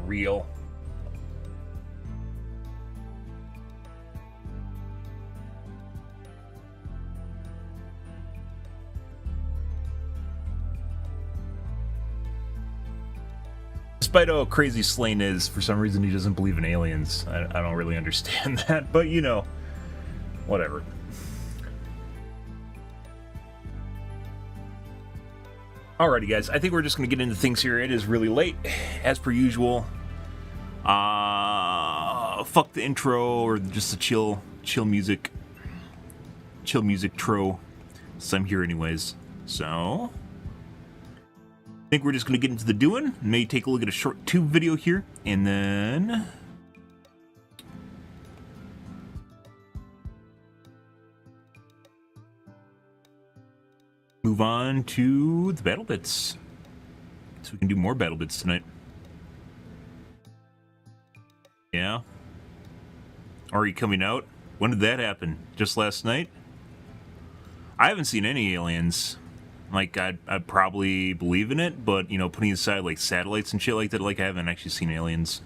real. Despite how crazy Slane is, for some reason he doesn't believe in aliens. I don't really understand that, but you know, whatever. Alrighty guys, I think we're just going to get into things here. It is really late, as per usual. Fuck the intro, or just the chill music tro. So I'm here anyways, so... I think we're just going to get into the doing. Maybe take a look at a short tube video here, and then... move on to the Battlebits. So we can do more Battlebits tonight. Yeah. Are you coming out? When did that happen? Just last night? I haven't seen any aliens. Like, I'd probably believe in it, but, you know, putting aside, like, satellites and shit like that, like, I haven't actually seen aliens.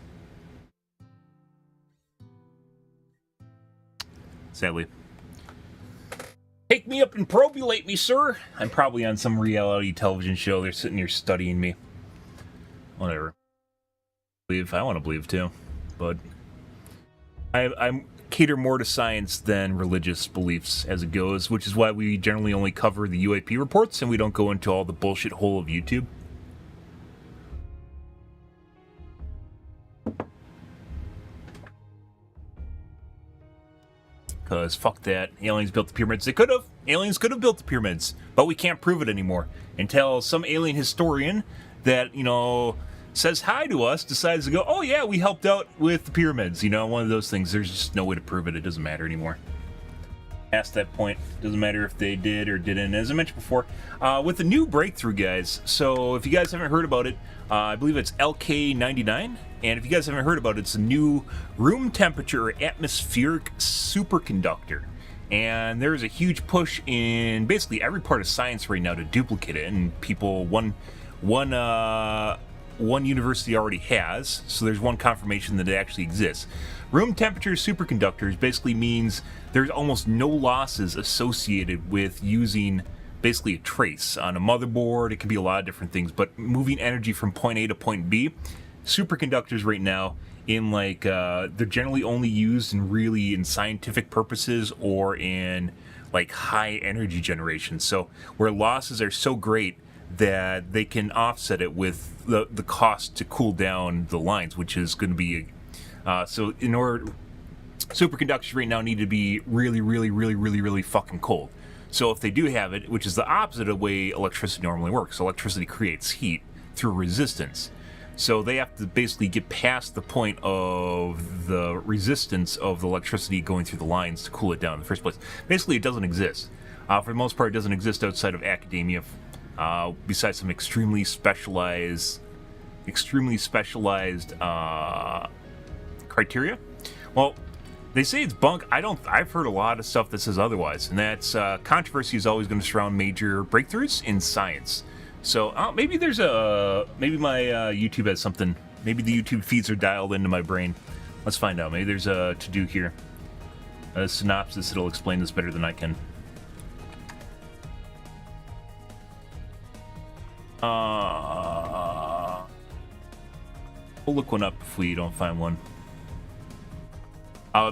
Sadly. Take me up and probulate me, sir! I'm probably on some reality television show. They're sitting here studying me. Whatever. I want to believe, too. But I'm cater more to science than religious beliefs as it goes, which is why we generally only cover the UAP reports and we don't go into all the bullshit hole of YouTube. Because fuck that. Aliens built the pyramids. They could have. Aliens could have built the pyramids, but we can't prove it anymore until some alien historian that, you know, says hi to us, decides to go, oh yeah, we helped out with the pyramids, you know, one of those things. There's just no way to prove it. It doesn't matter anymore. Past that point, doesn't matter if they did or didn't. As I mentioned before, with the new breakthrough, guys, so if you guys haven't heard about it, I believe it's LK99, and if you guys haven't heard about it, it's a new room temperature atmospheric superconductor. And there's a huge push in basically every part of science right now to duplicate it, and people, one university already has, so there's one confirmation that it actually exists. Room temperature superconductors basically means there's almost no losses associated with using basically a trace on a motherboard. It can be a lot of different things, but moving energy from point A to point B, superconductors right now, in like, they're generally only used in scientific purposes or in like high energy generation. So where losses are so great that they can offset it with the cost to cool down the lines, which is going to be so in order, superconductors right now need to be really fucking cold. So if they do have it, which is the opposite of the way electricity normally works, electricity creates heat through resistance. So they have to basically get past the point of the resistance of the electricity going through the lines to cool it down in the first place. Basically, it doesn't exist. For the most part, it doesn't exist outside of academia. Besides some extremely specialized criteria. Well, they say it's bunk. I've heard a lot of stuff that says otherwise, and that's controversy is always going to surround major breakthroughs in science. So maybe my YouTube has something. Maybe the YouTube feeds are dialed into my brain. Let's find out. Maybe there's a to-do here. A synopsis that'll explain this better than I can. We'll look one up if we don't find one.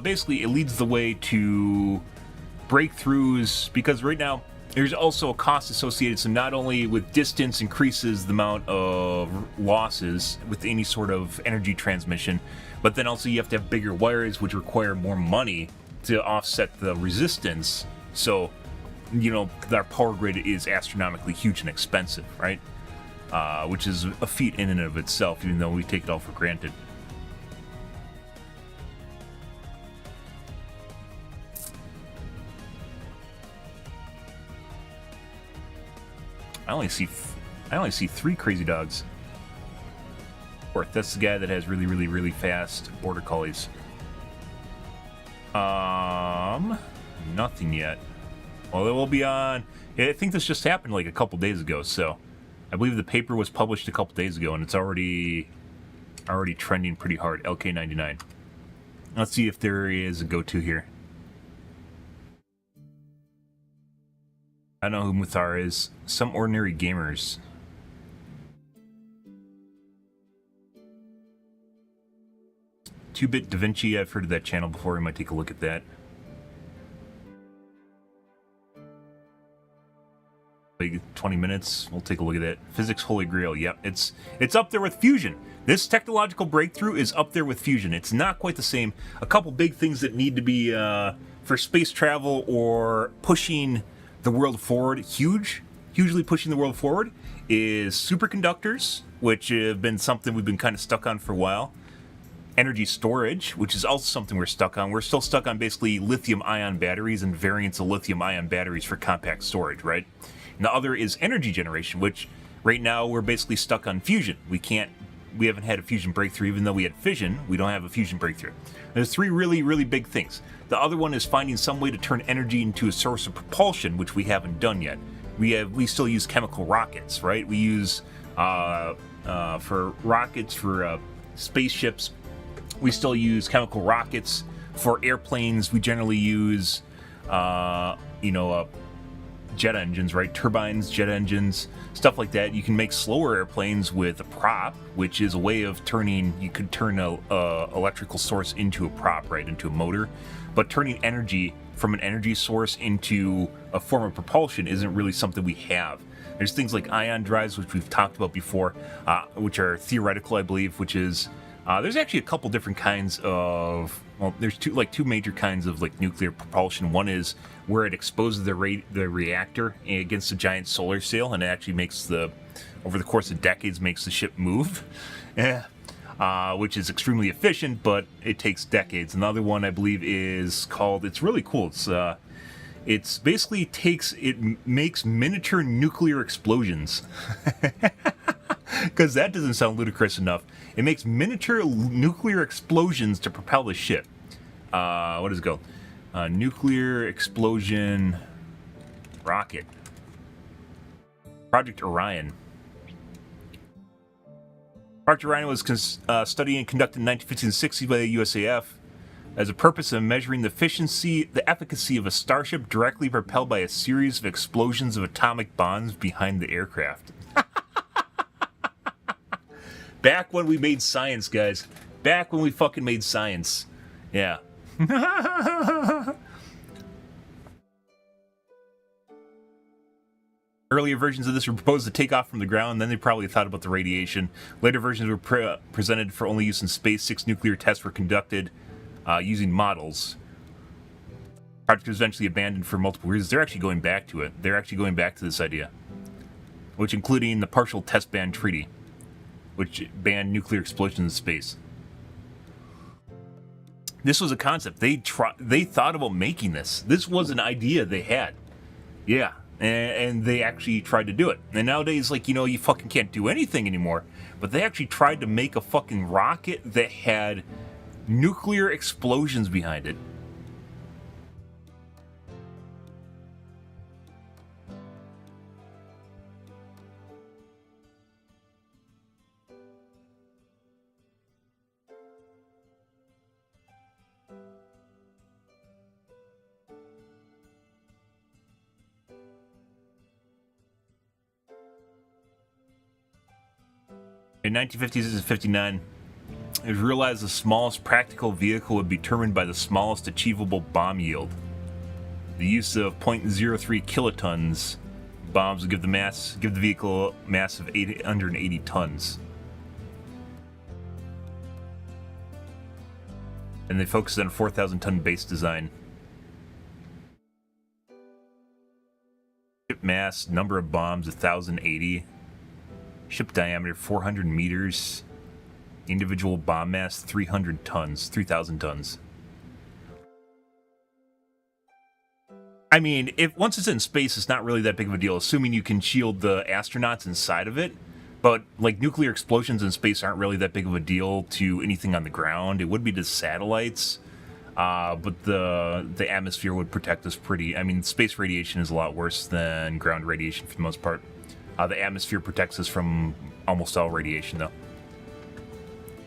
Basically, it leads the way to breakthroughs, because right now there's also a cost associated. So not only with distance increases the amount of losses with any sort of energy transmission, but then also you have to have bigger wires, which require more money to offset the resistance. So, you know, our power grid is astronomically huge and expensive, right? Which is a feat in and of itself, even though we take it all for granted. I only see 3 crazy dogs. Fourth, that's the guy that has really fast border collies. Nothing yet. Well, it will be on. I think this just happened like a couple days ago, so I believe the paper was published a couple days ago, and it's already already trending pretty hard. LK99. Let's see if there is a go-to here. I don't know who Muthar is. Some Ordinary Gamers. 2-Bit Da Vinci, I've heard of that channel before. We might take a look at that. Like 20 minutes, we'll take a look at that. Physics Holy Grail, yep, it's up there with fusion. This technological breakthrough is up there with fusion. It's not quite the same. A couple big things that need to be for space travel or pushing the world forward, hugely pushing the world forward, is superconductors, which have been something we've been kind of stuck on for a while. Energy storage, which is also something we're stuck on. We're still stuck on basically lithium-ion batteries and variants of lithium-ion batteries for compact storage, right? And the other is energy generation, which right now we're basically stuck on fusion. We haven't had a fusion breakthrough, even though we had fission, we don't have a fusion breakthrough. There's three really, really big things. The other one is finding some way to turn energy into a source of propulsion, which we haven't done yet. We still use chemical rockets, right? We use, for rockets, for spaceships, we still use chemical rockets. For airplanes, we generally use, jet engines, right? Turbines, jet engines, stuff like that. You can make slower airplanes with a prop, which is a way of you could turn a electrical source into a prop, right? Into a motor. But turning energy from an energy source into a form of propulsion isn't really something we have. There's things like ion drives, which we've talked about before, which are theoretical, I believe, which is there's actually a couple different kinds of, well, there's two major kinds of like nuclear propulsion. One is where it exposes the reactor against a giant solar sail, and it actually makes over the course of decades, makes the ship move, which is extremely efficient, but it takes decades. Another one, I believe, is called, it's really cool. It's basically makes miniature nuclear explosions. Because that doesn't sound ludicrous enough. It makes miniature nuclear explosions to propel the ship. What is it called? Nuclear explosion rocket. Project Orion. Project Orion was studied and conducted in 1950s and 60s by the USAF as a purpose of measuring the efficacy of a starship directly propelled by a series of explosions of atomic bombs behind the aircraft. Back when we made science, guys. Back when we fucking made science. Yeah. Earlier versions of this were proposed to take off from the ground, then they probably thought about the radiation. Later versions were presented for only use in space. 6 nuclear tests were conducted using models. The project was eventually abandoned for multiple reasons. They're actually going back to it. They're actually going back to this idea, which including the Partial Test Ban Treaty, which banned nuclear explosions in space. This was a concept. They thought about making this. This was an idea they had. Yeah, and they actually tried to do it. And nowadays, like, you fucking can't do anything anymore. But they actually tried to make a fucking rocket that had nuclear explosions behind it. In 1950s and 59, it was realized the smallest practical vehicle would be determined by the smallest achievable bomb yield. The use of 0.03 kilotons bombs would give the vehicle a mass of 880 tons. And they focused on a 4,000-ton base design. Ship mass, number of bombs, 1,080. Ship diameter, 400 meters. Individual bomb mass, 300 tons, 3,000 tons. I mean, once it's in space, it's not really that big of a deal, assuming you can shield the astronauts inside of it. But, like, nuclear explosions in space aren't really that big of a deal to anything on the ground. It would be to satellites, but the atmosphere would protect us pretty... I mean, space radiation is a lot worse than ground radiation for the most part. The atmosphere protects us from almost all radiation, though.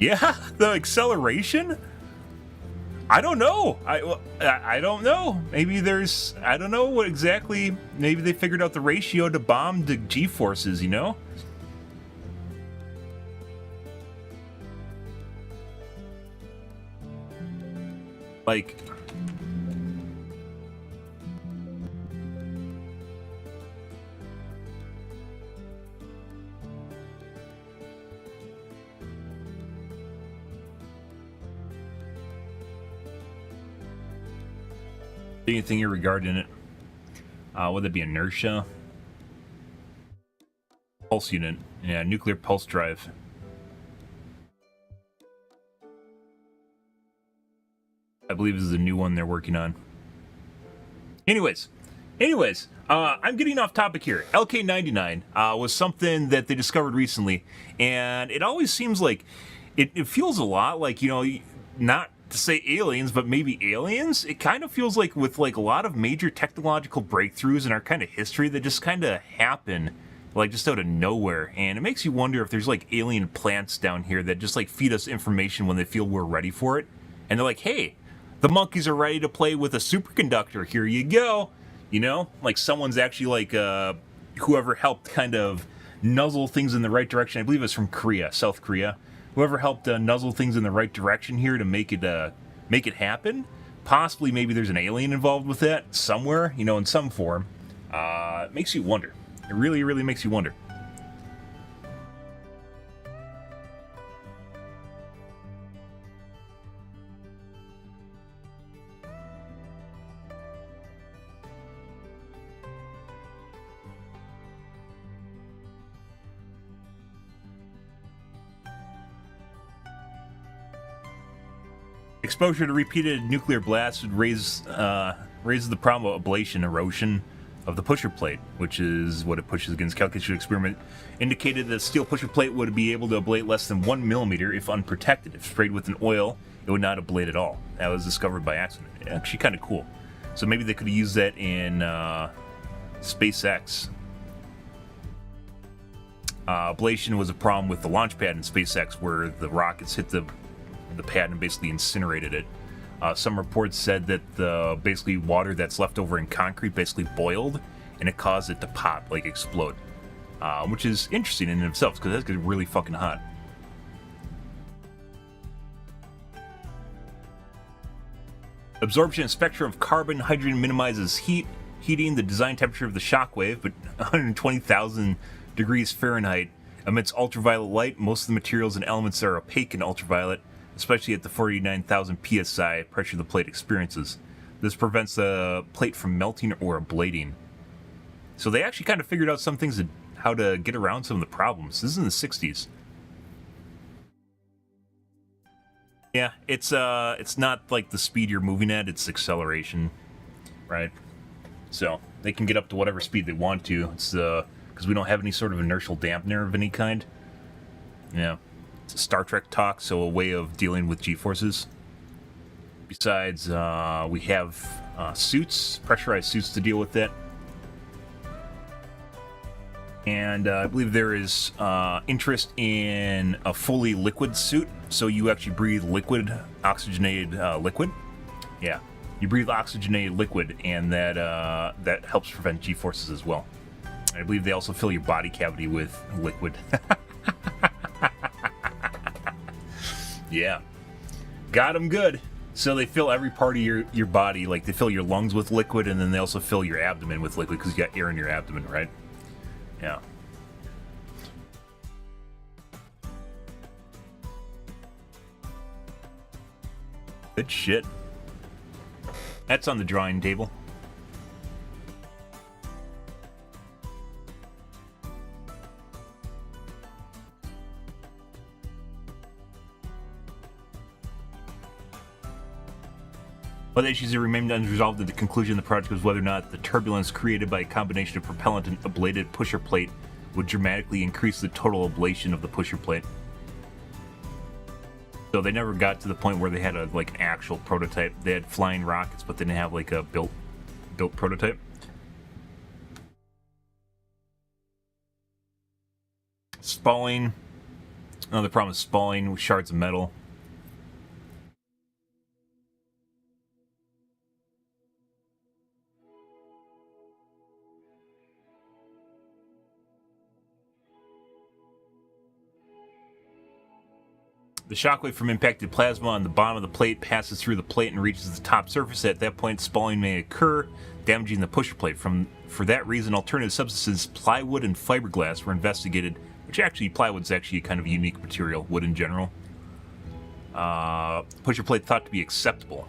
Yeah, the acceleration? I don't know. I don't know. Maybe there's, I don't know what exactly, maybe they figured out the ratio to bomb to G-forces, you know? Like, anything here regarding it? Would that be inertia? Pulse unit. Yeah, nuclear pulse drive. I believe this is a new one they're working on. Anyways, I'm getting off topic here. LK99 was something that they discovered recently, and it always seems like it feels a lot like, you know, not to say aliens, but maybe aliens. It kind of feels like with like a lot of major technological breakthroughs in our kind of history that just kind of happen like just out of nowhere, and it makes you wonder if there's like alien plants down here that just like feed us information when they feel we're ready for it, and they're like, hey, the monkeys are ready to play with a superconductor, here you go. You know, like someone's actually like whoever helped kind of nuzzle things in the right direction. I believe it's from Korea, South Korea. Whoever helped nuzzle things in the right direction here to make it happen. Possibly, maybe there's an alien involved with that somewhere, you know, in some form. It makes you wonder. It really, really makes you wonder. Exposure to repeated nuclear blasts would raises the problem of ablation erosion of the pusher plate, which is what it pushes against. Calculation experiment indicated that a steel pusher plate would be able to ablate less than 1 millimeter if unprotected. If sprayed with an oil, it would not ablate at all. That was discovered by accident. Actually kind of cool. So maybe they could have used that in SpaceX. Ablation was a problem with the launch pad in SpaceX where the rockets hit the pad and basically incinerated it. Some reports said that the basically water that's left over in concrete basically boiled and it caused it to pop, like explode, which is interesting in itself because that's really fucking hot. Absorption and spectra of carbon hydrogen minimizes heating. The design temperature of the shockwave, but 120,000 degrees Fahrenheit, emits ultraviolet light. Most of the materials and elements are opaque in ultraviolet, especially at the 49,000 psi pressure the plate experiences. This prevents the plate from melting or ablating. So they actually kind of figured out some things, how to get around some of the problems. This is in the 60s. Yeah, it's not like the speed you're moving at, it's acceleration, right? So they can get up to whatever speed they want to. It's because we don't have any sort of inertial dampener of any kind. Yeah. Star Trek talk, so a way of dealing with G-forces. Besides, we have suits, pressurized suits to deal with that. And I believe there is interest in a fully liquid suit, so you actually breathe liquid, oxygenated liquid. Yeah, you breathe oxygenated liquid, and that helps prevent G-forces as well. I believe they also fill your body cavity with liquid. Yeah, got them good. So they fill every part of your body, like they fill your lungs with liquid, and then they also fill your abdomen with liquid because you got air in your abdomen, right? Yeah. Good shit. That's on the drawing table. One of the issues that remained unresolved at the conclusion of the project was whether or not the turbulence created by a combination of propellant and ablated pusher plate would dramatically increase the total ablation of the pusher plate. So they never got to the point where they had an actual prototype. They had flying rockets, but they didn't have like a built prototype. Spalling Another problem is spalling with shards of metal. The shockwave from impacted plasma on the bottom of the plate passes through the plate and reaches the top surface. At that point, spalling may occur, damaging the pusher plate. For that reason, alternative substances, plywood and fiberglass, were investigated, which actually, plywood's actually kind of a unique material, wood in general. Pusher plate thought to be acceptable.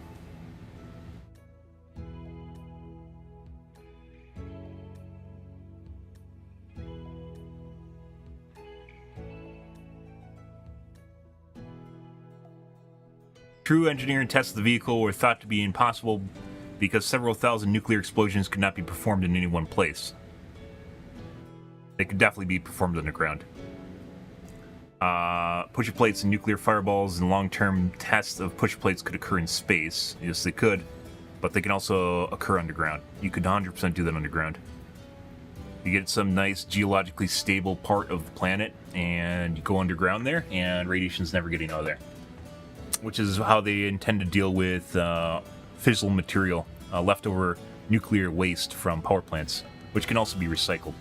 True engineering tests of the vehicle were thought to be impossible because several thousand nuclear explosions could not be performed in any one place. They could definitely be performed underground. Pusher plates and nuclear fireballs and long-term tests of pusher plates could occur in space. Yes, they could, but they can also occur underground. You could 100% do that underground. You get some nice geologically stable part of the planet, and you go underground there, and radiation's never getting out of there. Which is how they intend to deal with fissile material, leftover nuclear waste from power plants, which can also be recycled.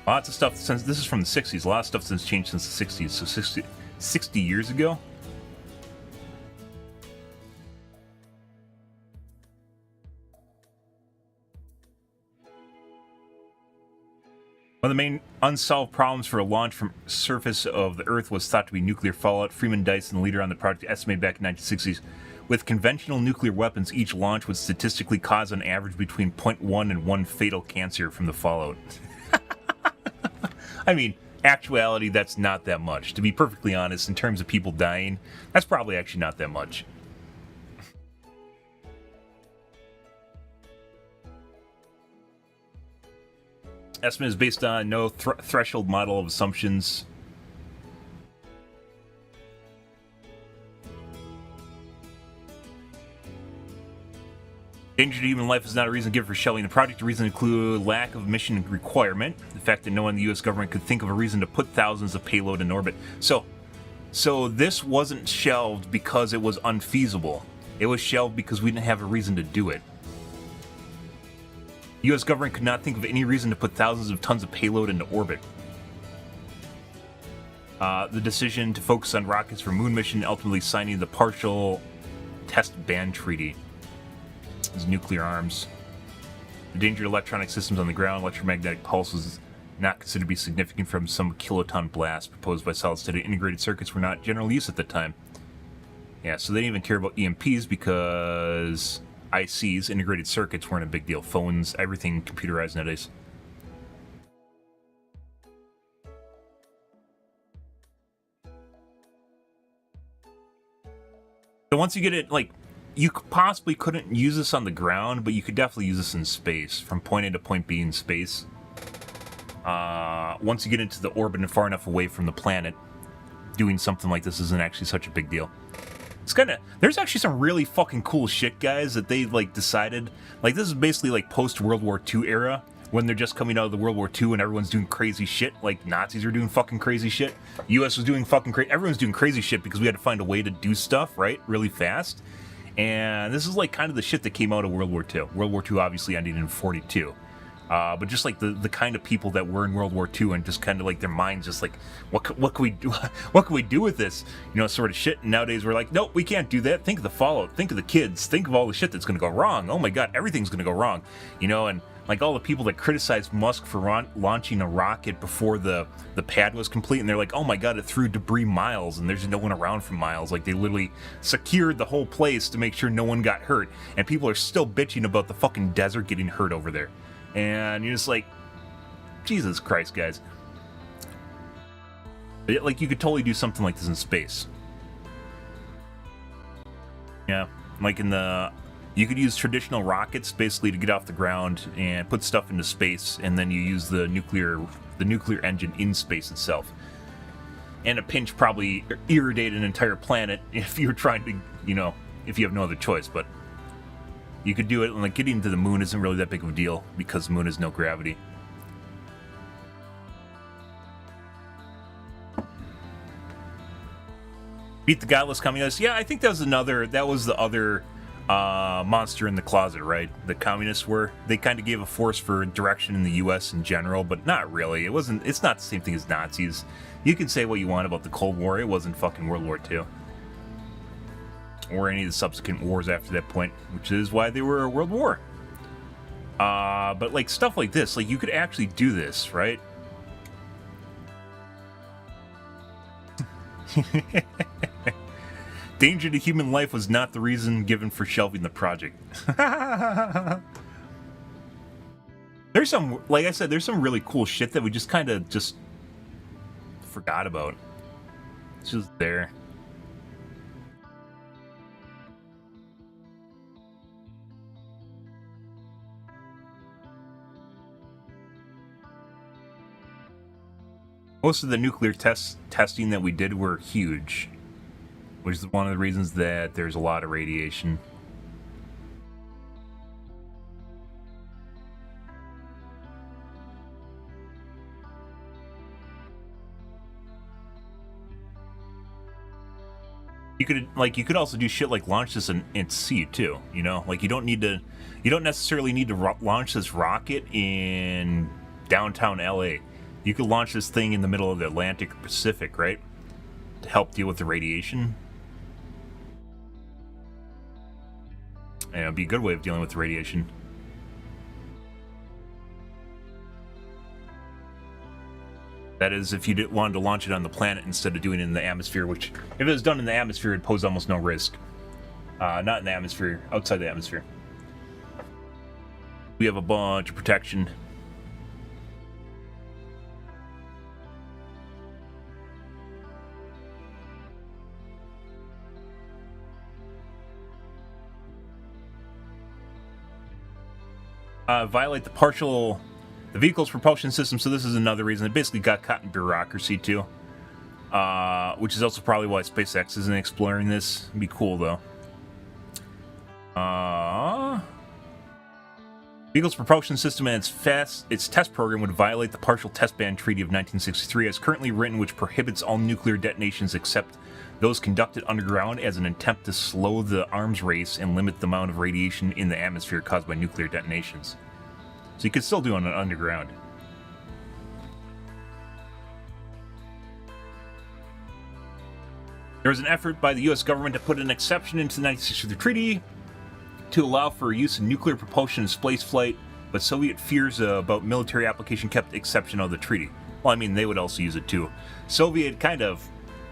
Lots of stuff since this is from the 60s. A lot of stuff has changed since the 60s. So 60 years ago. One of the main unsolved problems for a launch from surface of the Earth was thought to be nuclear fallout. Freeman Dyson, the leader on the project, estimated back in the 1960s, with conventional nuclear weapons, each launch would statistically cause on average between 0.1 and 1 fatal cancer from the fallout. I mean, actuality, that's not that much. To be perfectly honest, in terms of people dying, that's probably actually not that much. Estimate is based on no threshold model of assumptions. Danger to human life is not a reason given for shelving the project. The reason include lack of mission requirement, the fact that no one in the U.S. government could think of a reason to put thousands of payload in orbit. So this wasn't shelved because it was unfeasible. It was shelved because we didn't have a reason to do it. The U.S. government could not think of any reason to put thousands of tons of payload into orbit. The decision to focus on rockets for moon mission, ultimately signing the partial test ban treaty. Is nuclear arms. The danger of electronic systems on the ground, electromagnetic pulses not considered to be significant from some kiloton blasts proposed by solid-state integrated circuits were not generally used at the time. Yeah, so they didn't even care about EMPs because ICs, integrated circuits, weren't a big deal. Phones, everything computerized nowadays. So once you get it, like, you possibly couldn't use this on the ground, but you could definitely use this in space, from point A to point B in space. Once you get into the orbit and far enough away from the planet, doing something like this isn't actually such a big deal. It's kind of, there's actually some really fucking cool shit, guys, that they, like, decided, like, this is basically, like, post-World War II era, when they're just coming out of the World War II and everyone's doing crazy shit, like, Nazis are doing fucking crazy shit, US was doing fucking crazy, everyone's doing crazy shit because we had to find a way to do stuff, right, really fast, and this is, like, kind of the shit that came out of World War II. World War II obviously ended in 42. But just like the kind of people that were in World War II and just kind of like their minds just like, what can we do? What can we do with this? You know, sort of shit. And nowadays we're like, nope, we can't do that. Think of the fallout. Think of the kids. Think of all the shit that's going to go wrong. Oh my God, everything's going to go wrong. You know, and like all the people that criticized Musk for launching a rocket before the pad was complete, and they're like, oh my God, it threw debris miles and there's no one around for miles. Like they literally secured the whole place to make sure no one got hurt. And people are still bitching about the fucking desert getting hurt over there. And you're just like, Jesus Christ, guys. Like, you could totally do something like this in space. Yeah, like in the... You could use traditional rockets, basically, to get off the ground and put stuff into space, and then you use the nuclear engine in space itself. And a pinch probably irradiate an entire planet if you're trying to, you know, if you have no other choice, but... You could do it, and like getting to the moon isn't really that big of a deal because the moon has no gravity. Beat the godless communists. Yeah, I think that was the other monster in the closet, right? The communists were. They kind of gave a force for direction in the U.S. in general, but not really. It's not the same thing as Nazis. You can say what you want about the Cold War. It wasn't fucking World War II. Or any of the subsequent wars after that point, which is why they were a world war. But like stuff like this, like you could actually do this, right? Danger to human life was not the reason given for shelving the project. There's some, like I said, there's some really cool shit that we just kind of just forgot about. It's just there. Most of the nuclear testing that we did were huge, which is one of the reasons that there's a lot of radiation. You could also do shit like launch this in sea too, you know? Like you don't necessarily need to launch this rocket in downtown LA. You could launch this thing in the middle of the Atlantic or Pacific, right? To help deal with the radiation. And it'd be a good way of dealing with the radiation. That is, if you wanted to launch it on the planet instead of doing it in the atmosphere, which, if it was done in the atmosphere, it'd pose almost no risk. Not in the atmosphere, outside the atmosphere. We have a bunch of protection. Violate the vehicle's propulsion system, so this is another reason. It basically got caught in bureaucracy too, which is also probably why SpaceX isn't exploring this. It'd be cool though. Vehicle's propulsion system and its test program would violate the Partial Test Ban Treaty of 1963 as currently written, which prohibits all nuclear detonations except those conducted underground as an attempt to slow the arms race and limit the amount of radiation in the atmosphere caused by nuclear detonations. So you could still do it underground. There was an effort by the U.S. government to put an exception into the 1963 treaty to allow for use of nuclear propulsion in space flight, but Soviet fears about military application kept exception of the treaty. Well, I mean, they would also use it too. Soviet kind of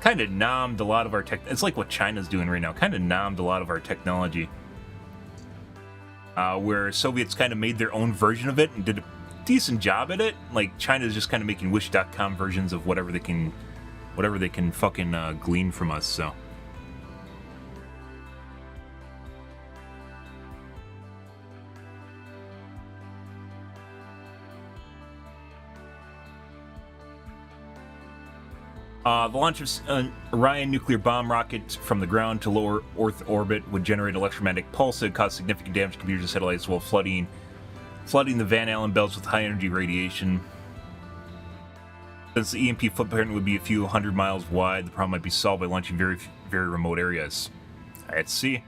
nommed a lot of our tech. It's like what China's doing right now. Kind of nommed a lot of our technology. Where Soviets kind of made their own version of it and did a decent job at it. Like China's just kind of making Wish.com versions of whatever they can fucking glean from us. So. The launch of an Orion nuclear bomb rocket from the ground to lower Earth orbit would generate an electromagnetic pulse that would cause significant damage to computers and satellites while flooding the Van Allen belts with high-energy radiation. Since the EMP footprint would be a few hundred miles wide, the problem might be solved by launching very, very remote areas. Let's see.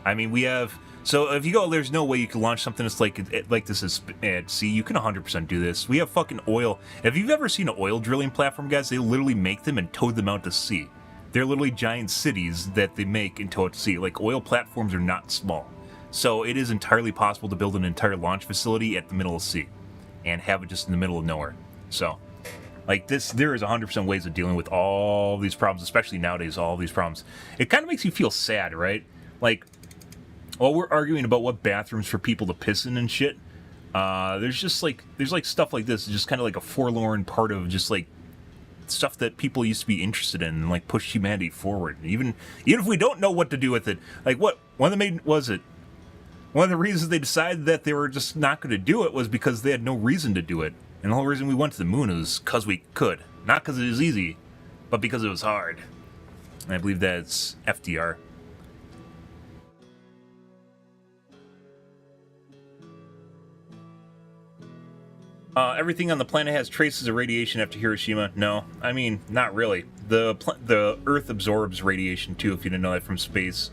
I mean, we have... So if you go, there's no way you can launch something that's like this at sea. You can 100% do this. We have fucking oil. If you've ever seen an oil drilling platform, guys, they literally make them and tow them out to sea. They're literally giant cities that they make and tow out to sea. Like, oil platforms are not small. So it is entirely possible to build an entire launch facility at the middle of the sea and have it just in the middle of nowhere. So, like this, there is 100% ways of dealing with all these problems, especially nowadays, all these problems. It kind of makes you feel sad, right? Like, while we're arguing about what bathrooms for people to piss in and shit, there's stuff like this, just kind of like a forlorn part of just like stuff that people used to be interested in and like push humanity forward. Even if we don't know what to do with it, like one of the reasons they decided that they were just not going to do it was because they had no reason to do it, and the whole reason we went to the moon was because we could, not because it was easy, but because it was hard. And I believe that's FDR. Everything on the planet has traces of radiation after Hiroshima. No, I mean, not really. The Earth absorbs radiation too, if you didn't know that from space.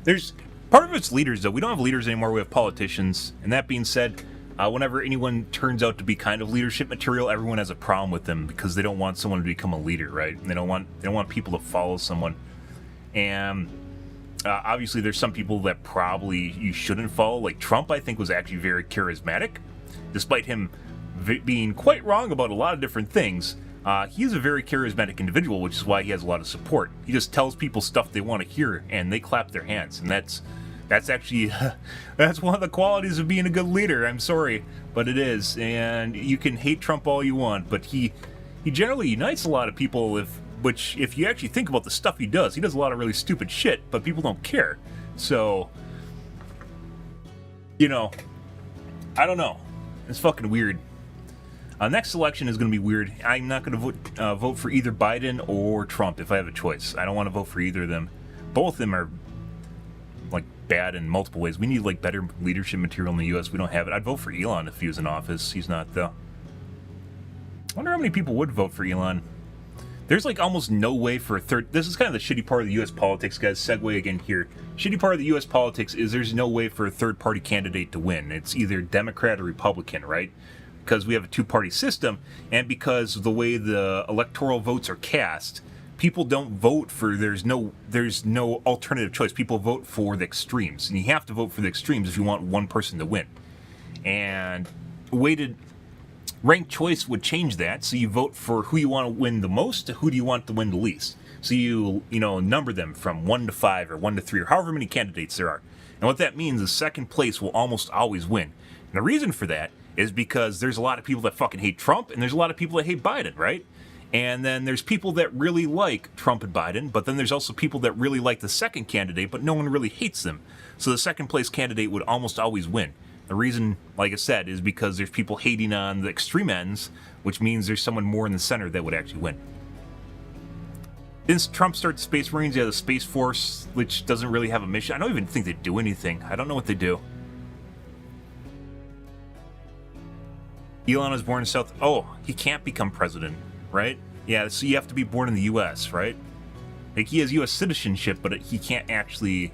There's part of it's leaders, though. We don't have leaders anymore. We have politicians. And that being said, whenever anyone turns out to be kind of leadership material, everyone has a problem with them because they don't want someone to become a leader, right? And they don't want people to follow someone. And obviously, there's some people that probably you shouldn't follow. Like Trump, I think, was actually very charismatic, despite him being quite wrong about a lot of different things. He is a very charismatic individual, which is why he has a lot of support. He just tells people stuff they want to hear, and they clap their hands. And that's actually that's one of the qualities of being a good leader. I'm sorry, but it is. And you can hate Trump all you want, but he generally unites a lot of people. If you actually think about the stuff he does a lot of really stupid shit, but people don't care. So, I don't know. It's fucking weird. Next election is going to be weird. I'm not going to vote for either Biden or Trump if I have a choice. I don't want to vote for either of them. Both of them are like bad in multiple ways. We need like better leadership material in the U.S. We don't have it. I'd vote for Elon if he was in office. He's not though. I wonder how many people would vote for Elon. There's like almost no way for a third. This is kind of the shitty part of the U.S. politics, guys. Segue again here. Shitty part of the U.S. politics is there's no way for a third-party candidate to win. It's either Democrat or Republican, right? Because we have a two-party system, and because of the way the electoral votes are cast, people don't vote for. There's no alternative choice. People vote for the extremes, and you have to vote for the extremes if you want one person to win. And weighted ranked choice would change that, so you vote for who you want to win the most to who do you want to win the least. So you number them from 1 to 5 or 1 to 3 or however many candidates there are. And what that means is second place will almost always win. And the reason for that is because there's a lot of people that fucking hate Trump and there's a lot of people that hate Biden, right? And then there's people that really like Trump and Biden, but then there's also people that really like the second candidate, but no one really hates them. So the second place candidate would almost always win. The reason, like I said, is because there's people hating on the extreme ends, which means there's someone more in the center that would actually win. Since Trump started the Space Marines, you have the Space Force, which doesn't really have a mission. I don't even think they do anything. I don't know what they do. Elon was born in South... Oh, he can't become president, right? Yeah, so you have to be born in the U.S., right? Like, he has U.S. citizenship, but he can't actually...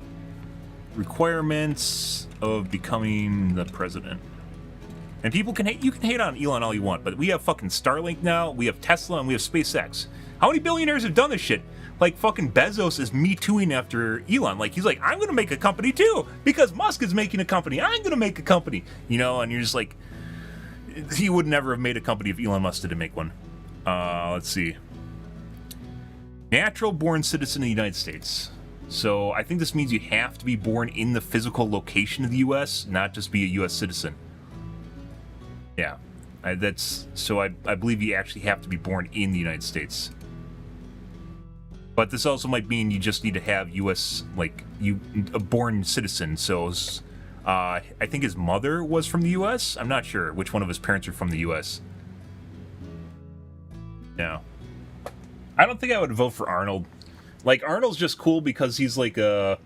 Requirements of becoming the president. And people can hate... You can hate on Elon all you want, but we have fucking Starlink now, we have Tesla, and we have SpaceX. How many billionaires have done this shit? Like, fucking Bezos is Me Tooing after Elon. Like, he's like, I'm gonna make a company too! Because Musk is making a company, I'm gonna make a company! And you're just like... He would never have made a company if Elon Musk didn't make one. Let's see. Natural born citizen of the United States. So I think this means you have to be born in the physical location of the U.S., not just be a U.S. citizen. Yeah. I believe you actually have to be born in the United States. But this also might mean you just need to have U.S., a born citizen. So... I think his mother was from the U.S. I'm not sure which one of his parents are from the U.S. No. I don't think I would vote for Arnold. Like, Arnold's just cool because he's like a...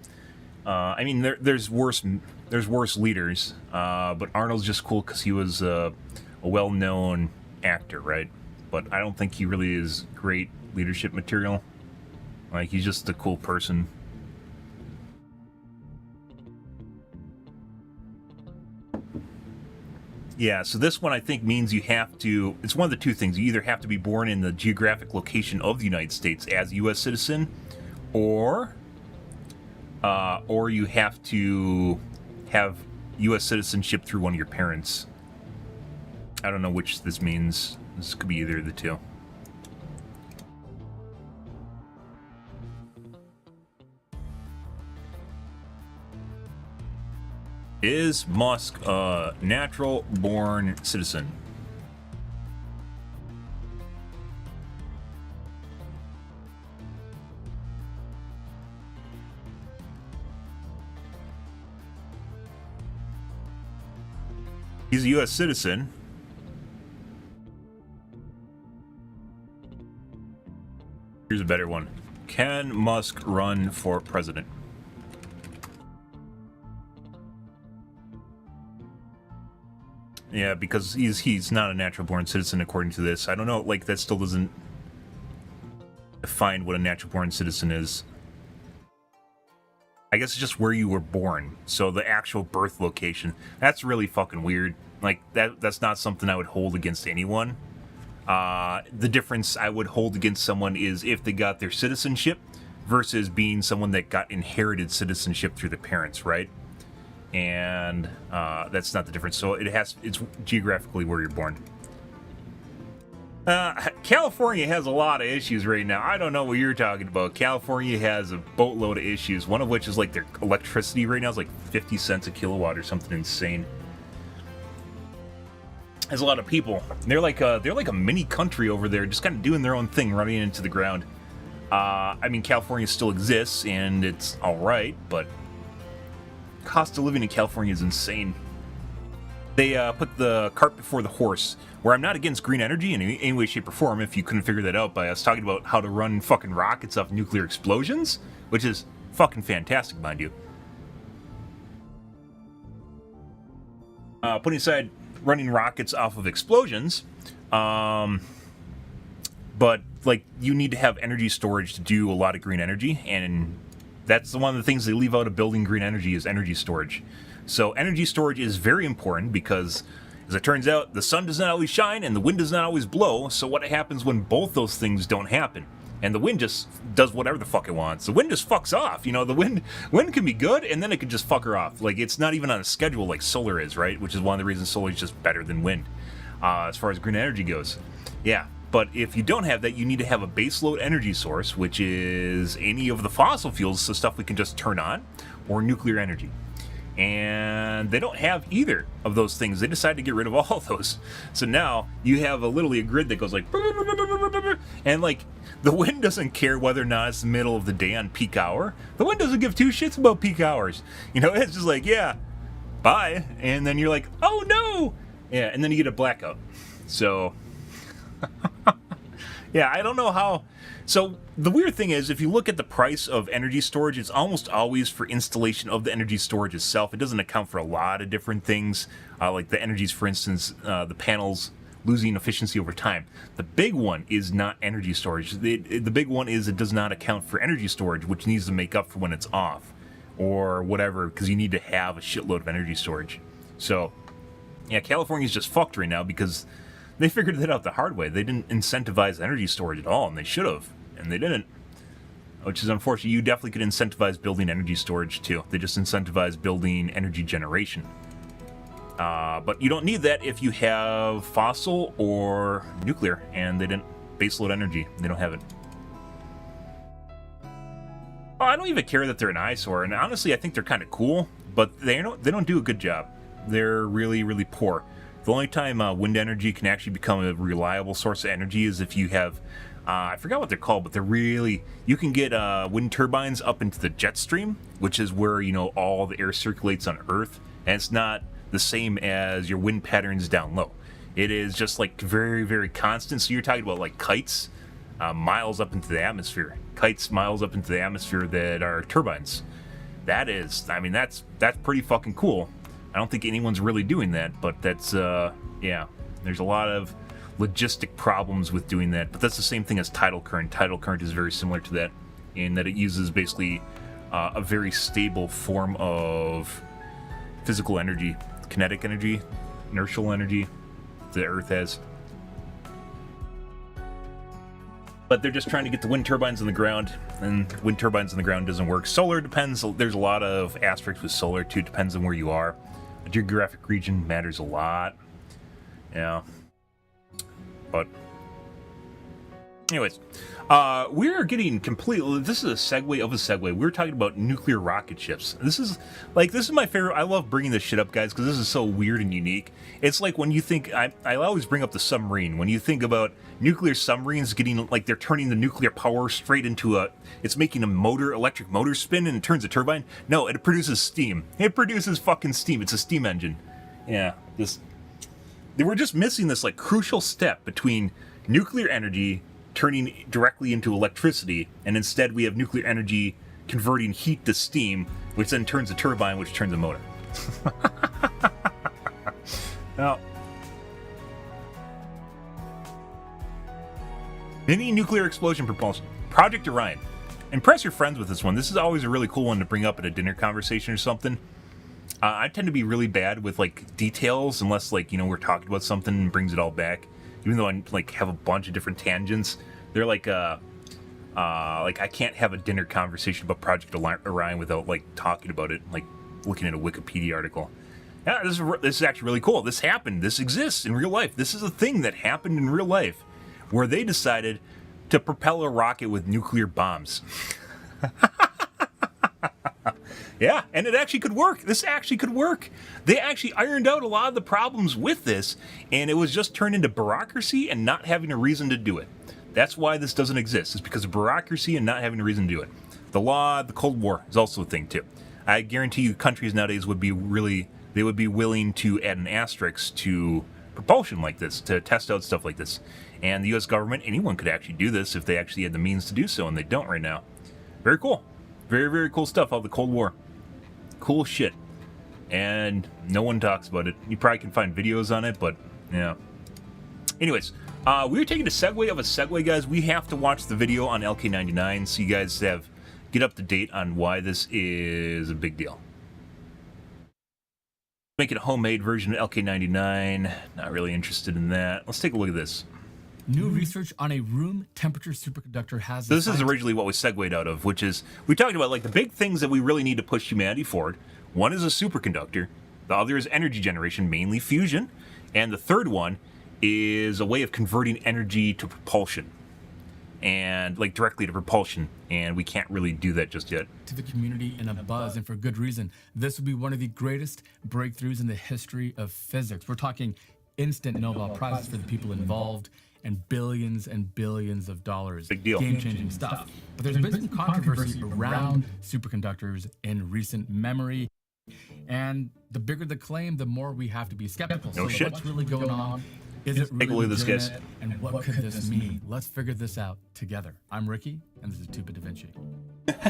I mean, there's worse leaders. But Arnold's just cool because he was a well-known actor, right? But I don't think he really is great leadership material. Like, he's just a cool person. Yeah, so this one I think means you have to... It's one of the two things. You either have to be born in the geographic location of the United States as a U.S. citizen, or you have to have U.S. citizenship through one of your parents. I don't know which this means. This could be either of the two. Is Musk a natural-born citizen? He's a U.S. citizen. Here's a better one. Can Musk run for president? Yeah, because he's not a natural born citizen according to this. I don't know, like, that still doesn't define what a natural born citizen is. I guess it's just where you were born. So the actual birth location. That's really fucking weird. Like, that's not something I would hold against anyone. The difference I would hold against someone is if they got their citizenship versus being someone that got inherited citizenship through the parents, right? And that's not the difference. So it's geographically where you're born. California has a lot of issues right now. I don't know what you're talking about. California has a boatload of issues. One of which is like their electricity right now is like 50 cents a kilowatt or something insane. There's a lot of people. They're like a mini country over there, just kind of doing their own thing, running into the ground. I mean, California still exists and it's all right, but cost of living in California is insane. They put the cart before the horse, where I'm not against green energy in any way, shape, or form, if you couldn't figure that out by us talking about how to run fucking rockets off nuclear explosions, which is fucking fantastic, mind you. Putting aside running rockets off of explosions, but like you need to have energy storage to do a lot of green energy, and that's one of the things they leave out of building green energy is energy storage. So energy storage is very important because, as it turns out, the sun does not always shine and the wind does not always blow. So what happens when both those things don't happen? And the wind just does whatever the fuck it wants. The wind just fucks off. You know, the wind can be good and then it can just fuck her off. Like, it's not even on a schedule like solar is, right? Which is one of the reasons solar is just better than wind as far as green energy goes. Yeah. But if you don't have that, you need to have a baseload energy source, which is any of the fossil fuels, so stuff we can just turn on, or nuclear energy. And they don't have either of those things. They decided to get rid of all of those. So now you have literally a grid that goes like, and like the wind doesn't care whether or not it's the middle of the day on peak hour. The wind doesn't give two shits about peak hours. You know, it's just like, yeah, bye. And then you're like, oh no. Yeah, and then you get a blackout. So yeah, I don't know how. So the weird thing is, if you look at the price of energy storage, it's almost always for installation of the energy storage itself. It doesn't account for a lot of different things, like the energies, for instance, the panels losing efficiency over time. The big one is not energy storage. The big one is it does not account for energy storage, which needs to make up for when it's off or whatever, because you need to have a shitload of energy storage. So yeah, California's just fucked right now because they figured that out the hard way. They didn't incentivize energy storage at all, and they should have, and they didn't, which is unfortunate. You definitely could incentivize building energy storage too. They just incentivize building energy generation. But you don't need that if you have fossil or nuclear, and they didn't baseload energy. They don't have it. Oh, I don't even care that they're an eyesore, and honestly, I think they're kind of cool, but they don't do a good job. They're really, really poor. The only time wind energy can actually become a reliable source of energy is if you have, I forgot what they're called, but they're really, you can get wind turbines up into the jet stream, which is where, you know, all the air circulates on Earth, and it's not the same as your wind patterns down low. It is just like very, very constant. So you're talking about like kites miles up into the atmosphere. Kites miles up into the atmosphere that are turbines. That is, I mean, that's pretty fucking cool. I don't think anyone's really doing that, but that's, yeah, there's a lot of logistic problems with doing that, but that's the same thing as tidal current. Tidal current is very similar to that in that it uses basically a very stable form of physical energy, kinetic energy, inertial energy the Earth has. But they're just trying to get the wind turbines in the ground, and wind turbines in the ground doesn't work. Solar depends, there's a lot of asterisks with solar too, depends on where you are. A geographic region matters a lot. Yeah. But anyways, we're getting completely, this is a segue of a segue. We're talking about nuclear rocket ships. This is my favorite. I love bringing this shit up, guys, because this is so weird and unique. It's like when you think, I always bring up the submarine. When you think about nuclear submarines getting, like, they're turning the nuclear power straight into it's making a motor, electric motor spin, and it turns a turbine. No, it produces steam. It produces fucking steam. It's a steam engine. Yeah, we're just missing this, like, crucial step between nuclear energy turning directly into electricity, and instead we have nuclear energy converting heat to steam, which then turns a turbine, which turns a motor. Now, Mini nuclear explosion propulsion. Project Orion. Impress your friends with this one. This is always a really cool one to bring up at a dinner conversation or something. I tend to be really bad with like details unless like, you know, we're talking about something and brings it all back. Even though I like have a bunch of different tangents, they're like I can't have a dinner conversation about Project Orion without like talking about it, like looking at a Wikipedia article. Yeah, this is actually really cool. This happened. This exists in real life. This is a thing that happened in real life, where they decided to propel a rocket with nuclear bombs. Yeah, and it actually could work. This actually could work. They actually ironed out a lot of the problems with this, and it was just turned into bureaucracy and not having a reason to do it. That's why this doesn't exist. It's because of bureaucracy and not having a reason to do it. The law, the Cold War is also a thing too. I guarantee you countries nowadays would be willing to add an asterisk to propulsion like this, to test out stuff like this. And the US government, anyone could actually do this if they actually had the means to do so, and they don't right now. Very cool. Very, very cool stuff out of the Cold War. Cool shit. And no one talks about it. You probably can find videos on it, but yeah. Anyways, we were taking a segue of a segue, guys. We have to watch the video on LK99 so you guys get up to date on why this is a big deal. Making a homemade version of LK99. Not really interested in that. Let's take a look at this. New research on a room temperature superconductor has... So this is originally what we segued out of, which is, we talked about like the big things that we really need to push humanity forward. One is a superconductor. The other is energy generation, mainly fusion. And the third one is a way of converting energy to propulsion. And like directly to propulsion. And we can't really do that just yet. To the community in a buzz, and for good reason. This would be one of the greatest breakthroughs in the history of physics. We're talking instant Nobel Prizes for the people involved, and billions of dollars. Big deal. Game-changing stuff. But there's been some controversy around superconductors in recent memory. And the bigger the claim, the more we have to be skeptical. No shit. What's really going on? Is it really Take a look at this, guys. legitimate? And what could this mean? Let's figure this out together. I'm Ricky, and this is 2-Bit Da Vinci.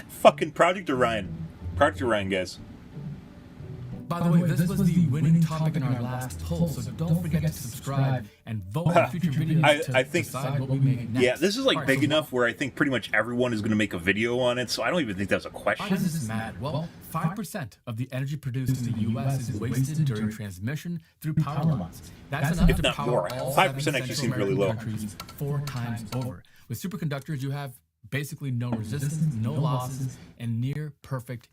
Fucking Project Orion. Project Orion, guys. By the way, this was the winning topic in our last poll, so don't forget to subscribe and vote in future videos to I think, decide what we make next. Yeah, this is like All right, big so enough where I think pretty much everyone is going to make a video on it, so I don't even think that's a why question. does this matter? Well, 5% of the energy produced in the U.S. is wasted during transmission through power lines. That's enough to not power more. all 5% 7 actually Central seems really low. American countries 4 times over. With superconductors, you have basically no resistance, no losses, and near perfect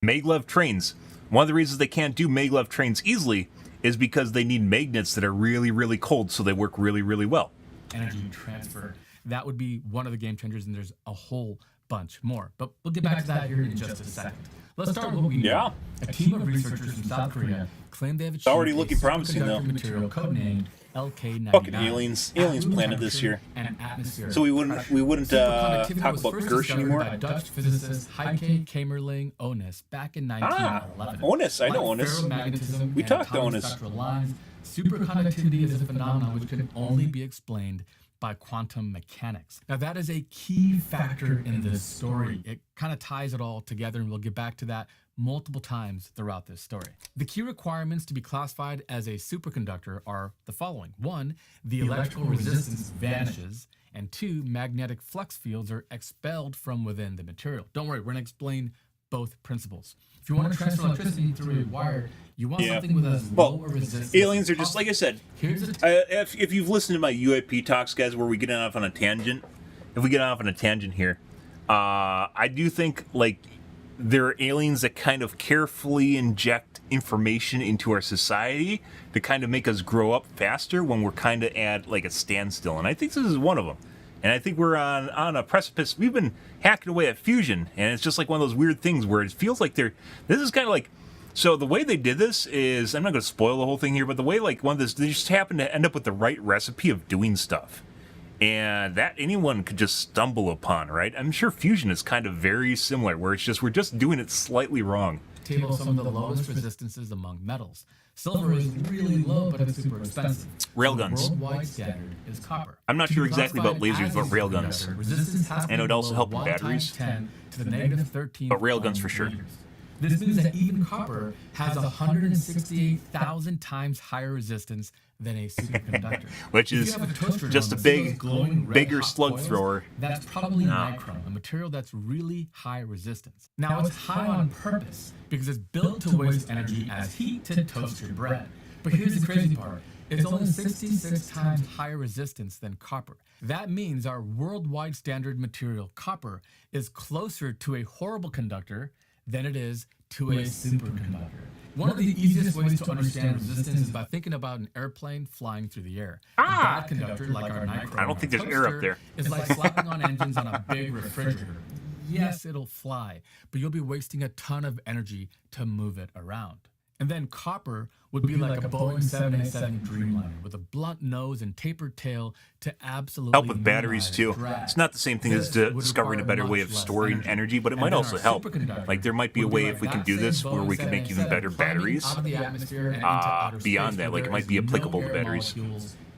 Maglev trains. One of the reasons they can't do maglev trains easily is because they need magnets that are really, really cold, so they work really, really well. energy transfer. That would be one of the game changers, and there's a whole bunch more. But we'll get back to that here in just a second. Let's start with what we know. Yeah. A team of researchers from South Korea claim they have achieved already looking a promising, though. superconductor material codenamed LK99. Fucking aliens. Aliens Room planted this temperature year. and atmospheric So we wouldn't Superconductivity talk was about first Gersh discovered anymore. by Dutch physicist Heike Kamerlingh Onnes back in 1911. Onnes, I know Like Onnes. ferromagnetism We and talked to atomic Onnes. spectral lines, superconductivity is a phenomenon which can only be explained by quantum mechanics. Now that is a key factor in this story. It kind of ties it all together, and we'll get back to that multiple times throughout this story. The key requirements to be classified as a superconductor are the following. 1, the electrical resistance vanishes, and 2, magnetic flux fields are expelled from within the material. Don't worry, we're going to explain both principles. If you want to transfer electricity through a wire, you want something with as low a resistance. Aliens are just, like I said, Here's a if you've listened to my UAP talks, guys, where we get off on a tangent, if we get off on a tangent here, I do think, like, there are aliens that kind of carefully inject information into our society to kind of make us grow up faster when we're kind of at, like, a standstill. And I think this is one of them. And I think we're on a precipice. We've been hacking away at fusion, and it's just like one of those weird things where it feels like this is kind of like, so the way they did this is, I'm not going to spoil the whole thing here, but the way, like, they just happen to end up with the right recipe of doing stuff. And that anyone could just stumble upon, right? I'm sure fusion is kind of very similar, where it's just, we're just doing it slightly wrong. table some of the lowest resistances among metals. Silver is really low, but it's super expensive. Railguns. The worldwide standard is copper. I'm not sure exactly about lasers, but Classified railguns. as a resistance has to And it would be also below help with 1 batteries. times 10 to the negative 13. But railguns for sure. meters. This means that even copper has 168,000 times higher resistance than a superconductor. Which If is you have a toaster just a dome and see those big, glowing red bigger hot slug coils, thrower. that's probably nichrome, a material that's really high resistance. Now, it's high on purpose because it's built to waste energy as heat to toast your bread. But here's the crazy part. It's only 66 times higher resistance than copper. That means our worldwide standard material, copper, is closer to a horrible conductor than it is to a superconductor. One of the easiest ways to understand resistance is by thinking about an airplane flying through the air. A bad conductor, like our nichrome, I don't think there's air up there. is like slapping on engines on a big refrigerator. Yes, it'll fly, but you'll be wasting a ton of energy to move it around. And then copper would be like a Boeing 787 Dreamliner with a blunt nose and tapered tail to absolutely Help with batteries too. drag. It's not the same thing as discovering a better way of storing energy, but it might also help. Like there might be a way if we can do this where we can make even better batteries. Beyond that, like it might be applicable to batteries.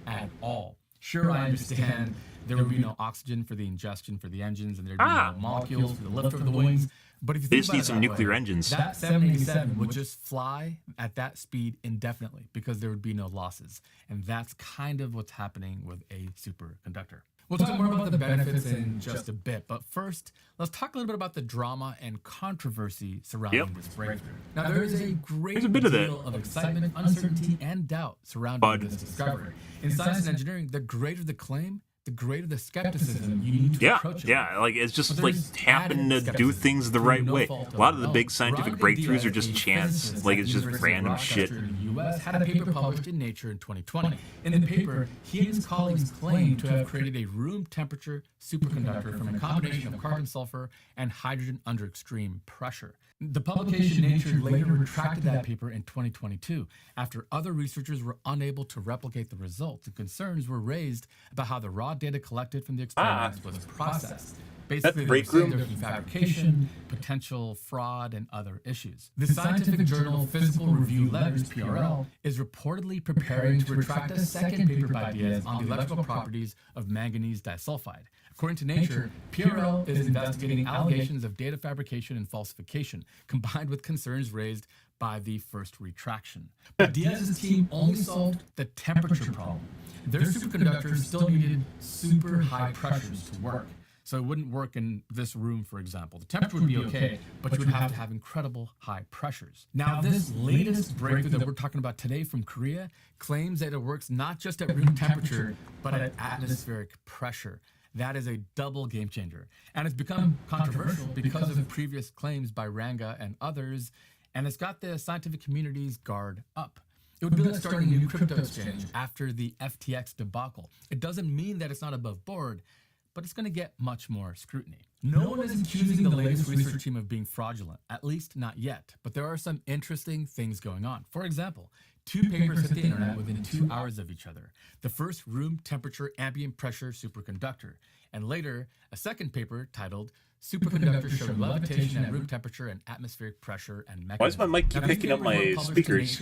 At all. Sure, I understand there would be no oxygen for the ingestion for the engines, and there'd be no molecules for the lift of the wings. But if you They think just about need it some that nuclear way, engines. that 787 would just fly at that speed indefinitely because there would be no losses. And that's kind of what's happening with a superconductor. We'll talk more about the benefits in just a bit, but first, let's talk a little bit about the drama and controversy surrounding this breakthrough. Now, there is a great deal of excitement, uncertainty, and doubt surrounding this discovery. In science and engineering, the greater the claim, the greater the skepticism you need to approach it. Yeah, like it's just like happen to do things the right way. A lot of the big scientific breakthroughs are just chance. Like it's just random shit. In the US had a paper published in Nature in 2020. In the paper, he and his colleagues claimed to have created a room temperature superconductor from a combination of carbon, sulfur, and hydrogen under extreme pressure. The publication Nature later retracted that paper in 2022 after other researchers were unable to replicate the results, and concerns were raised about how the raw data collected from the experiments was processed. Basically, there was fabrication, potential fraud, and other issues. The scientific journal Physical Review Letters, PRL, is reportedly preparing to retract a second paper by Diaz on the electrical properties of manganese disulfide. According to Nature, PRL is investigating allegations of data fabrication and falsification, combined with concerns raised by the first retraction. But Diaz's team only solved the temperature problem. Their superconductor still needed super high pressures to work. So it wouldn't work in this room, for example. The temperature would be okay, but you would have to have incredible high pressures. Now, this latest breakthrough that we're talking about today from Korea claims that it works not just at room temperature, but at atmospheric pressure. That is a double game changer. And it's become controversial because of previous claims by Ranga and others, and it's got the scientific community's guard up. It would be like starting a new crypto exchange after the FTX debacle. It doesn't mean that it's not above board, but it's going to get much more scrutiny. No one is accusing the latest research team of being fraudulent, at least not yet, but there are some interesting things going on. For example, 2 papers hit the internet within 2 hours of each other. The first room temperature ambient pressure superconductor, and later a second paper titled Superconductors Show Levitation at Room Temperature and Atmospheric Pressure and Mechanism. Why does my mic keep picking up my speakers?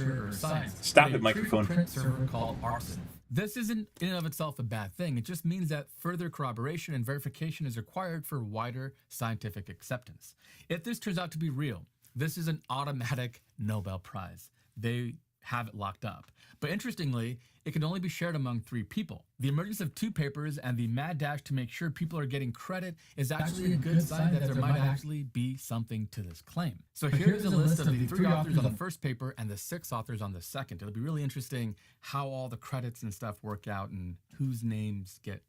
Stop it, microphone. Server called Arxen. This isn't in and of itself a bad thing. It just means that further corroboration and verification is required for wider scientific acceptance. If this turns out to be real, this is an automatic Nobel Prize. They have it locked up. But interestingly, it can only be shared among 3 people. The emergence of 2 papers and the mad dash to make sure people are getting credit is actually a good sign that there might actually be something to this claim. So here's a list of the 3 authors on the first paper and the 6 authors on the second. It'll be really interesting how all the credits and stuff work out and whose names get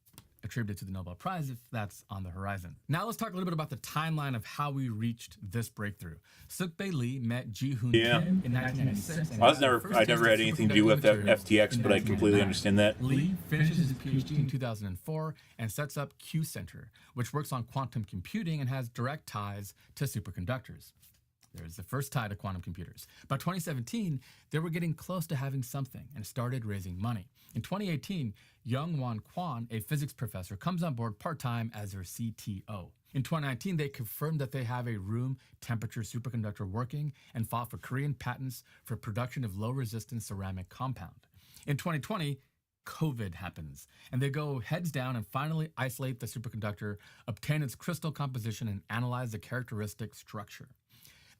attributed to the Nobel Prize if that's on the horizon. Now let's talk a little bit about the timeline of how we reached this breakthrough. Suk-Bae Lee met Ji-Hoon Kim in 1996. I never had anything to do with FTX, but I completely understand that. Lee finishes his PhD in 2004 and sets up Q Center, which works on quantum computing and has direct ties to superconductors. There's the first tie to quantum computers. By 2017, they were getting close to having something and started raising money. In 2018, Young-Won Kwon, a physics professor, comes on board part-time as their CTO. In 2019, they confirmed that they have a room temperature superconductor working and fought for Korean patents for production of low-resistance ceramic compound. In 2020, COVID happens, and they go heads down and finally isolate the superconductor, obtain its crystal composition, and analyze the characteristic structure.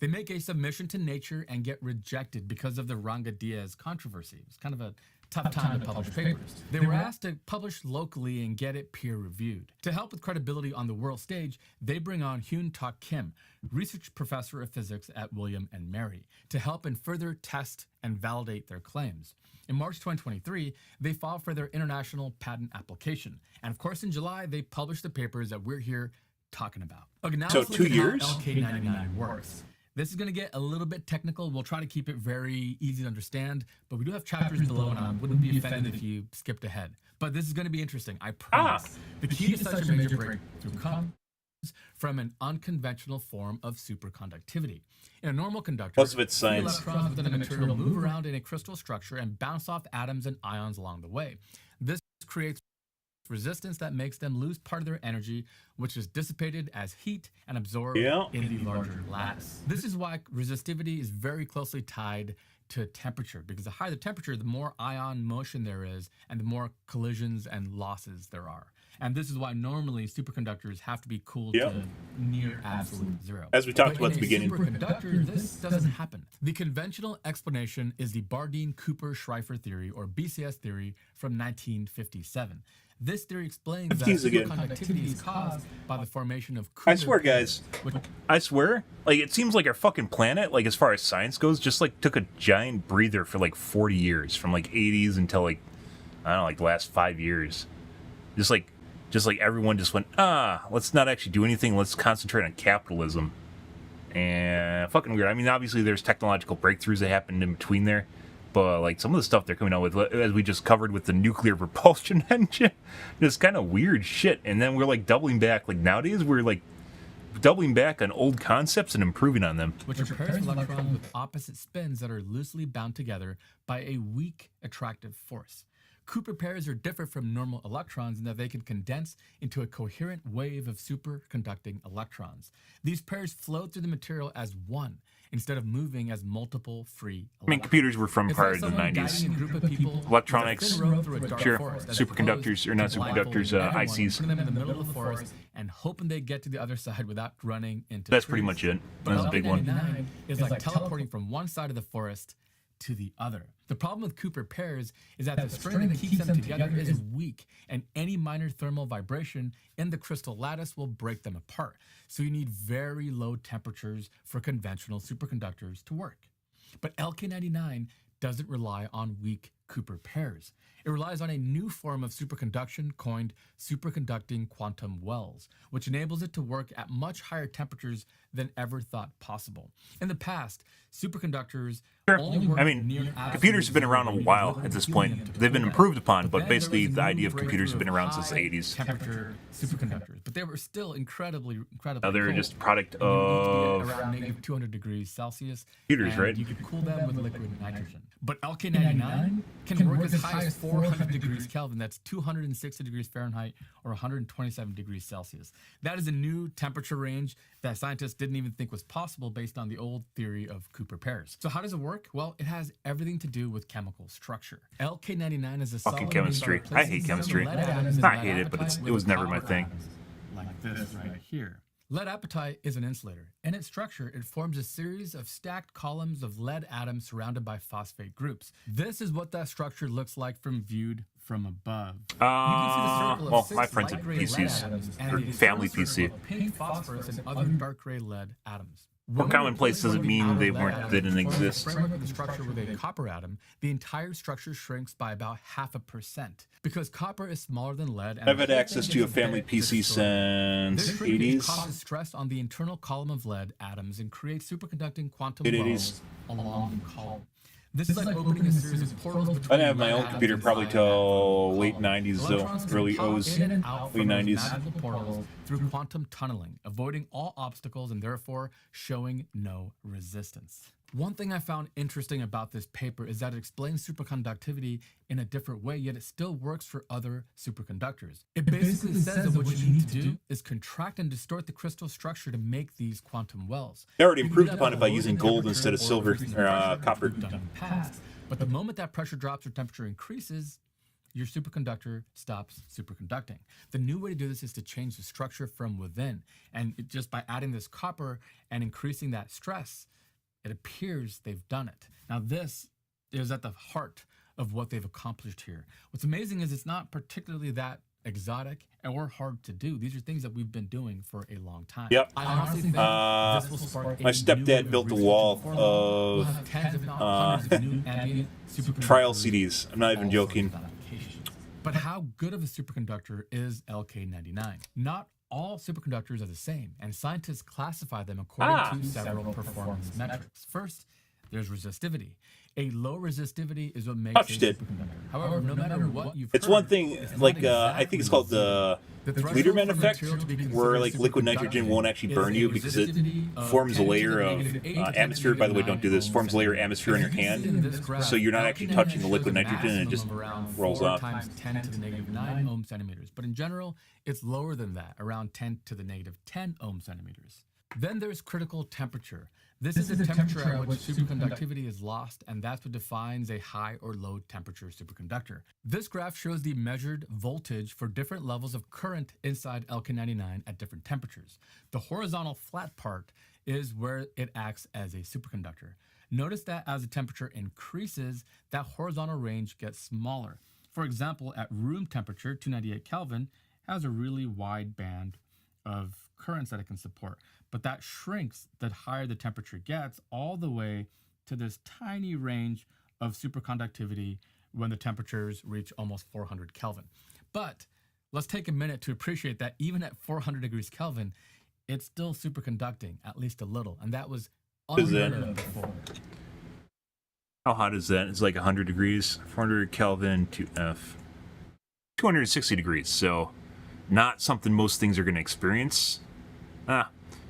They make a submission to Nature and get rejected because of the Ranga Diaz controversy. It's kind of a tough time to publish papers. They were asked to publish locally and get it peer-reviewed. To help with credibility on the world stage, they bring on Hyun Tak Kim, research professor of physics at William and Mary, to help and further test and validate their claims. In March 2023, they filed for their international patent application. And of course, in July, they published the papers that we're here talking about. Okay, now So let's look 2 at years? how LK99 works. This is going to get a little bit technical. We'll try to keep it very easy to understand, but we do have chapters below, and I wouldn't be offended if you skipped ahead. But this is going to be interesting, I promise. The key to such a major breakthrough comes from an unconventional form of superconductivity. In a normal conductor, Most of it's science. electrons within a material move around in a crystal structure and bounce off atoms and ions along the way. This creates resistance that makes them lose part of their energy, which is dissipated as heat and absorbed in the larger lattice. This is why resistivity is very closely tied to temperature, because the higher the temperature, the more ion motion there is, and the more collisions and losses there are. And this is why normally superconductors have to be cooled to near absolute zero. As we talked But about at the in a beginning. superconductor, this doesn't happen. The conventional explanation is the Bardeen-Cooper-Schrieffer theory, or BCS theory, from 1957. This theory explains that superconductivity is caused by the formation of Cooper I swear, guys. I swear. Like, it seems like our fucking planet, like, as far as science goes, just, like, took a giant breather for, like, 40 years. From, like, 80s until, like, I don't know, like, the last 5 years. Just like everyone just went, let's not actually do anything. Let's concentrate on capitalism. And fucking weird. I mean, obviously, there's technological breakthroughs that happened in between there. But, like, some of the stuff they're coming out with, as we just covered with the nuclear propulsion engine, just kind of weird shit. And then we're, like, doubling back. Like, nowadays, we're, like, doubling back on old concepts and improving on them. Which are pairs of electrons with opposite spins that are loosely bound together by a weak attractive force. Cooper pairs are different from normal electrons in that they can condense into a coherent wave of superconducting electrons. These pairs flow through the material as one, instead of moving as multiple free electrons. I mean, computers were from prior to the 90s. Electronics, sure. Superconductors, or not superconductors, ICs. Putting them in the middle of the forest and hoping they get to the other side without running into That's trees. pretty much it. But That's a big one. LK99 is like teleporting from one side of the forest to the other. The problem with Cooper pairs is that the string that keeps them together is weak, and any minor thermal vibration in the crystal lattice will break them apart. So you need very low temperatures for conventional superconductors to work. But LK99 doesn't rely on weak Cooper pairs. It relies on a new form of superconduction coined superconducting quantum wells, which enables it to work at much higher temperatures than ever thought possible. In the past, superconductors only worked near computers have been around a while at this point. They've been improved upon, but basically the idea of computers have been around since the 80s. Temperature superconductors, but they were still incredibly Now they're cold. just a product And you need to be of at around negative 200 degrees Celsius. computers, and right? You could cool them with liquid nitrogen. But LK99 can work as high as 400 degrees Kelvin. That's 260 degrees Fahrenheit or 127 degrees Celsius. That is a new temperature range that scientists didn't even think was possible based on the old theory of Cooper pairs. So how does it work? Well, it has everything to do with chemical structure. LK99 is a Fucking solid chemistry. made by I hate replacing chemistry. lead atoms in I lead hate it, but apatite it was with never my copper thing. atoms, like this right here. Lead apatite is an insulator. In its structure, it forms a series of stacked columns of lead atoms surrounded by phosphate groups. This is what that structure looks like from viewed from above. You can see the circle of well, 6 my friends light at gray lead PCs, atoms and or the family external circle PC. of pink phosphorus and other dark gray lead atoms. More commonplace doesn't mean they didn't Forms the exist. framework of the structure with a copper atom, the entire structure shrinks by about 0.5%. Because copper is smaller than lead. And I've had access to a family PC since this shrinkage 80s. causes stress on the internal column of lead atoms and creates superconducting quantum Mid-80s. wells along the column. This is like opening a series of portals between I didn't have my lead own atoms computer inside probably that till late column. 90s, though. Electrons can Early pop O's, in and out late from those 90s. magical portals through quantum tunneling, avoiding all obstacles and therefore showing no resistance. One thing I found interesting about this paper is that it explains superconductivity in a different way, yet it still works for other superconductors. It basically says that what you need to do is contract and distort the crystal structure to make these quantum wells. They already You can do improved that upon it by using lowering gold temperature instead of or silver, increasing or pressure, which copper. we've done in the past. But the moment that pressure drops or temperature increases, your superconductor stops superconducting. The new way to do this is to change the structure from within. And just by adding this copper and increasing that stress, it appears they've done it. Now, this is at the heart of what they've accomplished here. What's amazing is it's not particularly that exotic or hard to do. These are things that we've been doing for a long time. Yep. I honestly think this will spark My stepdad built a wall of trial CDs. I'm not even joking. But how good of a superconductor is LK99? Not all superconductors are the same, and scientists classify them according to several performance metrics. First, there's resistivity. A low resistivity is what makes Touched a it. superconductor. However, no matter what you've It's heard, one thing, like, I think it's called the Liederman threshold for effect, material to be where considered like liquid nitrogen won't actually burn you because it forms a layer of atmosphere. By the way, don't do this. Forms a layer of atmosphere in your hand, so you're not actually touching the liquid nitrogen, and it just rolls off. Times 10 to the negative 9 ohm centimeters. But in general, it's lower than that, around 10 to the negative 10 ohm centimeters. Then there's critical temperature. This is the temperature at which superconductivity is lost, and that's what defines a high or low temperature superconductor. This graph shows the measured voltage for different levels of current inside LK99 at different temperatures. The horizontal flat part is where it acts as a superconductor. Notice that as the temperature increases, that horizontal range gets smaller. For example, at room temperature, 298 Kelvin, has a really wide band of currents that it can support. But that shrinks the higher the temperature gets, all the way to this tiny range of superconductivity when the temperatures reach almost 400 Kelvin. But let's take a minute to appreciate that even at 400 degrees Kelvin, it's still superconducting, at least a little. And that was unheard of before. How hot is that? It's like 100 degrees, 400 Kelvin to F. 260 degrees, so not something most things are going to experience.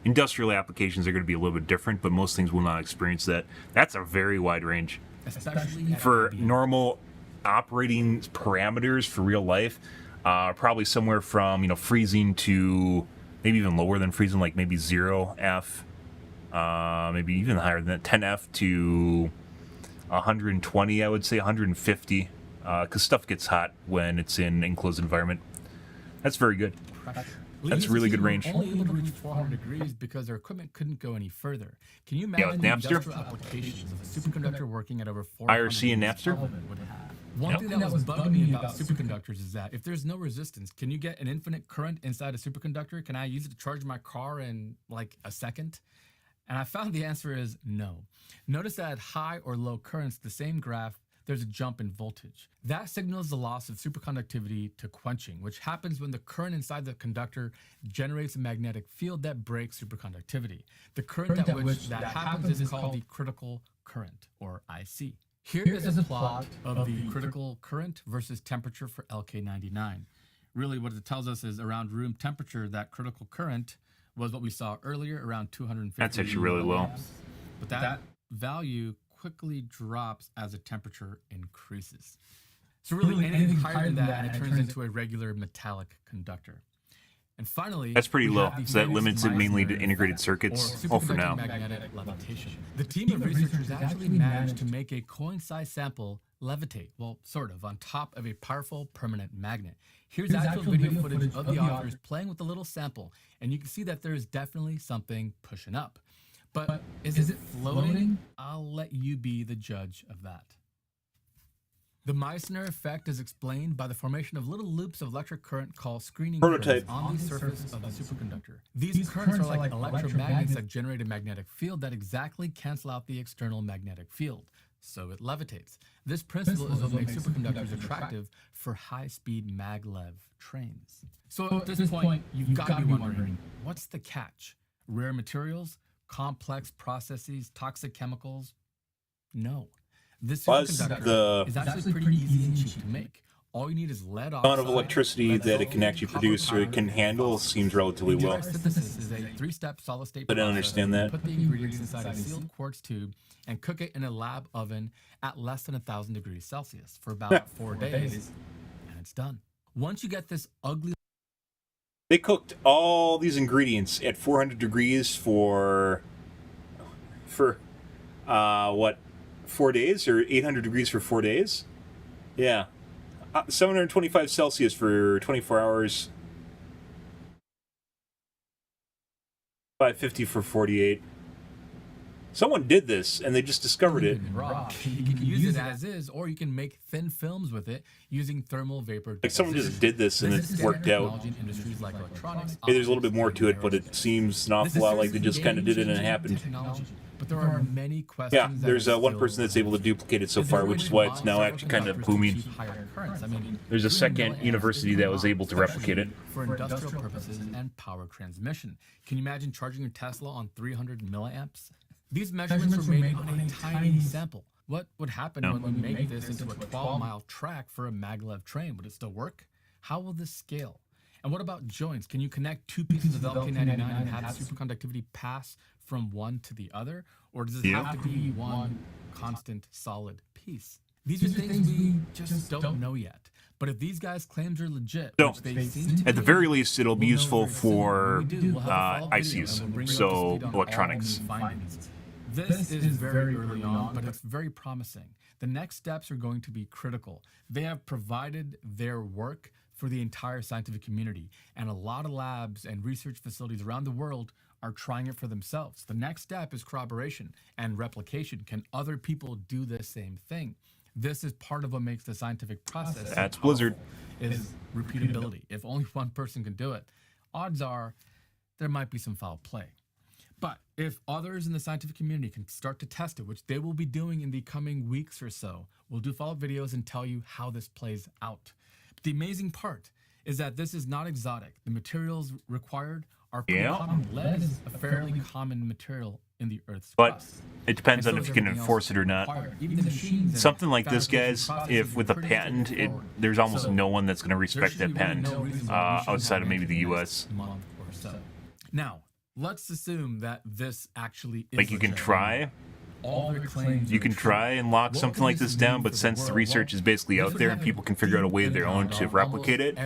Industrial applications are going to be a little bit different, but most things will not experience that. That's a very wide range. Especially For normal operating parameters for real life, probably somewhere from freezing to maybe even lower than freezing, like maybe 0F, maybe even higher than that, 10F to 120, I would say 150, because stuff gets hot when it's in enclosed environment. That's very good. That's really good range. Only able to reach 400 degrees because their equipment couldn't go any further. Can you imagine the industrial applications of a superconductor working at over 400 IRC and Napster? One thing that was bugging me about superconductors is that if there's no resistance, can you get an infinite current inside a superconductor? Can I use it to charge my car in like a second? And I found the answer is no. Notice that at high or low currents, the same graph, there's a jump in voltage. That signals the loss of superconductivity to quenching, which happens when the current inside the conductor generates a magnetic field that breaks superconductivity. The current at which that happens is called the critical current, or IC. Here is a plot of the critical current versus temperature for LK99. Really what it tells us is around room temperature, that critical current was what we saw earlier, around 250. That's actually really low. But that value quickly drops as the temperature increases. So really anything higher than that, and it turns into a regular metallic conductor. And finally, that's pretty low, so that limits it mainly to integrated circuits. Oh, for now. Magnetic levitation. The team of researchers actually managed to make a coin-sized sample levitate, well, sort of, on top of a powerful permanent magnet. Here's actual video footage of the authors playing with the little sample, and you can see that there is definitely something pushing up. But is it floating? I'll let you be the judge of that. The Meissner effect is explained by the formation of little loops of electric current called screening currents on the surface of the superconductor. These currents are like electromagnets that generate a magnetic field that exactly cancel out the external magnetic field, so it levitates. This principle is what makes superconductors attractive for high-speed maglev trains. So at this point, you've got to be wondering, what's the catch? Rare materials? Complex processes, toxic chemicals? No. This superconductor is actually pretty easy and cheap to make. All you need is lead oxide. The amount of electricity that it can actually produce or it can handle seems relatively well. Synthesis is a three-step solid-state process. I don't understand that. Put the ingredients inside a sealed quartz tube and cook it in a lab oven at less than 1,000 degrees Celsius for about 4 days, and it's done. Once you get this ugly... They cooked all these ingredients at 400 degrees for what, 4 days, or 800 degrees for 4 days? Yeah. 725 Celsius for 24 hours. 550 for 48. Someone did this, and they just discovered it. You can use it as is, or you can make thin films with it using thermal vapor. Like someone just did this, and it worked out. Like Maybe there's a little bit more to it, but it seems an awful lot like they just kind of did it and it happened. But there are many questions. Yeah, there's one person that's able to duplicate it so far, which is why it's now actually kind of booming. There's a second university that was able to replicate it. For industrial purposes and power transmission. Can you imagine charging your Tesla on 300 milliamps? These measurements were made on a tiny sample. What would happen when we make this into a 12-mile track for a maglev train? Would it still work? How will this scale? And what about joints? Can you connect two pieces of LK99 and have superconductivity pass from one to the other? Or does it have to be one constant solid piece? These are things we just don't know yet. But if these guys' claims are legit, So, which they seem to at the be, very least, it'll be useful for we'll have a follow-up video ICs, and we'll bring you up to so speed on all electronics. of these findings. This is very early on, but it's very promising. The next steps are going to be critical. They have provided their work for the entire scientific community, and a lot of labs and research facilities around the world are trying it for themselves. The next step is corroboration and replication. Can other people do the same thing? This is part of what makes the scientific process. That's Blizzard. Is repeatability. If only one person can do it, odds are there might be some foul play. But if others in the scientific community can start to test it, which they will be doing in the coming weeks or so, we'll do follow-up videos and tell you how this plays out. But the amazing part is that this is not exotic. The materials required are pretty common. Lead is a fairly common material in the Earth's crust. It depends on if you can enforce it or not. Something like this, guys, if with a patent, there's almost no one that's going to respect that patent outside of maybe the U.S. Now, let's assume that this actually is Like you can try. You can try and lock something like this down, but since the research is basically out there and people can figure out a way of their own to replicate it,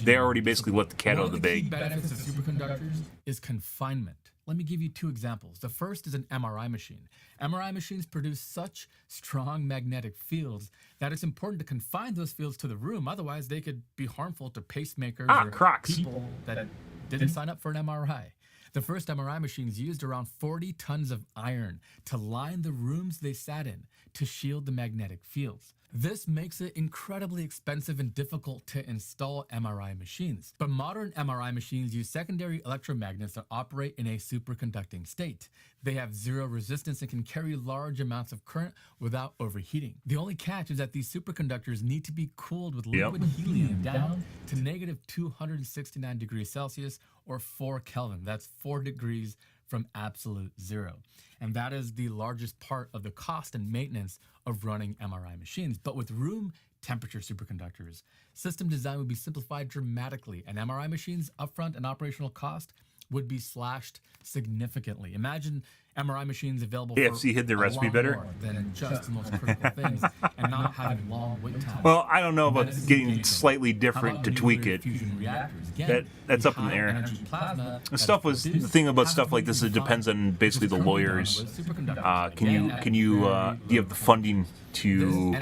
they already basically let the cat out of the bag. One of the key benefits of superconductors is confinement. Let me give you two examples. The first is an MRI machine. MRI machines produce such strong magnetic fields that it's important to confine those fields to the room. Otherwise, they could be harmful to pacemakers or people that didn't sign up for an MRI. The first MRI machines used around 40 tons of iron to line the rooms they sat in to shield the magnetic fields. This makes it incredibly expensive and difficult to install MRI machines. But modern MRI machines use secondary electromagnets that operate in a superconducting state. They have zero resistance and can carry large amounts of current without overheating. The only catch is that these superconductors need to be cooled with liquid helium down to negative 269 degrees Celsius or 4 Kelvin. That's 4 degrees from absolute zero. And that is the largest part of the cost and maintenance of running MRI machines. But with room temperature superconductors, system design would be simplified dramatically, and MRI machines' upfront and operational cost would be slashed significantly. Imagine MRI machines available KFC for hid their recipe lot better more than just the most critical things, and not having long wait times. Well, I don't know about getting slightly different to tweak it. That's up in the air. The thing about stuff like this, it depends on basically the lawyers. Do you have the funding to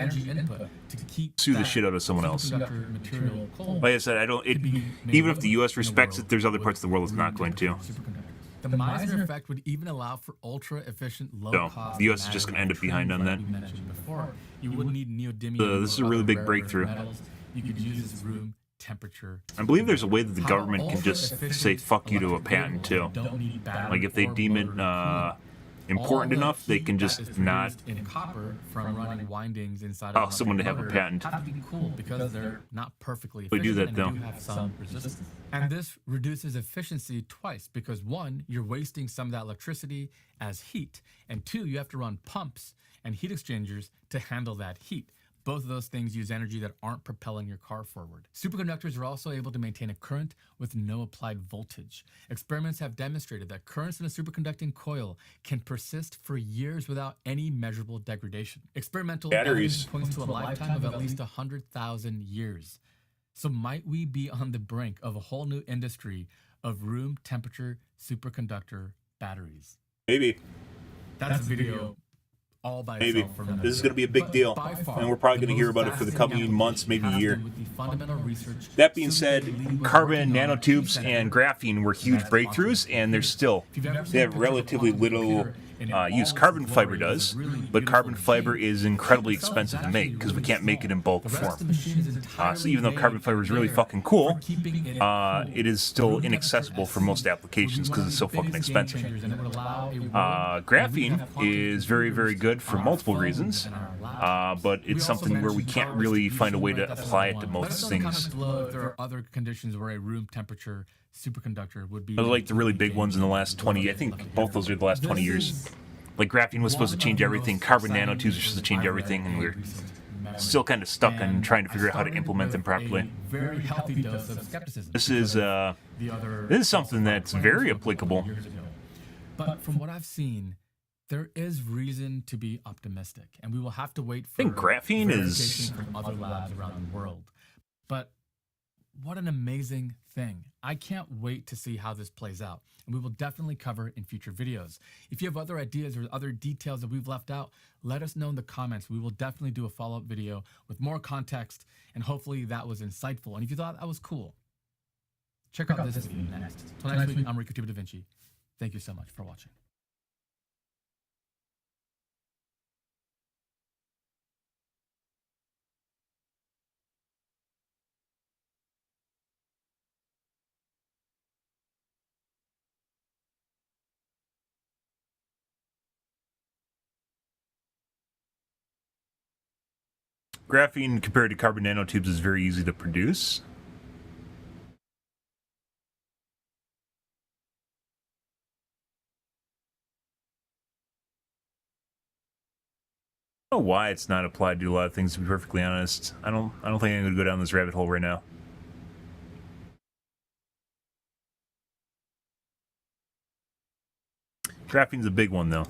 sue the shit out of someone else? Like I said, even if the U.S. respects it, there's other parts of the world that's not going to. The Meissner effect would even allow for ultra-efficient, low-cost. The U.S. is just going to end up behind on that. You wouldn't need neodymium. This is a really big breakthrough. You could use this room temperature. I believe there's a way that the government can just say "fuck you" to a patent too. Like if they deem it important enough, they can just not in copper from running windings inside allow someone to have a patent. Have to be cool because they're not perfectly efficient. We do that though. And have some resistance. And this reduces efficiency twice because one, you're wasting some of that electricity as heat, and two, you have to run pumps and heat exchangers to handle that heat. Both of those things use energy that aren't propelling your car forward. Superconductors are also able to maintain a current with no applied voltage. Experiments have demonstrated that currents in a superconducting coil can persist for years without any measurable degradation. Experimental evidence points to a lifetime of at least 100,000 years. So might we be on the brink of a whole new industry of room temperature superconductor batteries? Maybe. That's a video. Maybe. This is going to be a big deal, and we're probably going to hear about it for the coming months, maybe a year. That being said, carbon nanotubes and graphene were huge breakthroughs, and they have relatively little use carbon fiber does, but carbon fiber is incredibly expensive to make because we can't make it in bulk form. So even though carbon fiber is really fucking cool, it is still inaccessible for most applications because it's so fucking expensive. Graphene is very, very good for multiple reasons, but it's something where we can't really find a way to apply it to most things. There are other conditions where a room temperature superconductor would be. Those are like the really big ones in the last 20. I think both those are the last 20 years. Like graphene was supposed to change everything. Carbon nanotubes are supposed to change everything, and we're still kind of stuck on trying to figure out how to implement them properly. Very healthy dose of skepticism. This is something that's very applicable. But from what I've seen, there is reason to be optimistic, and we will have to wait for. I think graphene is from other labs around the world. But what an amazing thing. I can't wait to see how this plays out, and we will definitely cover it in future videos. If you have other ideas or other details that we've left out, let us know in the comments. We will definitely do a follow-up video with more context, and hopefully that was insightful. And if you thought that was cool, check out this video next. Until next week, I'm Rico Da Vinci. Thank you so much for watching. graphene compared to carbon nanotubes is very easy to produce. I don't know why it's not applied to a lot of things, to be perfectly honest. I don't think I'm going to go down this rabbit hole right now. Graphene's a big one, though.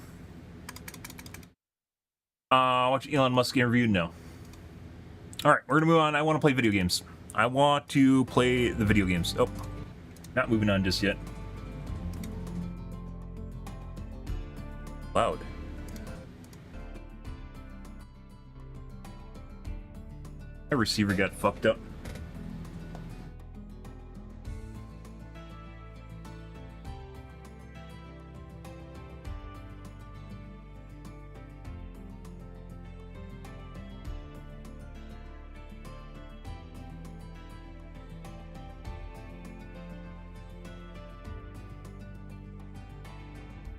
Watch Elon Musk interview? No. Alright, we're going to move on. I want to play video games. I want to play the video games. Oh, not moving on just yet. Loud. My receiver got fucked up.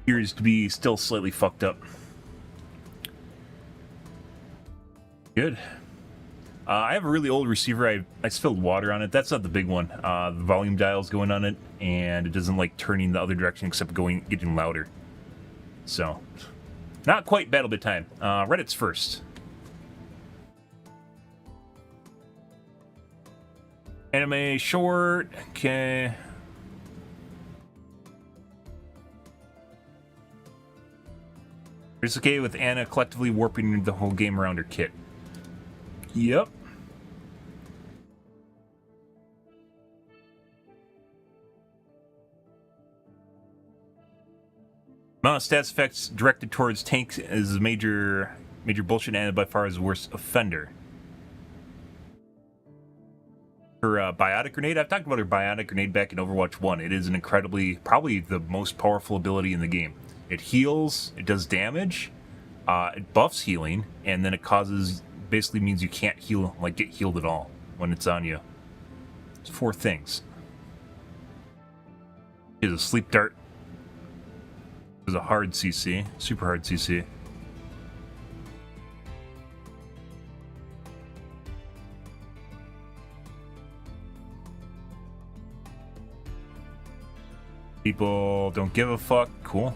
Appears to be still slightly fucked up. Good. I have a really old receiver. I spilled water on it. That's not the big one. The volume dial's going on it, and it doesn't like turning the other direction except getting louder. So, not quite Battlebit time. Reddit's first. Anime short. Okay. It's okay with Anna collectively warping the whole game around her kit. Yep. Amount of stats effects directed towards tanks is a major bullshit, and by far is the worst offender. Her biotic grenade, I've talked about her biotic grenade back in Overwatch 1. It is an probably the most powerful ability in the game. It heals, it does damage, it buffs healing, and then it basically means you can't get healed at all when it's on you. It's 4 things. It's a sleep dart. It's a hard CC, super hard CC. People don't give a fuck. Cool.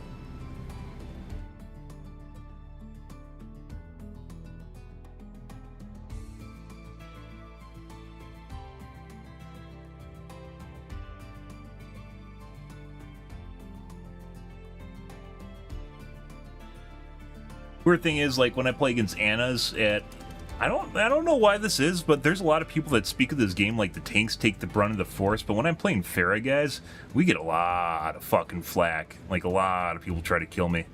Weird thing is, like, when I play against Annas I don't know why this is, but there's a lot of people that speak of this game like the tanks take the brunt of the force, but when I'm playing Farah, guys, we get a lot of fucking flack. Like, a lot of people try to kill me,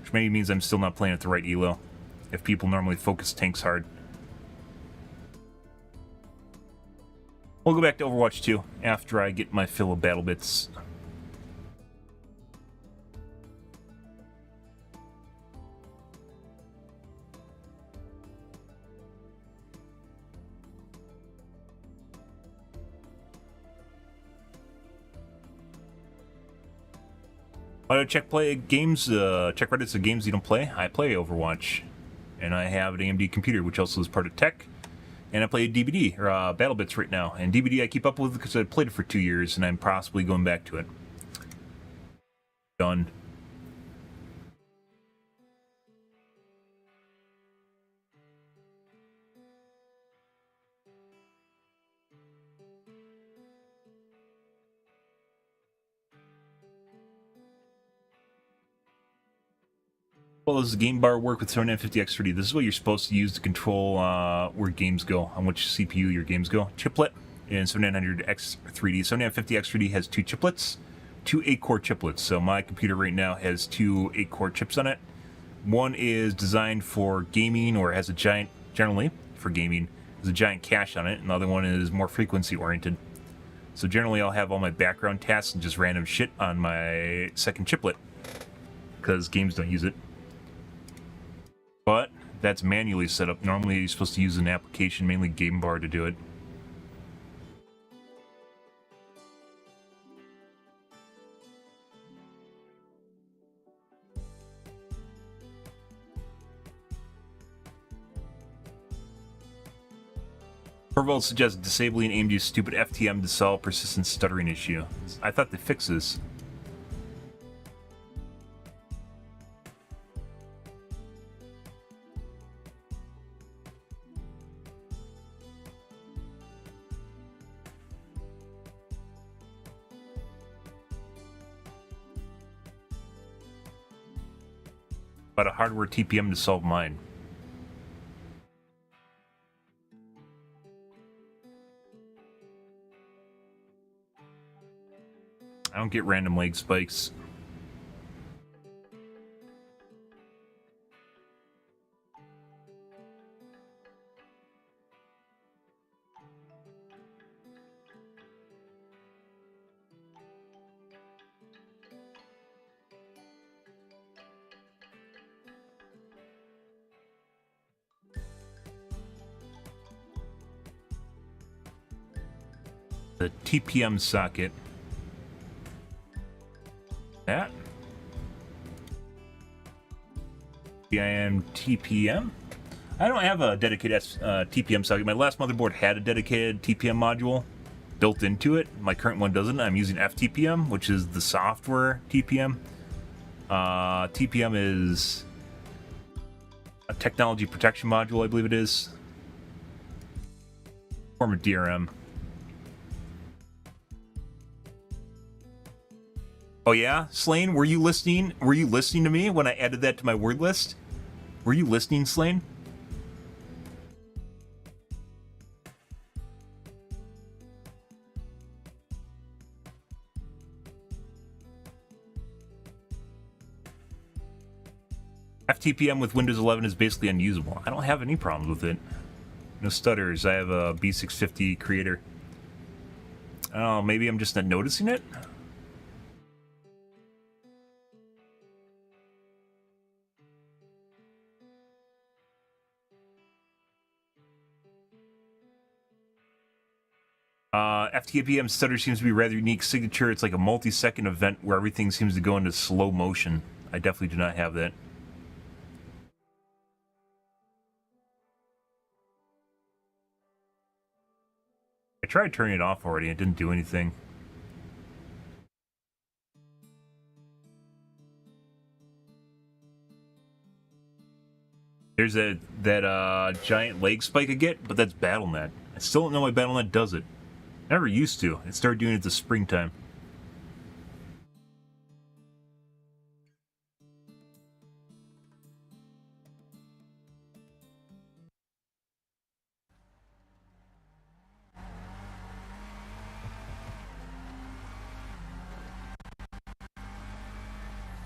which maybe means I'm still not playing at the right elo, if people normally focus tanks hard. We'll go back to Overwatch 2 after I get my fill of Battlebits. Check play games. Check Reddit's of games you don't play. I play Overwatch, and I have an AMD computer, which also is part of tech. And I play DBD or Battlebits right now. And DBD I keep up with because I played it for 2 years, and I'm possibly going back to it. Done. Well, does the game bar work with 7950X3D? This is what you're supposed to use to control where games go, on which CPU your games go. Chiplet in 7900X3D. 7950X3D has 2 chiplets, 2 8-core chiplets. So my computer right now has 2 8-core chips on it. One is designed for gaming, or has a giant, generally for gaming, has a giant cache on it, and the other one is more frequency oriented. So generally I'll have all my background tasks and just random shit on my second chiplet, because games don't use it. But that's manually set up. Normally you're supposed to use an application, mainly Game Bar, to do it. Pervol suggests disabling AMD's stupid FTM to solve persistent stuttering issue. I thought they fixed this. About a hardware TPM to solve mine. I don't get random lag spikes. The TPM socket. That. TPM TPM? I don't have a dedicated TPM socket. My last motherboard had a dedicated TPM module built into it. My current one doesn't. I'm using FTPM, which is the software TPM. TPM is a technology protection module, I believe it is. Form of DRM. Oh yeah, Slane, were you listening? Were you listening to me when I added that to my word list? Were you listening, Slane? FTPM with Windows 11 is basically unusable. I don't have any problems with it. No stutters. I have a B650 creator. Oh, maybe I'm just not noticing it? FTPM stutter seems to be a rather unique signature. It's like a multi-second event where everything seems to go into slow motion. I definitely do not have that. I tried turning it off already. It didn't do anything. There's that giant lag spike I get, but that's BattleNet. I still don't know why BattleNet does it. Never used to. It started doing it this springtime.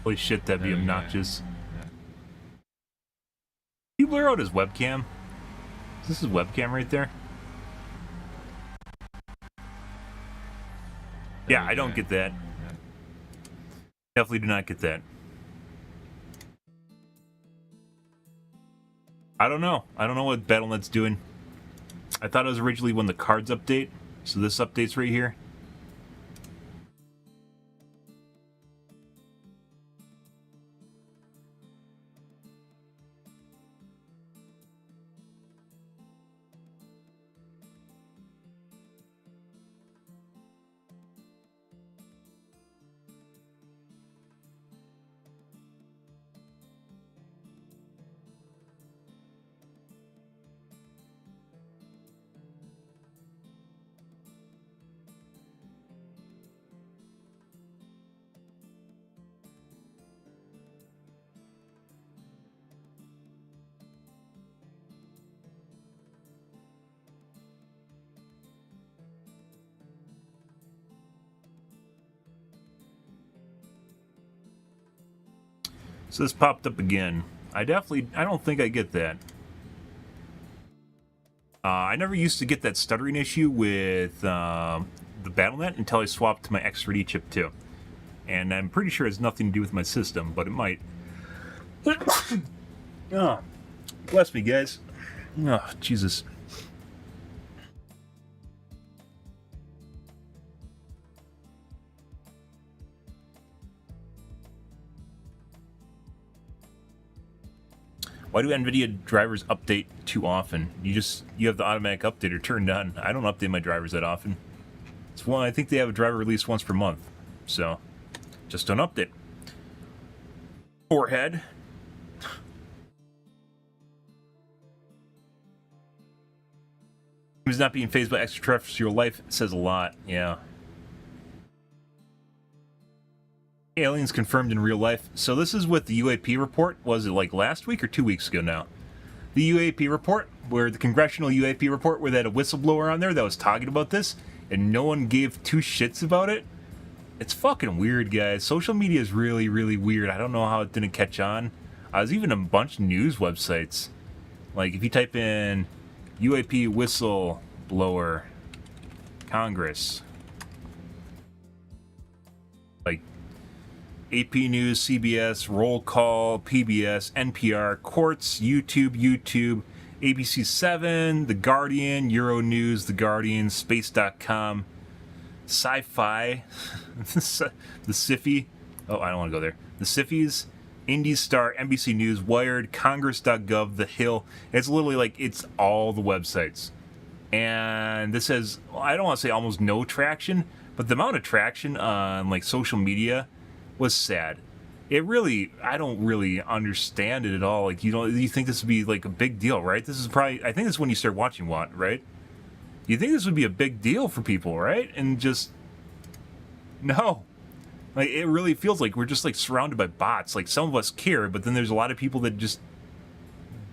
Holy shit, that'd be obnoxious. He blur out his webcam. Is this his webcam right there? Yeah, I don't get that. Definitely do not get that. I don't know. I don't know what BattleNet's doing. I thought it was originally when the cards update. So this update's right here. So this popped up again. I don't think I get that. I never used to get that stuttering issue with the BattleNet until I swapped to my X3D chip too. And I'm pretty sure it has nothing to do with my system, but it might. Oh, bless me, guys. Oh, Jesus. Why do NVIDIA drivers update too often? You have the automatic updater turned on. I don't update my drivers that often. I think they have a driver release once per month. So, just don't update. Forehead. Who's not being phased by extraterrestrial life says a lot, yeah. Aliens confirmed in real life. So this is what the UAP report was. It like last week or 2 weeks ago now? The UAP report, where the congressional UAP report, where they had a whistleblower on there that was talking about this, and no one gave two shits about it. It's fucking weird, guys. Social media is really, really weird. I don't know how it didn't catch on. There's even a bunch of news websites. Like if you type in UAP whistleblower Congress, like AP News, CBS, Roll Call, PBS, NPR, Courts, YouTube, ABC7, The Guardian, Euronews, The Guardian, Space.com, Sci-Fi, the SIFI. Oh, I don't want to go there. The SIFIs, Indie Star, NBC News, Wired, Congress.gov, The Hill. It's literally like it's all the websites. And this has, I don't want to say almost no traction, but the amount of traction on like social media was sad. It really, I don't really understand it at all. Like, you think this would be like a big deal, right? This is probably, I think this is when you start watching WOT, right? You think this would be a big deal for people, right? And just, no. Like, it really feels like we're just like surrounded by bots. Like, some of us care, but then there's a lot of people that just,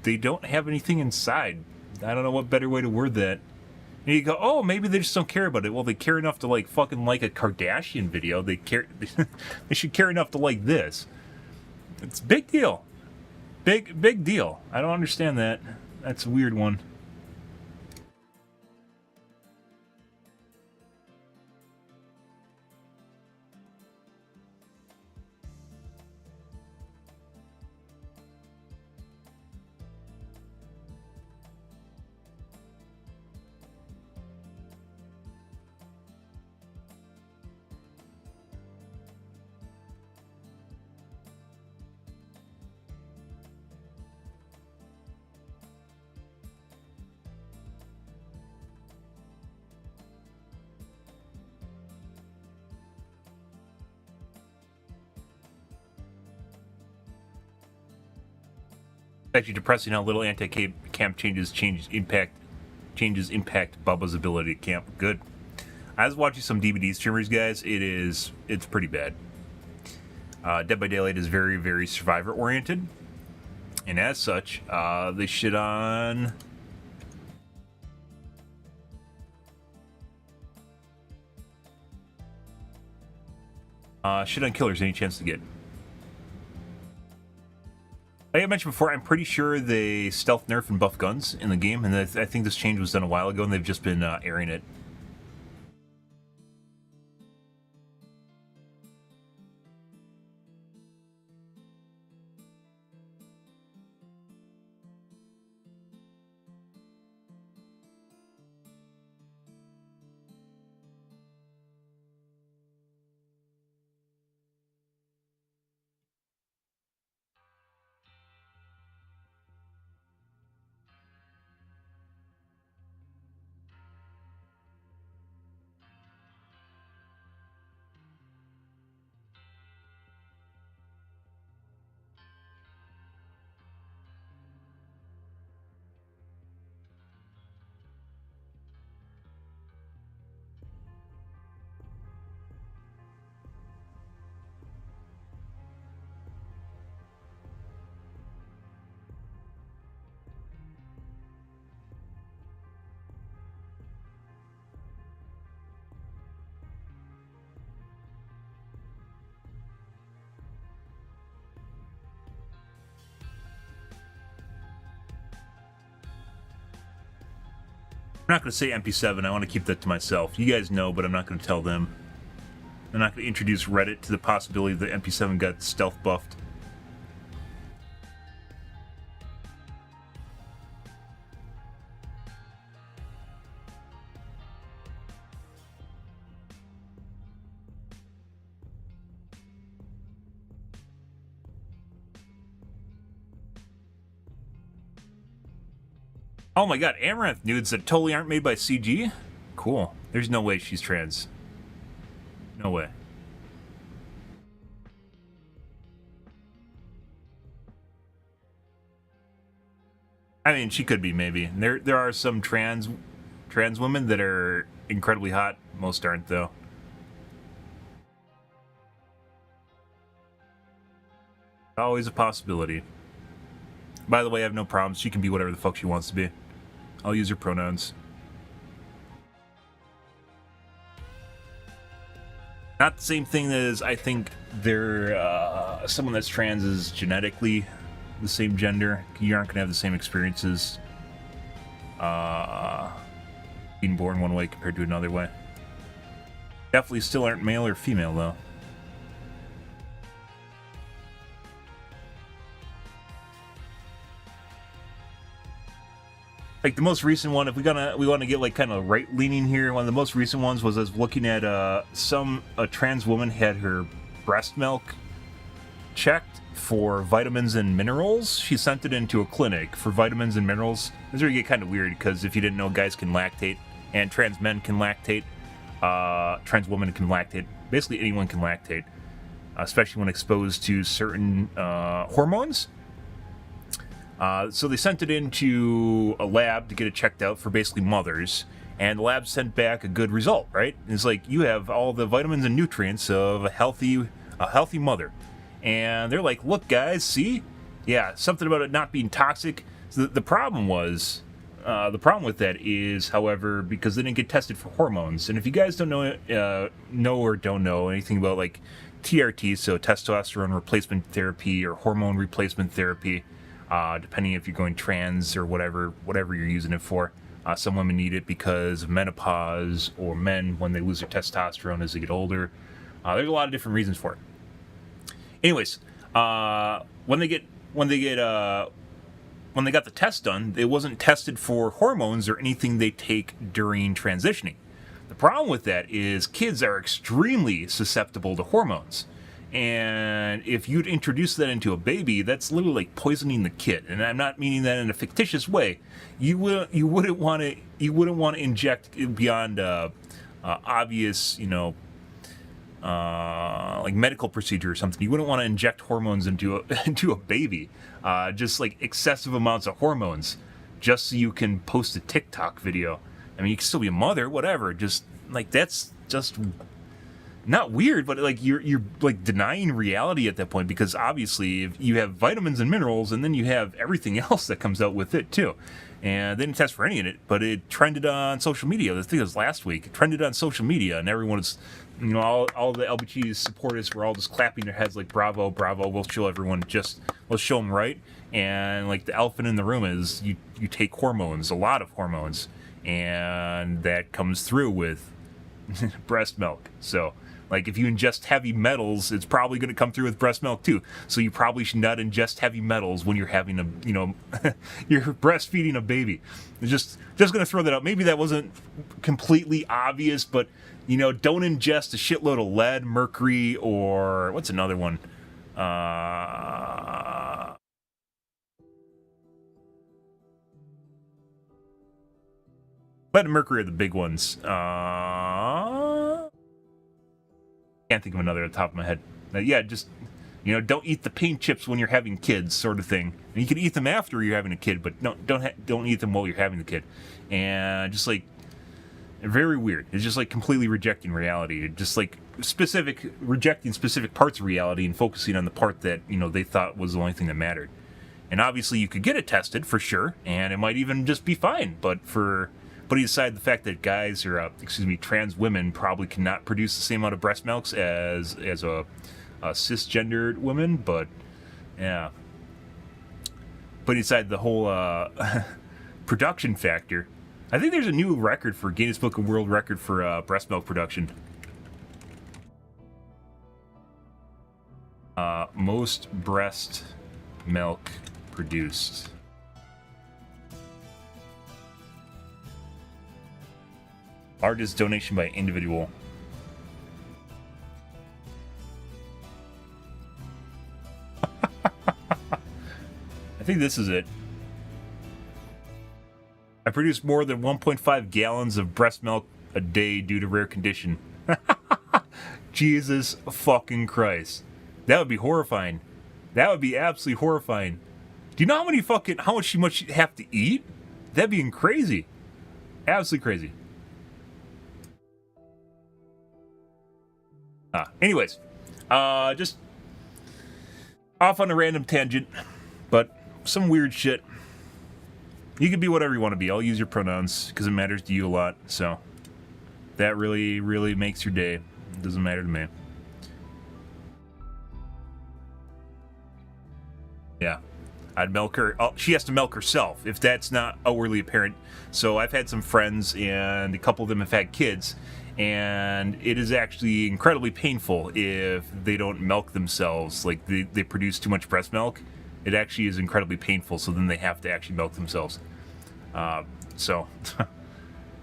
they don't have anything inside. I don't know what better way to word that. And you go, oh, maybe they just don't care about it. Well, they care enough to like fucking like a Kardashian video. They care. They should care enough to like this. It's a big deal. Big deal. I don't understand that. That's a weird one. Actually depressing how little anti-camp changes impact Bubba's ability to camp. Good. I was watching some DVD streamers, guys. It's pretty bad. Dead by Daylight is very, very survivor oriented, and as such, they shit on killers any chance to get. Like I mentioned before, I'm pretty sure they stealth nerf and buff guns in the game, and I think this change was done a while ago, and they've just been airing it. I'm not going to say MP7. I want to keep that to myself. You guys know, but I'm not going to tell them. I'm not going to introduce Reddit to the possibility that MP7 got stealth buffed. Oh my god, Amaranth nudes that totally aren't made by CG? Cool. There's no way she's trans. No way. I mean, she could be, maybe. There are some trans women that are incredibly hot. Most aren't, though. Always a possibility. By the way, I have no problems. She can be whatever the fuck she wants to be. I'll use her pronouns. Not the same thing as I think they're someone that's trans is genetically the same gender. You aren't gonna have the same experiences being born one way compared to another way. Definitely still aren't male or female though. Like the most recent one, if we want to get like kind of right leaning here, one of the most recent ones was I was looking at a trans woman had her breast milk checked for vitamins and minerals. She sent it into a clinic for vitamins and minerals. This is where you get kind of weird because if you didn't know, guys can lactate and trans men can lactate, trans women can lactate. Basically, anyone can lactate, especially when exposed to certain hormones. So they sent it into a lab to get it checked out for basically mothers, and the lab sent back a good result, right? It's like, you have all the vitamins and nutrients of a healthy mother. And they're like, look guys, see? Yeah, something about it not being toxic. So the problem was, the problem with that is, however, because they didn't get tested for hormones. And if you guys don't know or don't know anything about like TRT, so testosterone replacement therapy or hormone replacement therapy, depending if you're going trans or whatever you're using it for. Some women need it because of menopause, or men when they lose their testosterone as they get older. There's a lot of different reasons for it. Anyways, when they got the test done, it wasn't tested for hormones or anything they take during transitioning. The problem with that is kids are extremely susceptible to hormones. And if you'd introduce that into a baby, that's literally like poisoning the kid. And I'm not meaning that in a fictitious way. You wouldn't want to inject beyond obvious, like medical procedure or something. You wouldn't want to inject hormones into a baby, just like excessive amounts of hormones, just so you can post a TikTok video. I mean, you can still be a mother, whatever. Just like, that's just not weird, but like you're like denying reality at that point, because obviously if you have vitamins and minerals, and then you have everything else that comes out with it too. And they didn't test for any of it, but it trended on social media. I think it was last week. It trended on social media, and everyone was, all the LBG supporters were all just clapping their heads like, bravo, bravo, we'll show everyone, let's show them right. And like the elephant in the room is you take hormones, a lot of hormones, and that comes through with breast milk. So like if you ingest heavy metals, it's probably going to come through with breast milk too. So you probably should not ingest heavy metals when you're having you're breastfeeding a baby. Just going to throw that out. Maybe that wasn't completely obvious, but don't ingest a shitload of lead, mercury, or what's another one? Lead and mercury are the big ones. Can't think of another at the top of my head. Yeah, just don't eat the paint chips when you're having kids, sort of thing. And you can eat them after you're having a kid, but don't eat them while you're having the kid. And just like very weird. It's just like completely rejecting reality. Just like rejecting specific parts of reality and focusing on the part that they thought was the only thing that mattered. And obviously you could get it tested for sure, and it might even just be fine. But for putting aside the fact that guys or trans women probably cannot produce the same amount of breast milks as a cisgendered woman, but yeah, putting aside the whole production factor, I think there's a new record for Guinness Book of World Record for breast milk production. Most breast milk produced. Largest donation by individual. I think this is it. I produce more than 1.5 gallons of breast milk a day due to rare condition. Jesus fucking Christ. That would be horrifying. That would be absolutely horrifying. Do you know how much you have to eat? That'd be crazy. Absolutely crazy. Anyways, just off on a random tangent, but some weird shit. You can be whatever you want to be. I'll use your pronouns because it matters to you a lot. So that really, really makes your day. It doesn't matter to me. Yeah. I'd milk her. Oh, she has to milk herself if that's not outwardly apparent. So I've had some friends, and a couple of them have had kids, and it is actually incredibly painful if they don't milk themselves. Like they produce too much breast milk. It actually is incredibly painful. So then they have to actually milk themselves. So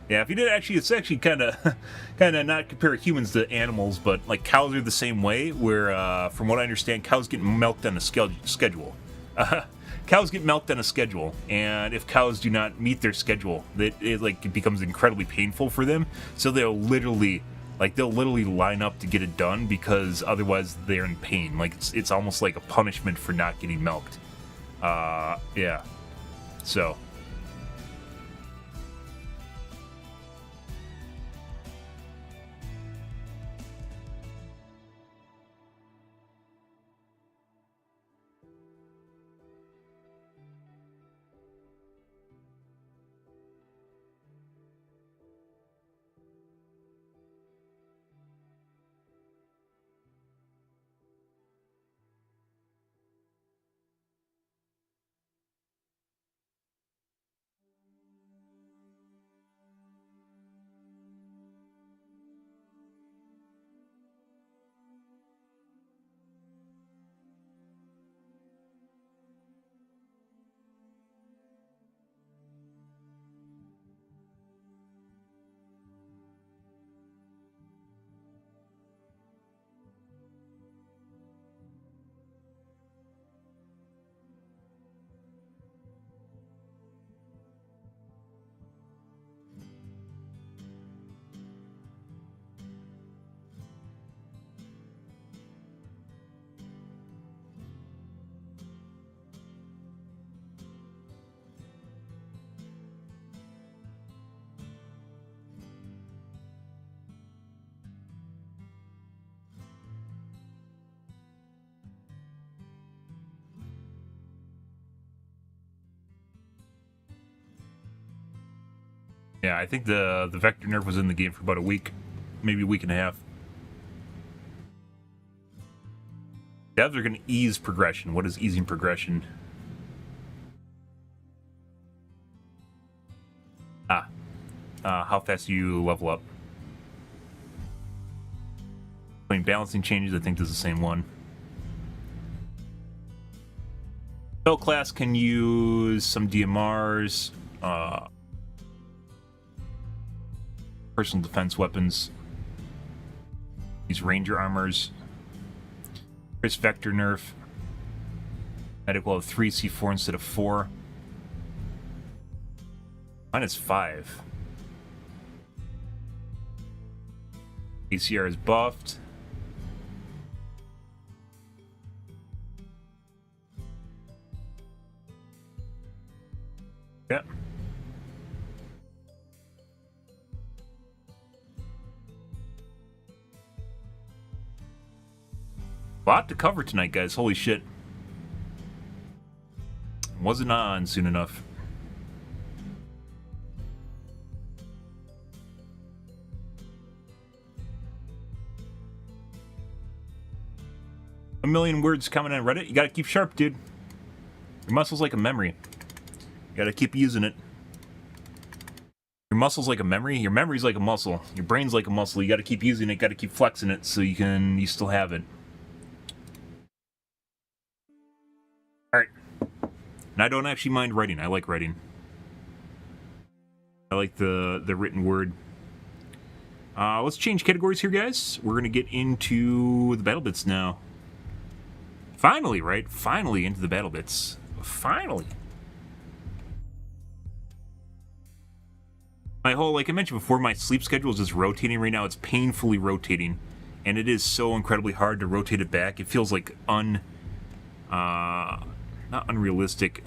yeah, if you did actually, it's actually kind of not compare humans to animals, but like cows are the same way. Where from what I understand, cows get milked on a schedule. Cows get milked on a schedule, and if cows do not meet their schedule, it becomes incredibly painful for them. So they'll literally line up to get it done because otherwise they're in pain. Like it's almost like a punishment for not getting milked. Yeah. So. Yeah, I think the Vector nerf was in the game for about a week, maybe a week and a half. Devs are going to ease progression. What is easing progression? How fast do you level up? Between balancing changes, I think this is the same one. Spell class can use some DMRs. Personal defense weapons. These ranger armors. Chris Vector nerf. Medic will have 3 C4 instead of 4. Mine is 5. ACR is buffed. Yeah. Lot to cover tonight, guys. Holy shit. Wasn't on soon enough. A million words coming on Reddit. You gotta keep sharp, dude. Your muscle's like a memory. You gotta keep using it. Your muscle's like a memory. Your memory's like a muscle. Your brain's like a muscle. You got to keep using it. Got to keep flexing it so you still have it. All right. And I don't actually mind writing. I like writing. I like the written word. Let's change categories here, guys. We're gonna get into the Battlebits now. Finally, right? Finally into the Battlebits. Finally. My whole, like I mentioned before, my sleep schedule is just rotating right now. It's painfully rotating. And it is so incredibly hard to rotate it back. It feels like not unrealistic,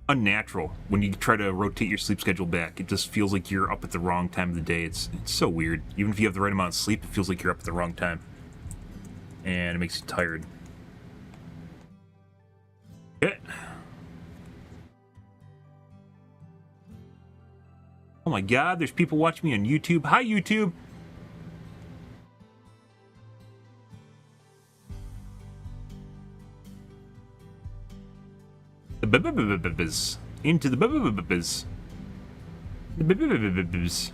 unnatural when you try to rotate your sleep schedule back. It just feels like you're up at the wrong time of the day. It's so weird. Even if you have the right amount of sleep, it feels like you're up at the wrong time. And it makes you tired. Okay. Oh my god, there's people watching me on YouTube. Hi, YouTube! The b-b-b-b-b-biz. Into the b-b-b-b-biz. The b-b-b-b-biz.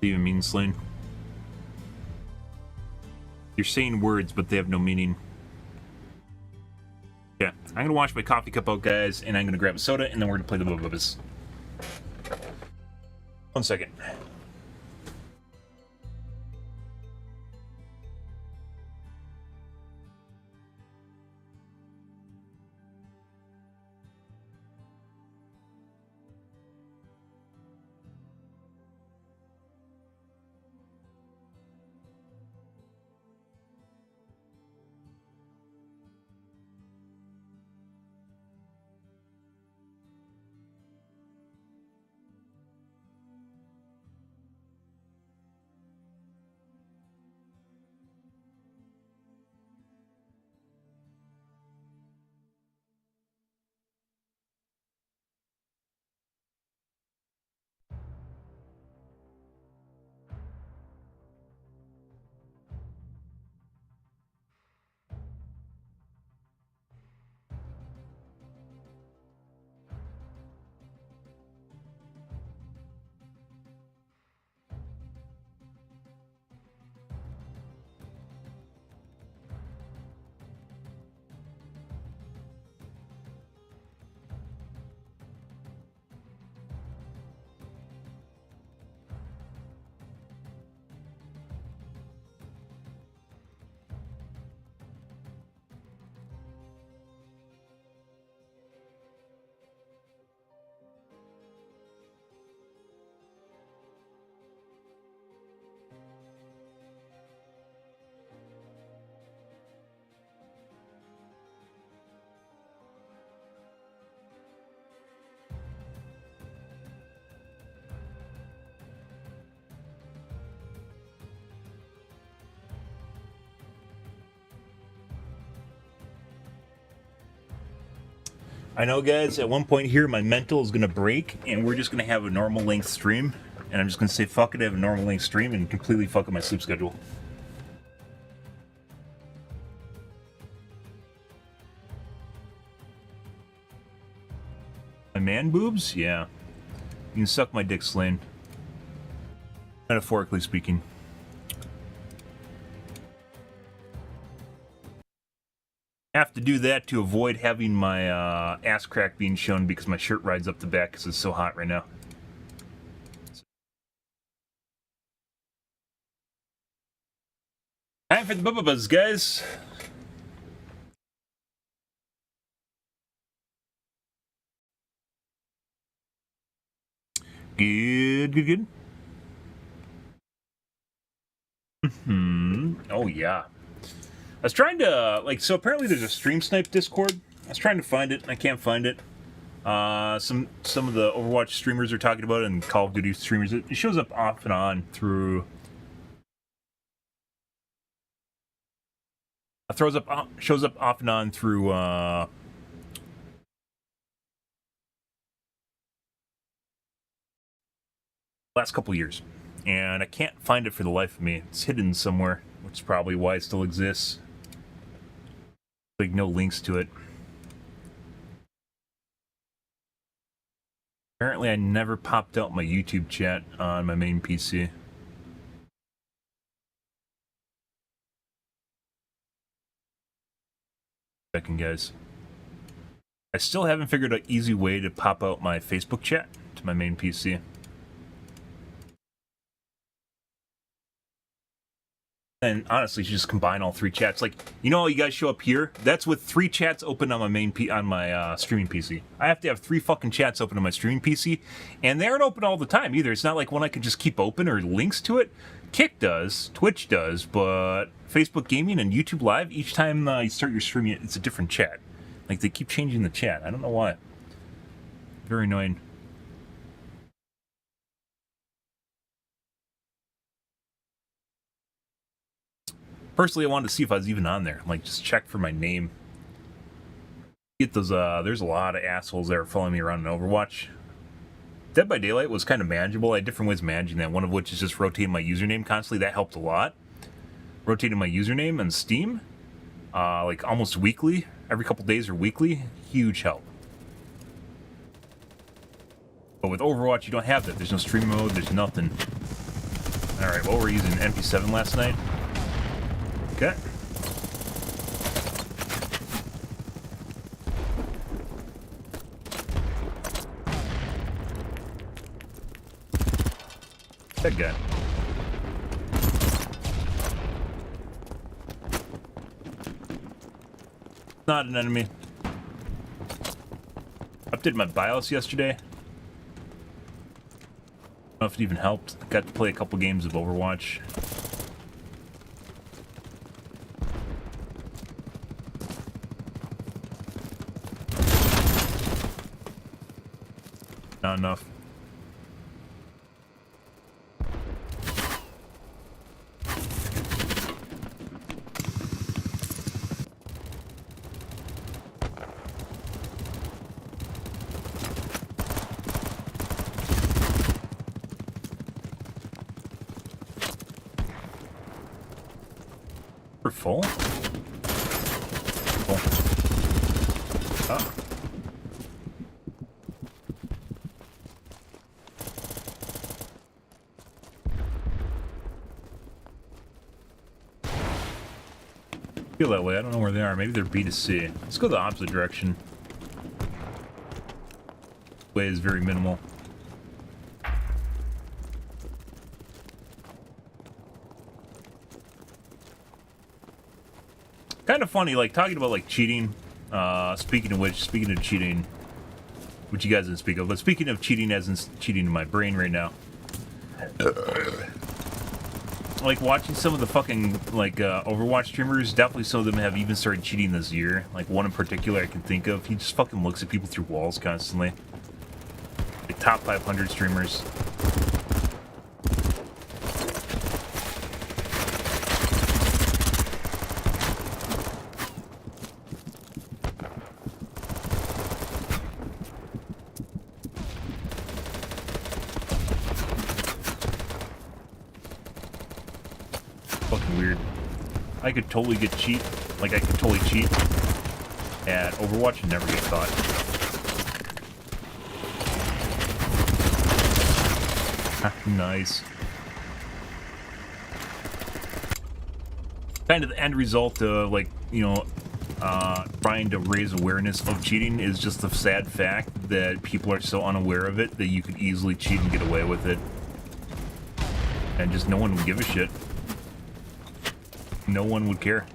Even means Slain. You're saying words, but they have no meaning. Yeah, I'm gonna wash my coffee cup out, guys, and I'm gonna grab a soda, and then we're gonna play the Battlebits. 1 second. I know, guys, at one point here, my mental is going to break, and we're just going to have a normal length stream. And I'm just going to say, fuck it, have a normal length stream, and completely fuck up my sleep schedule. My man boobs? Yeah. You can suck my dick, Slain. Metaphorically speaking. Have to do that to avoid having my ass crack being shown because my shirt rides up the back because it's so hot right now. Time for the Bubba guys. Good. Oh, yeah. I was trying to, so apparently there's a Stream Snipe Discord. I was trying to find it, and I can't find it. Some of the Overwatch streamers are talking about it, and Call of Duty streamers. It shows up off and on through... shows up off and on through, last couple years, and I can't find it for the life of me. It's hidden somewhere, which is probably why it still exists. Like no links to it. Apparently, I never popped out my YouTube chat on my main PC. Second, guys. I still haven't figured out an easy way to pop out my Facebook chat to my main PC. And honestly, you just combine all 3 chats. Like, you know, you guys show up here. That's with 3 chats open on my main streaming PC. I have to have 3 fucking chats open on my streaming PC, and they aren't open all the time either. It's not like one I could just keep open or links to it. Kick does, Twitch does, but Facebook Gaming and YouTube Live, each time you start your stream, it's a different chat. Like, they keep changing the chat. I don't know why. Very annoying. Personally, I wanted to see if I was even on there. Like, just check for my name. Get those, there's a lot of assholes that are following me around in Overwatch. Dead by Daylight was kind of manageable. I had different ways of managing that, one of which is just rotating my username constantly. That helped a lot. Rotating my username on Steam, like almost weekly, every couple days or weekly, huge help. But with Overwatch, you don't have that. There's no stream mode, there's nothing. Alright, what were we using? MP7 last night? Okay. That guy. Not an enemy. Updated my BIOS yesterday. I don't know if it even helped. Got to play a couple games of Overwatch. Not enough. We're full? Full. Ah. Feel that way. I don't know where they are. Maybe they're B to C. Let's go the opposite direction. Way is very minimal. Kind of funny, like talking about like cheating. Speaking of which, speaking of cheating, which you guys didn't speak of, but speaking of cheating, as in cheating in my brain right now. Like watching some of the fucking like Overwatch streamers, definitely some of them have even started cheating this year. Like one in particular I can think of, he just fucking looks at people through walls constantly. Like top 500 streamers. Fucking weird. I could totally get cheat. Like I could totally cheat at Overwatch and never get caught. Nice. Kind of the end result of like, you know, trying to raise awareness of cheating is just the sad fact that people are so unaware of it that you could easily cheat and get away with it. And just no one would give a shit. No one would care.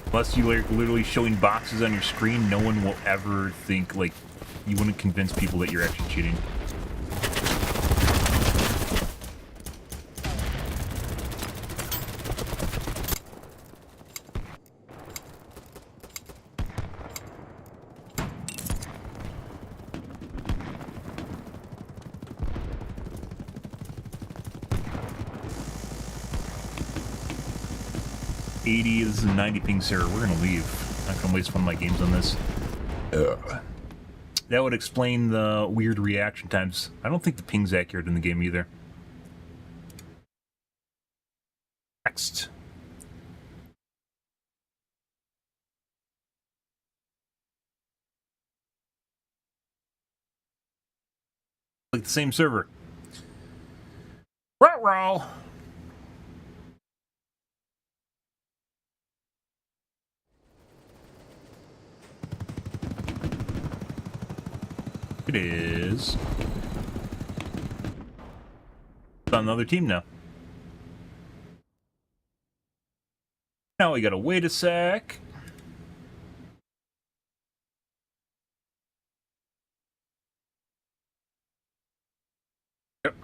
Unless you're literally showing boxes on your screen, no one will ever think, like, you wouldn't convince people that you're actually cheating. This is a 90 ping server. We're gonna leave. Not gonna waste one of my games on this. That would explain the weird reaction times. I don't think the ping's accurate in the game either. Next. Like the same server. Row. It is. It's on another team now. Now we gotta wait a sec. Yep.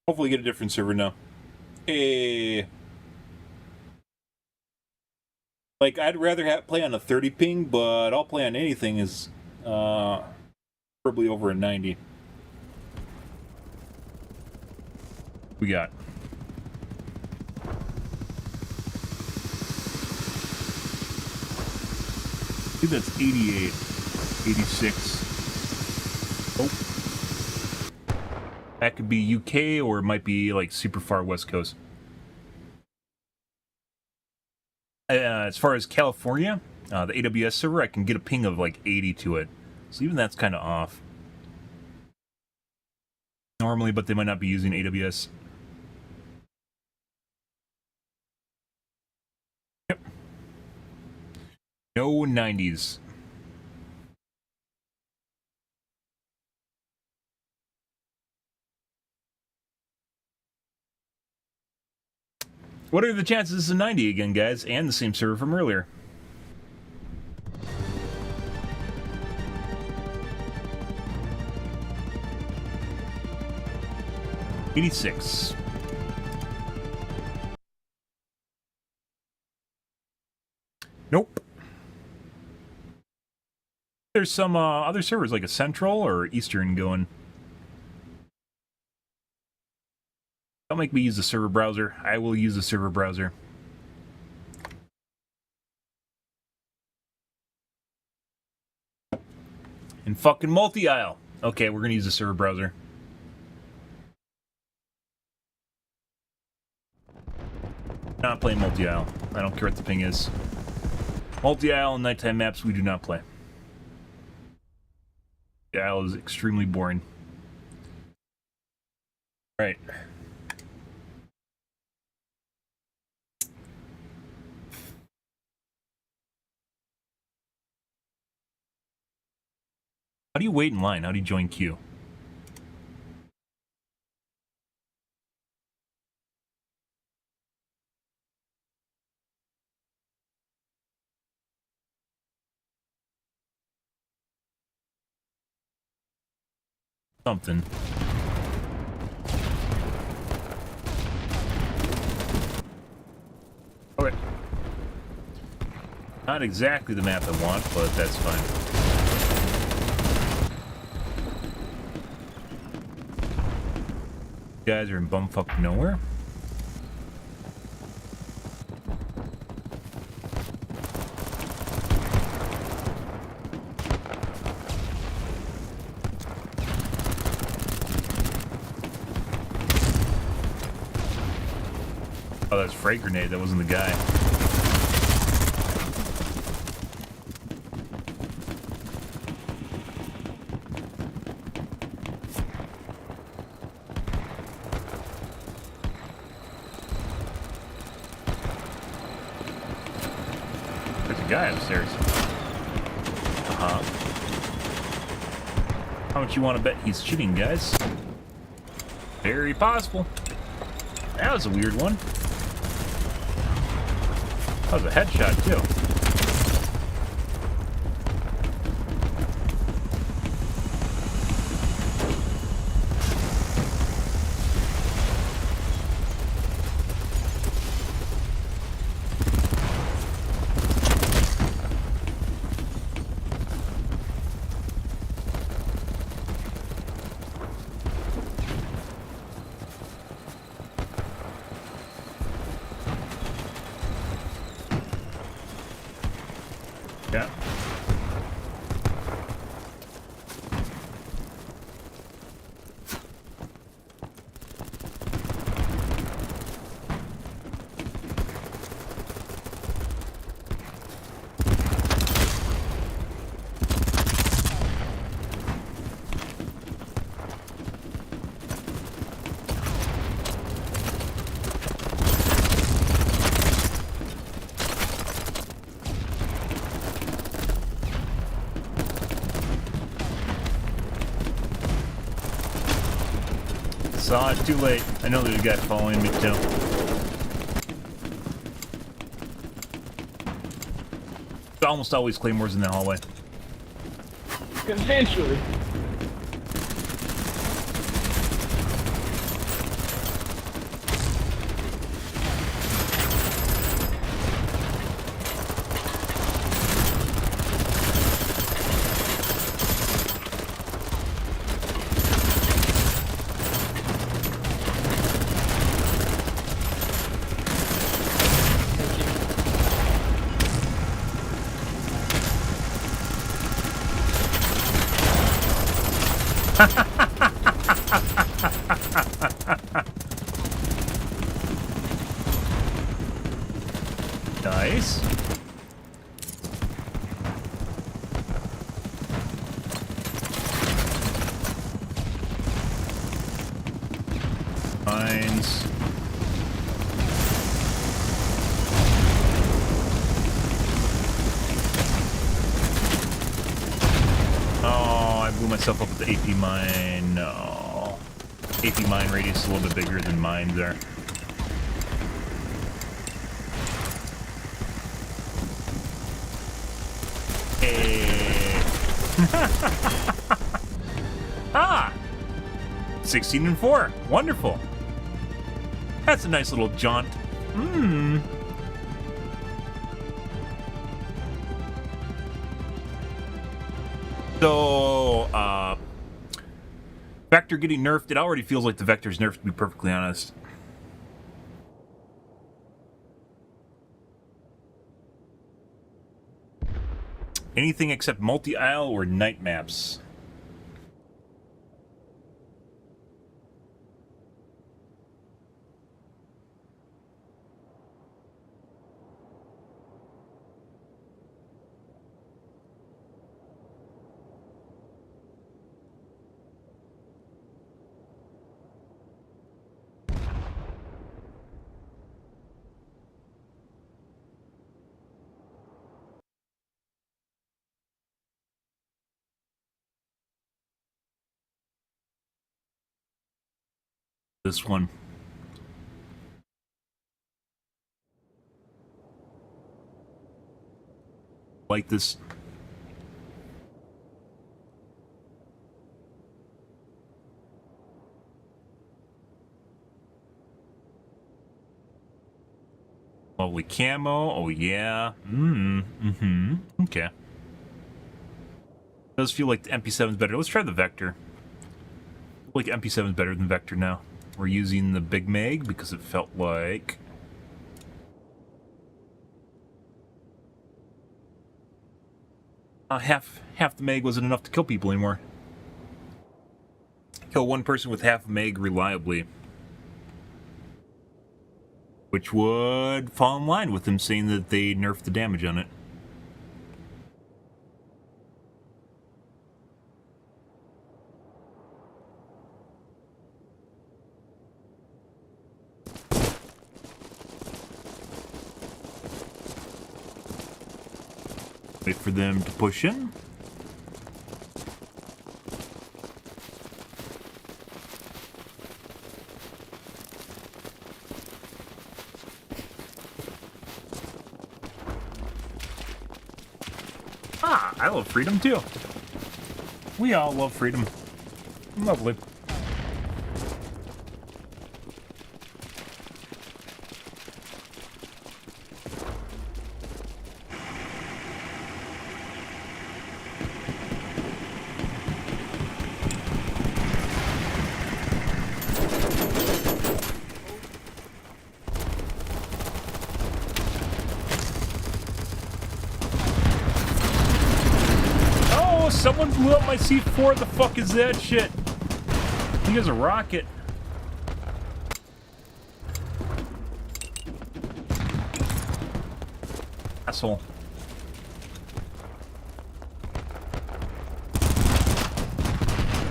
Hopefully get a different server now. Like, I'd rather play on a 30 ping, but I'll play on anything is probably over a 90. We got. I think that's 88, 86. Oh. That could be UK or it might be like super far west coast. As far as California, the AWS server, I can get a ping of like 80 to it. So even that's kind of off. Normally, but they might not be using AWS. Yep. No 90s. What are the chances it's a 90 again, guys? And the same server from earlier. $86. Nope. There's some other servers like a Central or Eastern going. Don't make me use the server browser. I will use the server browser. And fucking multi-aisle. Okay, we're gonna use the server browser. Not playing multi-aisle. I don't care what the ping is. Multi-aisle and nighttime maps we do not play. The aisle is extremely boring. Right. How do you wait in line? How do you join queue? Something. Okay. Not exactly the map I want, but that's fine. You guys are in bumfuck nowhere. Oh, that's frag grenade. That wasn't the guy. There's a guy upstairs. How much you want to bet he's cheating, guys? Very possible. That was a weird one. That was a headshot, too. Yeah. Saw it too late. I know there's a guy following me too. Almost always claymores in the hallway. Consensually. Nice. Mines. Oh, I blew myself up with the AP mine. No. AP mine radius is a little bit bigger than mines are. Ah! 16 and 4. Wonderful. That's a nice little jaunt. Hmm. So, Vector getting nerfed. It already feels like the Vector's nerfed, to be perfectly honest. Anything except multi-isle or night maps. This one. Like this. Lovely camo. Oh yeah. Okay. Does feel like the MP7's better. Let's try the Vector. I feel like MP7's better than Vector now. We're using the Big Mag because it felt like half the mag wasn't enough to kill people anymore. Kill one person with half a mag reliably, which would fall in line with them saying that they nerfed the damage on it. Wait for them to push in. Ah, I love freedom too. We all love freedom. Lovely. someone blew up my C4. The fuck is that shit? He has a rocket. Asshole.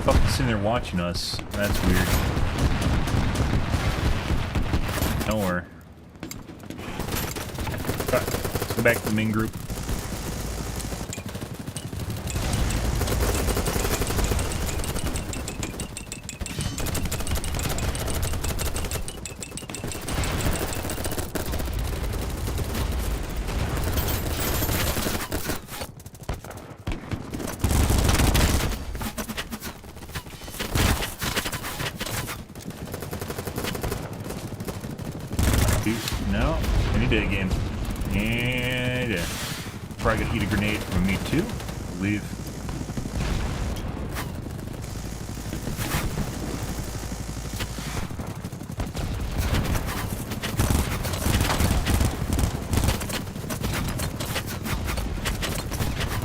Fucking sitting there watching us. That's weird. Nowhere. Let's go back to the main group. No, any day again. And probably gonna eat a grenade from me too. Leave.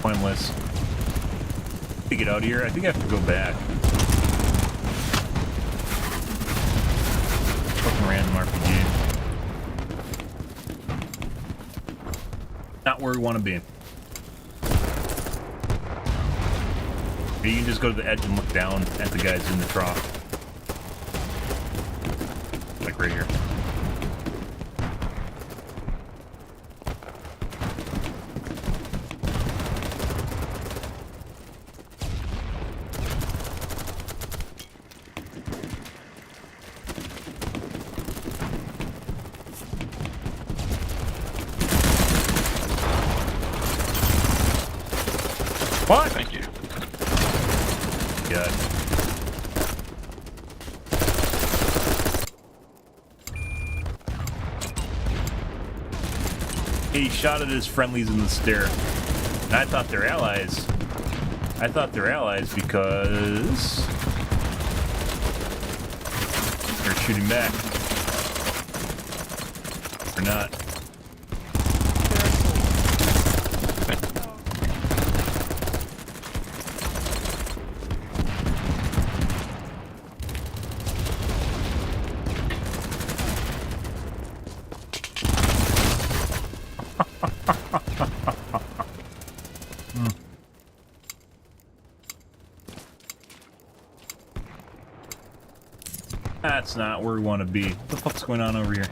Pointless. To get out of here, I think I have to go back. Fucking random RPG. Not where we want to be. Or you can just go to the edge and look down at the guys in the trough. Like right here. What? Thank you. God. He shot at his friendlies in the stair. And I thought they're allies. I thought they're allies because they're shooting back. Or not. That's not where we want to be. What the fuck's going on over here?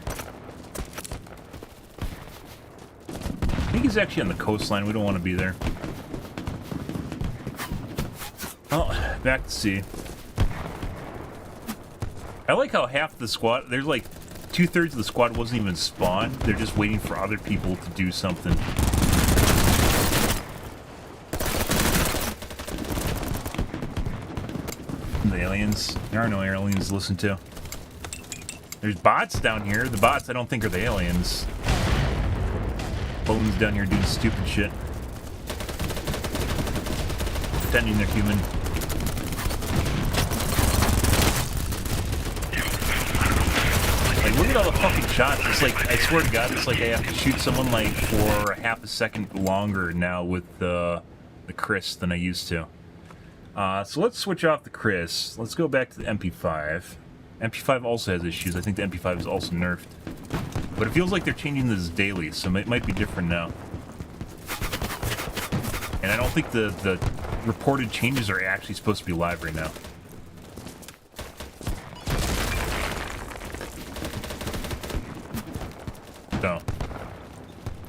I think he's actually on the coastline. We don't want to be there. Well, back to sea. I like how half the squad, there's like 2/3 of the squad wasn't even spawned. They're just waiting for other people to do something. The aliens. There are no aliens to listen to. There's bots down here. The bots I don't think are the aliens. Bones down here doing stupid shit. Pretending they're human. Like, look at all the fucking shots. It's like, I swear to God, it's like I have to shoot someone like for a half a second longer now with the Chris than I used to. So let's switch off the Chris. Let's go back to the MP5. MP5 also has issues. I think the MP5 is also nerfed. But it feels like they're changing this daily, so it might be different now. And I don't think the reported changes are actually supposed to be live right now. So,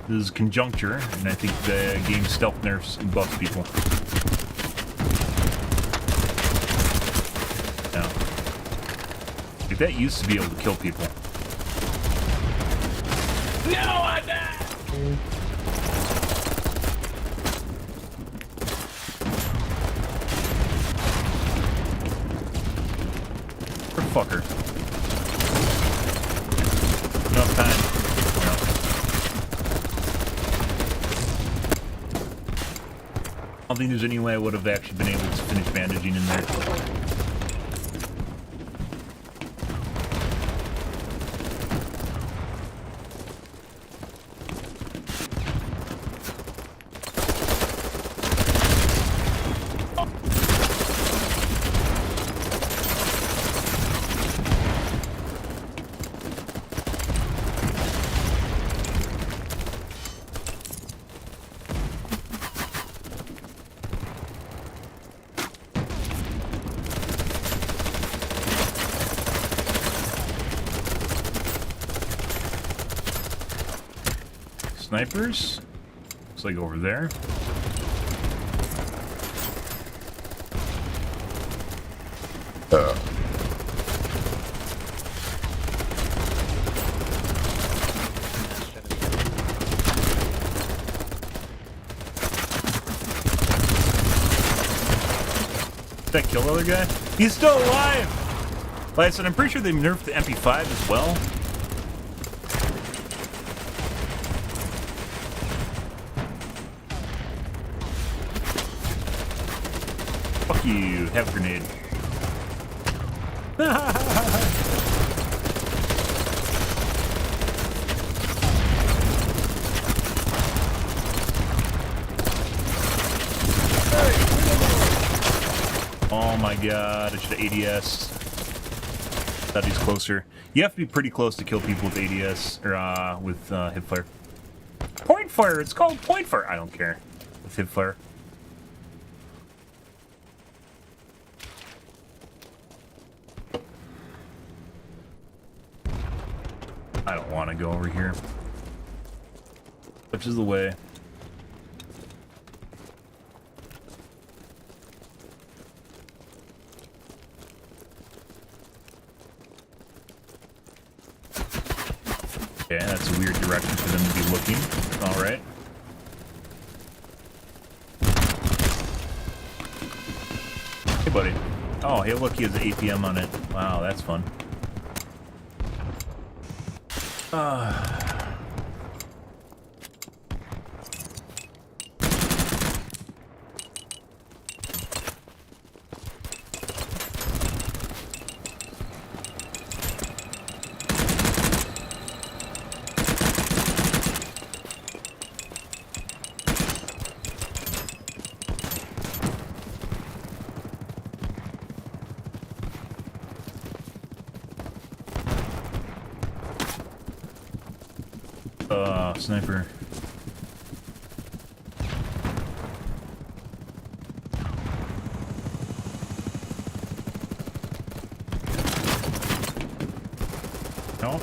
this is conjuncture, and I think the game stealth nerfs and buffs people. Like, that used to be able to kill people. No, I died! Fucker. Enough time. No. I don't think there's any way I would have actually been able to finish bandaging in there. snipers. Looks like over there. Did that kill the other guy? He's still alive! Like I said, I'm pretty sure they nerfed the MP5 as well. Fuck you, have a grenade. Oh my god, I should have ADS. Thought he's closer. You have to be pretty close to kill people with ADS, or with hipfire. Point fire, it's called point fire. I don't care. With hipfire. I don't want to go over here. Which is the way. Yeah, that's a weird direction for them to be looking. Alright. Hey, buddy. Oh, hey, look, he has an APM on it. Wow, that's fun. Sniper. No.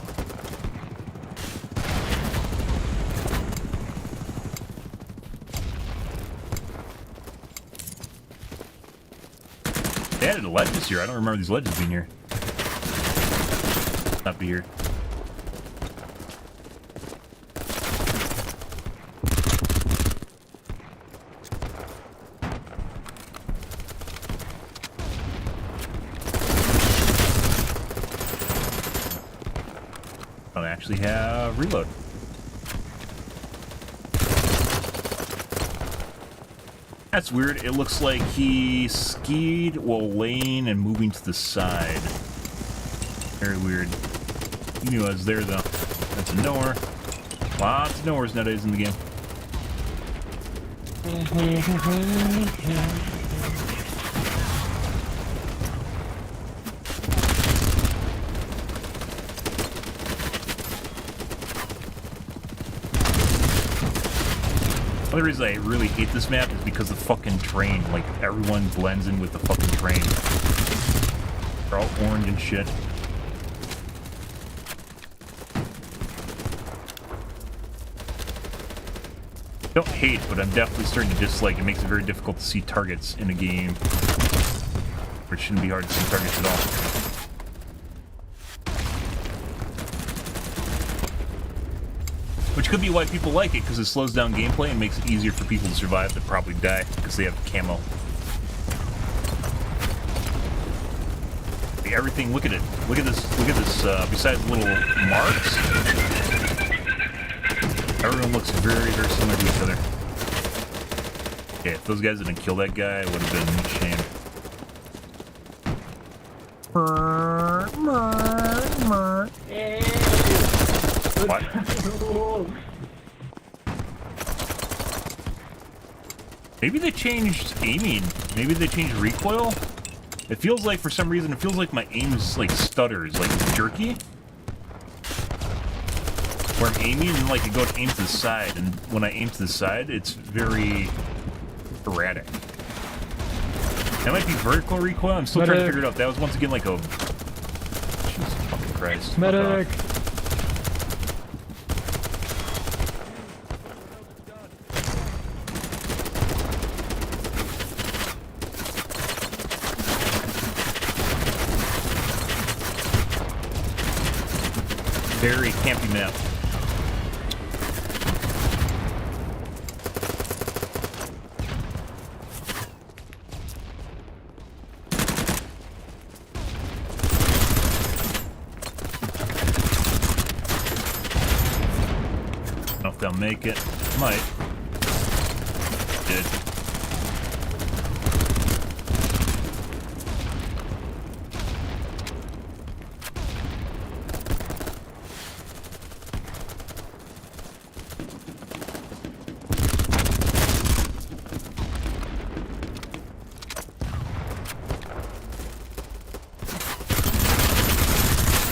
They added ledges here. I don't remember these ledges being here. Not be here. Actually have reload. That's weird. It looks like he skied while laying and moving to the side. Very weird. He knew I was there though. That's a nowhere. Lots of nowheres nowadays in the game. The reason I really hate this map is because the fucking train, like, everyone blends in with the fucking train. They're all orange and shit. Don't hate, but I'm definitely starting to dislike. It makes it very difficult to see targets in a game. Where it shouldn't be hard to see targets at all. Which could be why people like it, because it slows down gameplay and makes it easier for people to survive that probably die, because they have camo. Everything, look at it. Look at this, besides little marks, everyone looks very, very similar to each other. Okay, if those guys didn't kill that guy, it would have been a shame. What? Maybe they changed aiming. Maybe they changed recoil. It feels like, for some reason, it feels like my aim is like stutters, like it's jerky. Where I'm aiming and like I go to aim to the side, and when I aim to the side, it's very erratic. That might be vertical recoil. I'm still trying to figure it out. That was once again like a. Jesus fucking Christ. Medic. Very campy map. I don't know if they'll make it. Might. Did.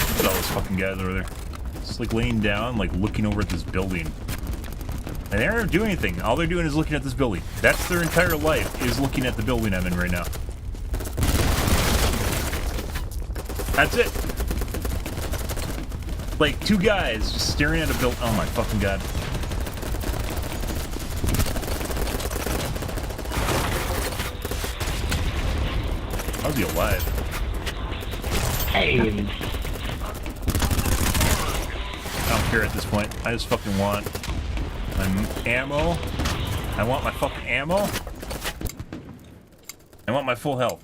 Look at all those fucking guys over there. Just like laying down, like looking over at this building. And they aren't doing anything. All they're doing is looking at this building. That's their entire life, is looking at the building I'm in right now. That's it. Like, two guys just staring at a building. Oh my fucking god. How's he alive? Hey. I don't care at this point. I just fucking want my ammo. I want my fucking ammo. I want my full health.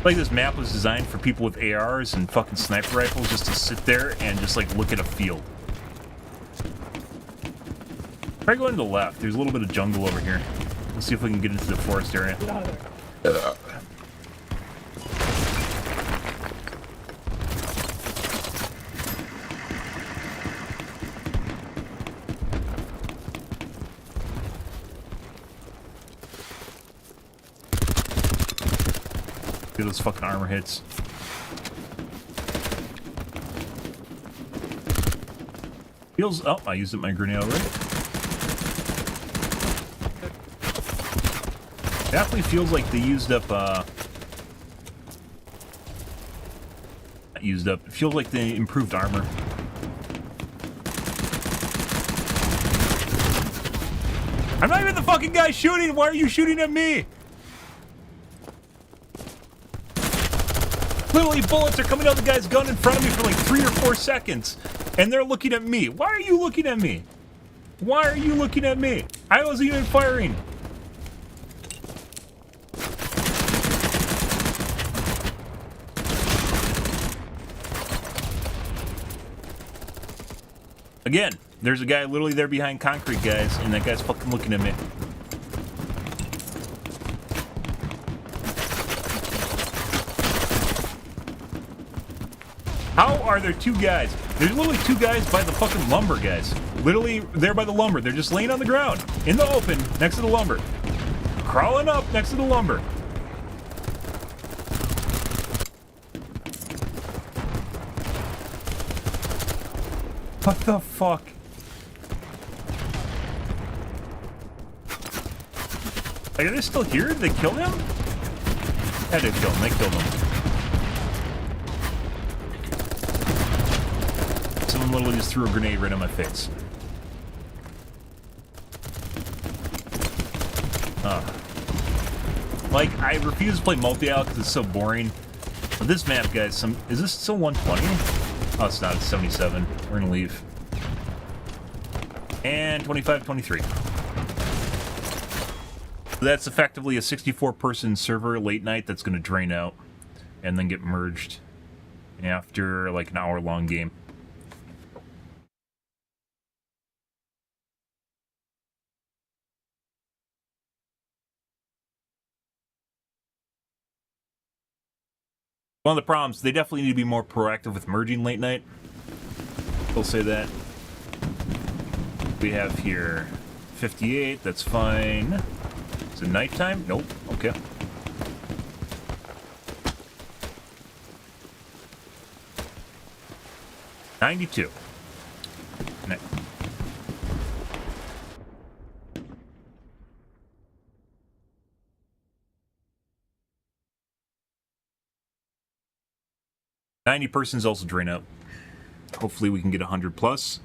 Like, this map was designed for people with ARs and fucking sniper rifles just to sit there and just like look at a field. Try going to the left. There's a little bit of jungle over here. Let's see if we can get into the forest area. Get out of there. Get those fucking armor hits. Feels. Oh, I used up my grenade already. Definitely feels like they used up. Not used up. It feels like they improved armor. I'm not even the fucking guy shooting. Why are you shooting at me? Literally, bullets are coming out of the guy's gun in front of me for like 3 or 4 seconds. And they're looking at me. Why are you looking at me? Why are you looking at me? I wasn't even firing. Again, there's a guy literally there behind concrete, guys, and that guy's fucking looking at me. How are there two guys? There's literally two guys by the fucking lumber, guys. Literally, there by the lumber. They're just laying on the ground, in the open, next to the lumber. Crawling up next to the lumber. What the fuck? Are they still here? Did they kill him? Yeah, they killed him. They killed him. Someone literally just threw a grenade right on my face. Like, I refuse to play multi-out because it's so boring. But this map, guys, is this still 120? Oh, it's not. It's 77. We're gonna leave. And 25, 23. So that's effectively a 64-person server late night that's gonna drain out and then get merged after like an hour-long game. One of the problems, they definitely need to be more proactive with merging late night. We'll say that. We have here 58, that's fine. Is it nighttime? Nope. Okay. $92. Night. $90 also drain out. Hopefully we can get 100 plus.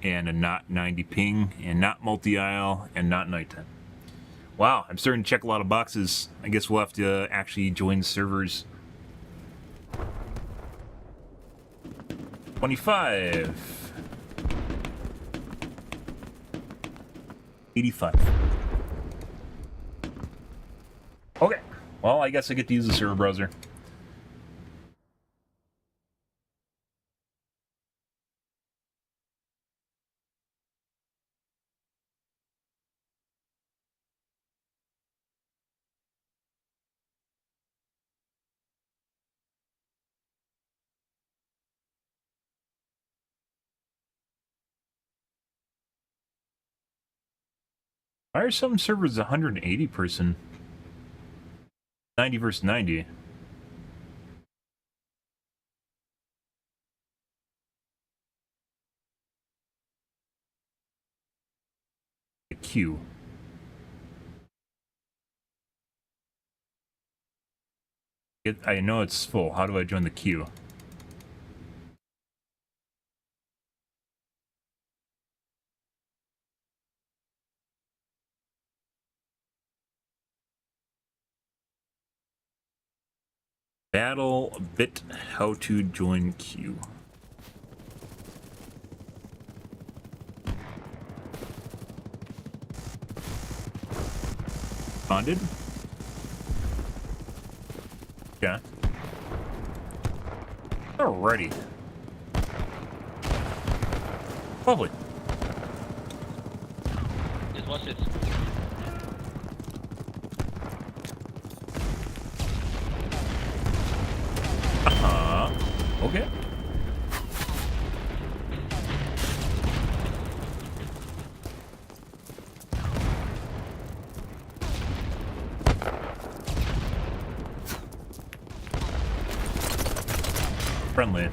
And a not 90 ping, and not multi-aisle, and not nighttime. Wow, I'm starting to check a lot of boxes. I guess we'll have to actually join the servers. 25. 85. Okay. Well, I guess I get to use the server browser. Why are some servers 180 person? 90 versus 90. The queue. I know it's full. How do I join the queue? Battlebit, how to join queue. Bonded? Yeah. Alrighty. Lovely. Just watch this. Okay. Friendly.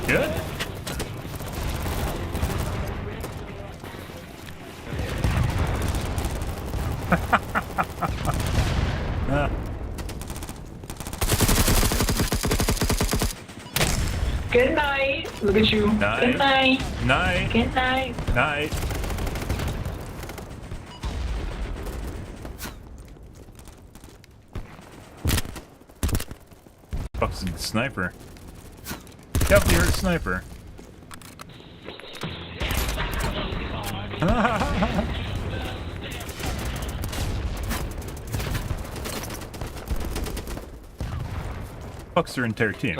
Good. Good night. Look at you. Night. Good night. Night. Good night. Night. Fuck's a sniper. Definitely heard sniper. Fucks their entire team.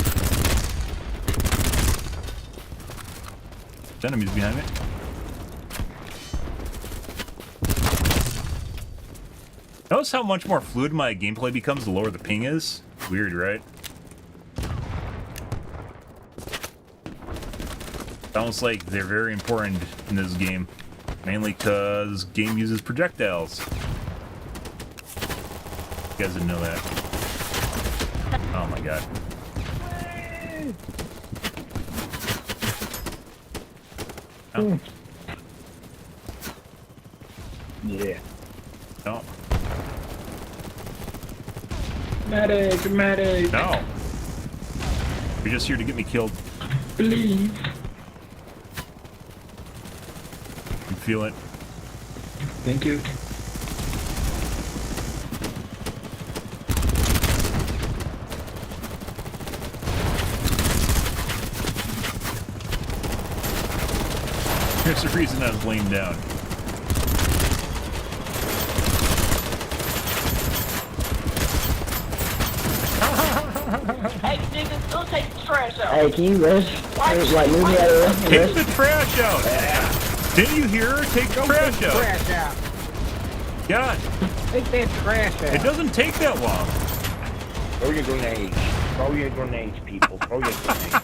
There's enemies behind me. Notice how much more fluid my gameplay becomes the lower the ping is? Weird, right? It's almost like they're very important in this game. Mainly because game uses projectiles. You guys didn't know that. Oh my god. Oh. Yeah. No. Medic, medic. No. You're just here to get me killed. Please. You feel it? Thank you. There's a reason I was laying down. Hey, niggas, go take the trash out. Hey, can you rest? Like, move me out of the Take the trash out! Didn't you hear her? Take the trash out! trash out. God. Take that trash out. It doesn't take that long. Throw your grenades. Throw your grenades, people. Throw your grenades.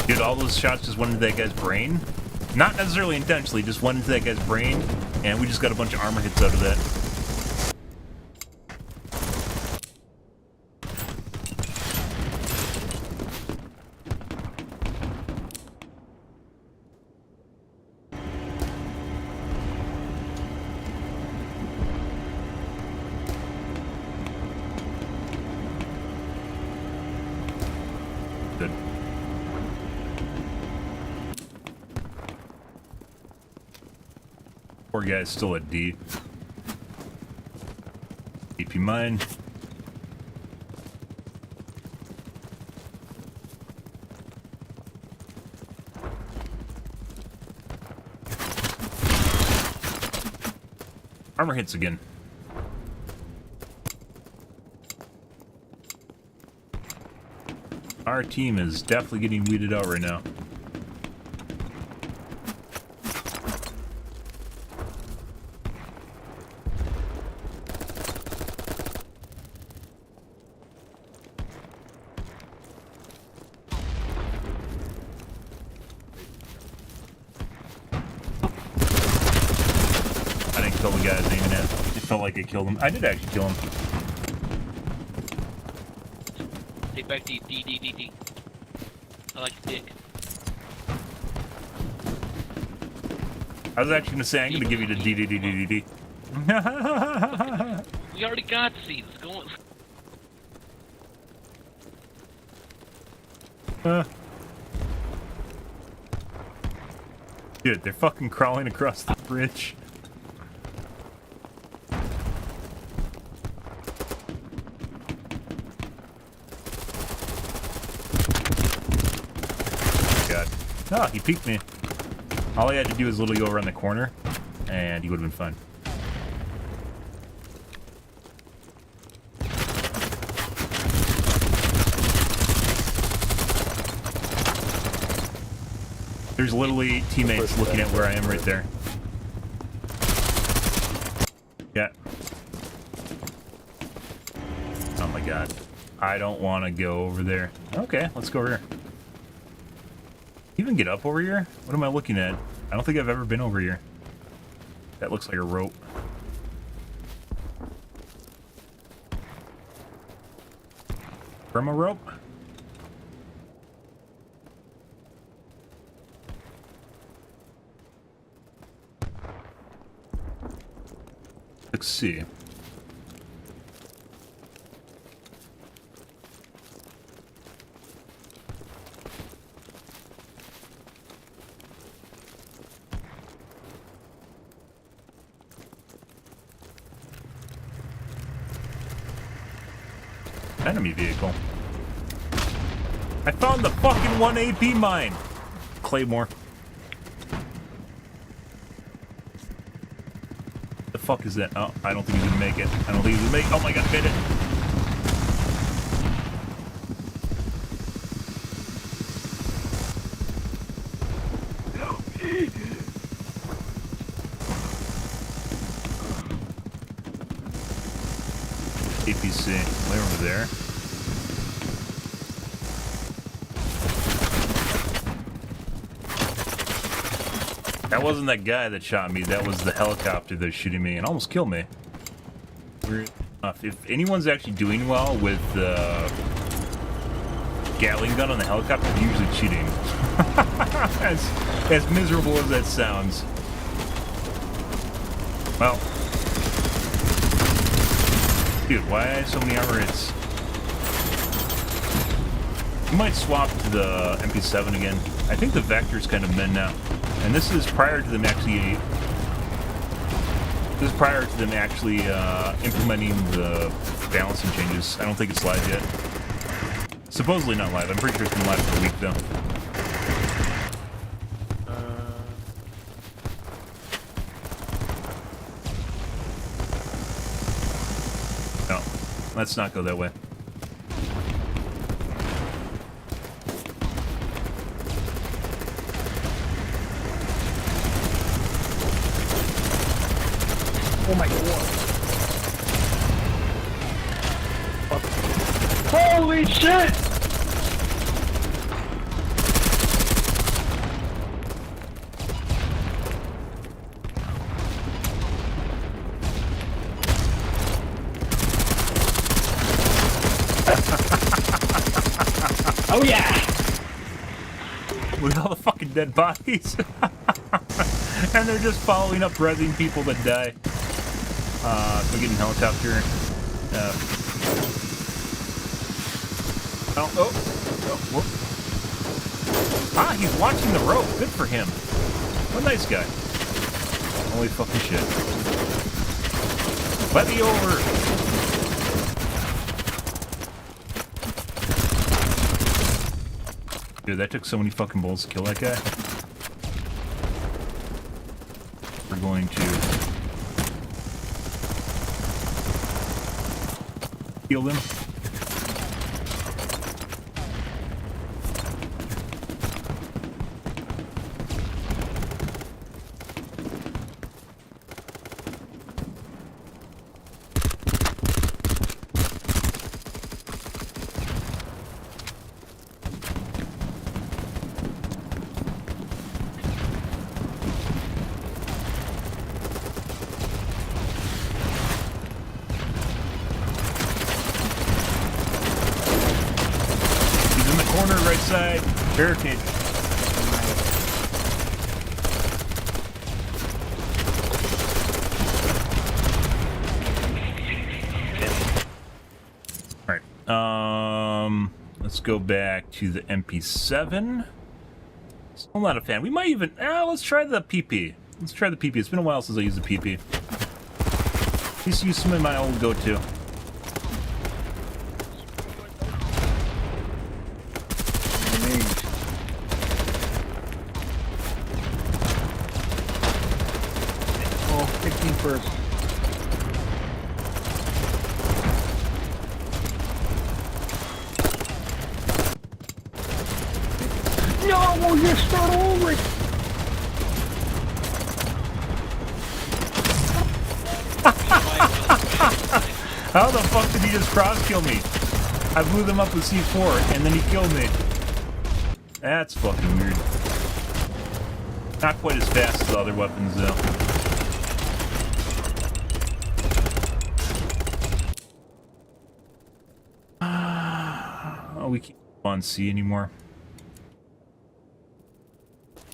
Dude, all those shots just went into that guy's brain. Not necessarily intentionally, just went into that guy's brain, and we just got a bunch of armor hits out of that. Good. Poor guy's still at D. AP mine. Armor hits again. Our team is definitely getting weeded out right now. I didn't kill the guy I was aiming at. It felt like I killed him. I did actually kill him. Take back D. I like dick. I was actually gonna say I'm gonna give you the D. We already got C. Let's go on. Dude, they're fucking crawling across the bridge. God. Oh, he peeked me. All I had to do was literally go around the corner, and he would have been fine. There's literally teammates looking at where I am right there. Yeah. Oh my god. I don't want to go over there. Okay, let's go over here. Even get up over here? What am I looking at? I don't think I've ever been over here. That looks like a rope. From a rope? Let's see. Enemy vehicle. I found the fucking 1 AP mine. Claymore. The fuck is that? Oh, I don't think he's gonna make it. I don't think he's gonna make it. Oh my god, made it. APC, way over there. That wasn't that guy that shot me, that was the helicopter that was shooting me and almost killed me. Weird enough. If anyone's actually doing well with the Gatling gun on the helicopter, they're usually cheating. as miserable as that sounds. Well. Dude, why so many armor hits? You might swap to the MP7 again. I think the vector's kind of mid now. And this is prior to them actually... This is prior to them actually implementing the balancing changes. I don't think it's live yet. Supposedly not live. I'm pretty sure it's been live for a week though. No, let's not go that way. Oh my god. Holy shit! Oh yeah! With all the fucking dead bodies. And they're just following up rezzing people that die. So getting helicopter. Oh, whoop. Ah, he's watching the rope. Good for him. What a nice guy. Holy fucking shit. Let me over. Dude, that took so many fucking bullets to kill that guy. We're going to heal them. Corner, right side, barricade. Alright, let's go back to the MP7. Still not a fan. We might even, let's try the PP. Let's try the PP. It's been a while since I used the PP. Just use some of my old go-to. First. No, we'll just start over. How the fuck did he just cross-kill me? I blew them up with C4, and then he killed me. That's fucking weird. Not quite as fast as the other weapons, though. Oh, we can't go on C anymore.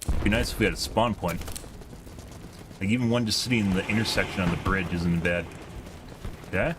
It'd be nice if we had a spawn point. Like, even one just sitting in the intersection on the bridge isn't bad. Okay?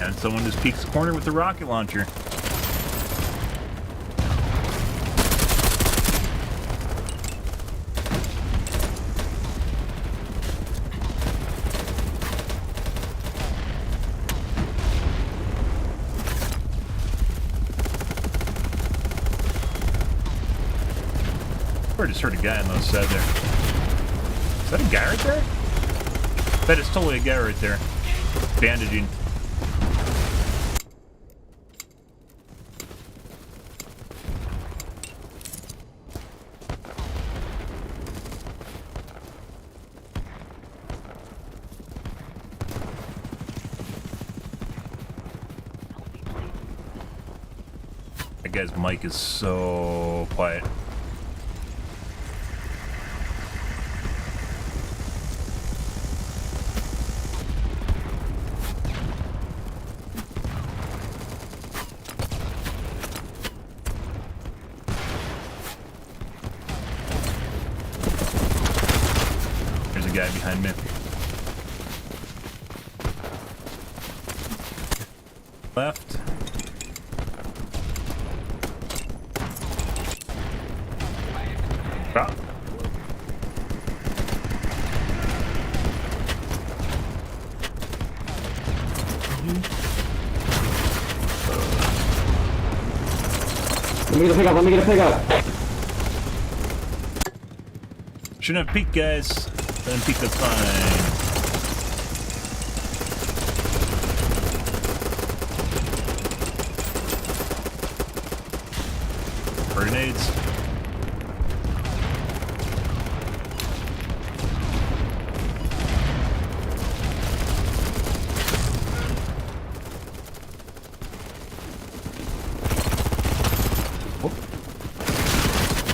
And someone just peeks the corner with the rocket launcher. I just heard a guy on the other side there. Is that a guy right there? That is totally a guy right there. Bandaging. That guy's mic is so quiet. behind me. Left. Drop. Let me get a pickup, let me get a pickup. Shouldn't have peeked, guys. Didn't peek, that's fine. Grenades.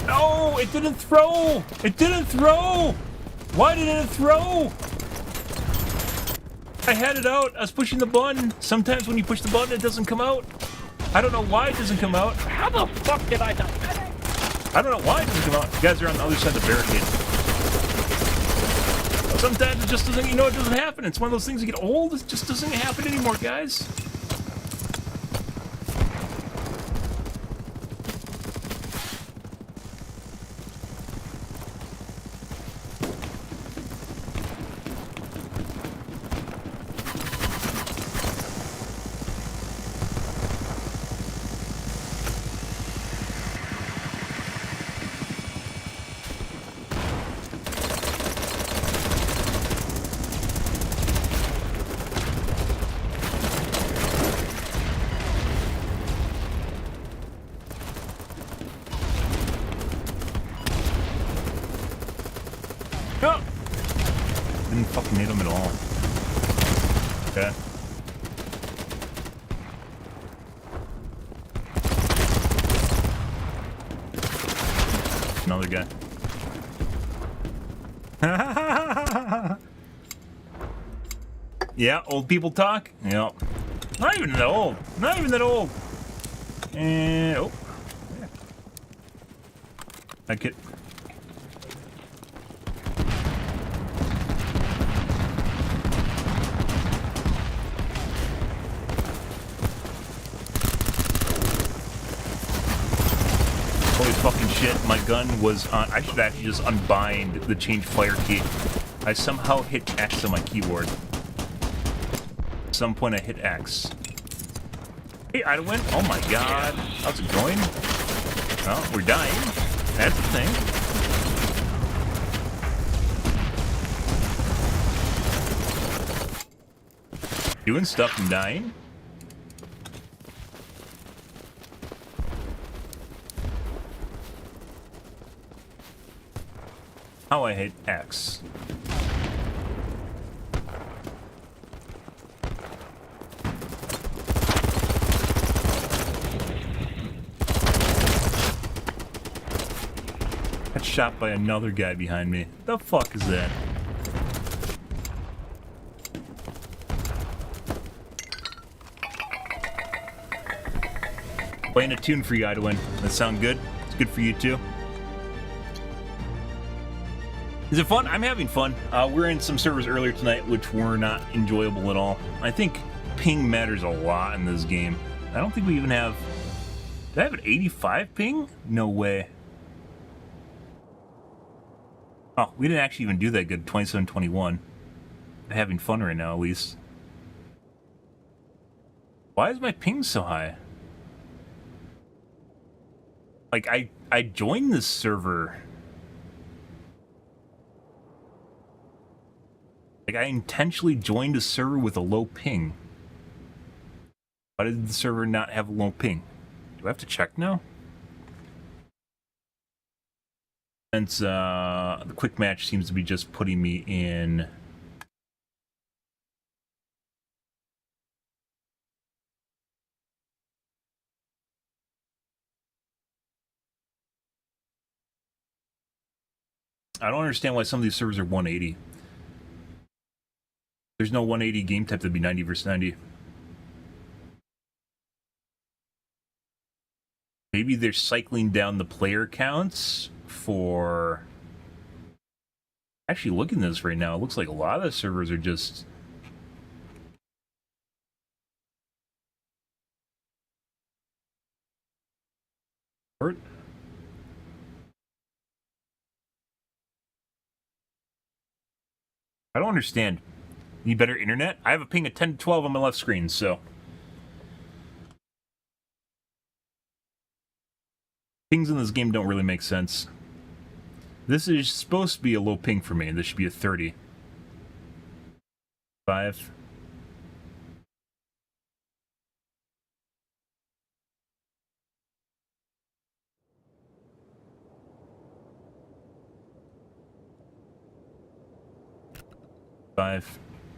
No, it didn't throw! It didn't throw! Why didn't it throw? I had it out. I was pushing the button. Sometimes when you push the button, it doesn't come out. I don't know why it doesn't come out. How the fuck did I die? I don't know why it doesn't come out. You guys are on the other side of the barricade. Sometimes it just doesn't, you know, it doesn't happen. It's one of those things that get old. It just doesn't happen anymore, guys. No! Didn't fucking hit him at all. Okay. Another guy. Yeah, old people talk. Yeah. Not even that old. Not even that old. And oh. Yeah. I get. Holy fucking shit, my gun was on. I should actually just unbind the change fire key. I somehow hit X on my keyboard. At some point I hit X. Hey, Idlewind. Oh my god. How's it going? Well, we're dying. That's the thing. Doing stuff and dying. How I hate X. Got shot by another guy behind me. The fuck is that? Playing a tune for you, Idwin. That sound good? It's good for you too. Is it fun? I'm having fun. We're in some servers earlier tonight which were not enjoyable at all. I think ping matters a lot in this game. I don't think we even have... Did I have an 85 ping? No way. Oh, we didn't actually even do that good. 27-21. I'm having fun right now, at least. Why is my ping so high? Like, I joined this server... Like, I intentionally joined a server with a low ping. Why did the server not have a low ping? Do I have to check now? Since the quick match seems to be just putting me in... I don't understand why some of these servers are 180. There's no 180 game type that'd be 90 versus 90. Maybe they're cycling down the player counts for Actually, looking at this right now, it looks like a lot of the servers are just... I don't understand. Need better internet? I have a ping of 10 to 12 on my left screen, so... Pings in this game don't really make sense. This is supposed to be a low ping for me. This should be a 30. 5.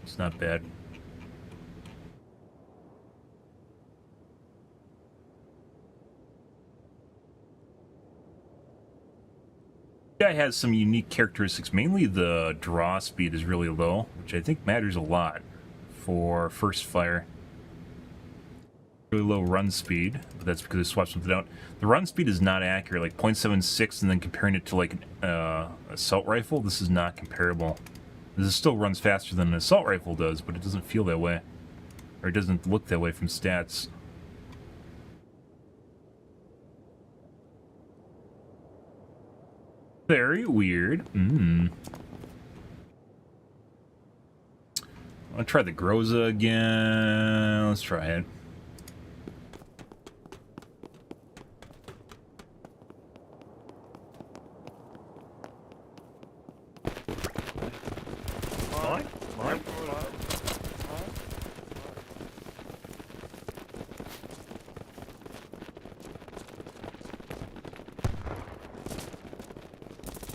It's not bad. Guy has some unique characteristics. Mainly the draw speed is really low, which I think matters a lot for first fire. Really low run speed, but that's because I swapped something out. The run speed is not accurate, like 0.76, and then comparing it to like an assault rifle, this is not comparable. This still runs faster than an assault rifle does, but it doesn't feel that way. Or it doesn't look that way from stats. Very weird. I'll try the Groza again. Let's try it.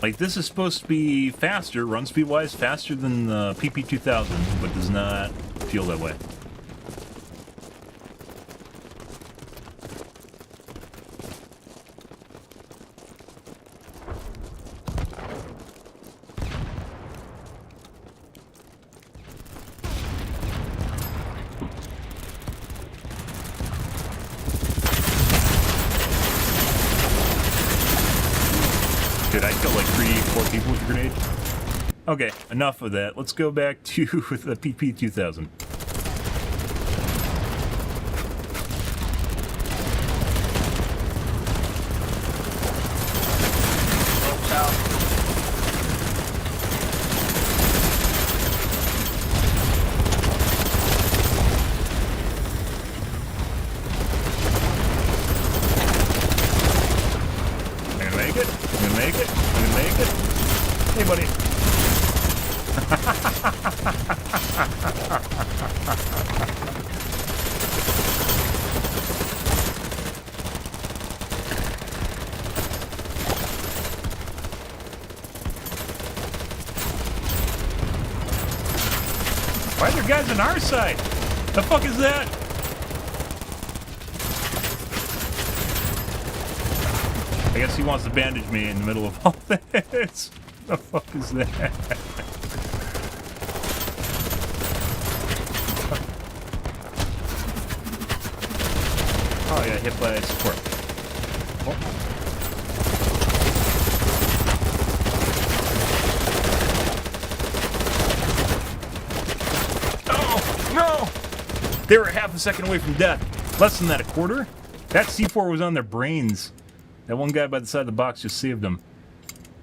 Like, this is supposed to be faster, run speed-wise, faster than the PP2000, but does not feel that way. Dude, I killed like 3-4 people with a grenade. Okay, enough of that. Let's go back to the PP2000. Hey, buddy. Why are there guys on our side? The fuck is that? I guess he wants to bandage me in the middle of all this. The fuck is that? Oh, I got hit by support. Oh, no! They were half a second away from death. Less than that, a quarter? That C4 was on their brains. That one guy by the side of the box just saved them.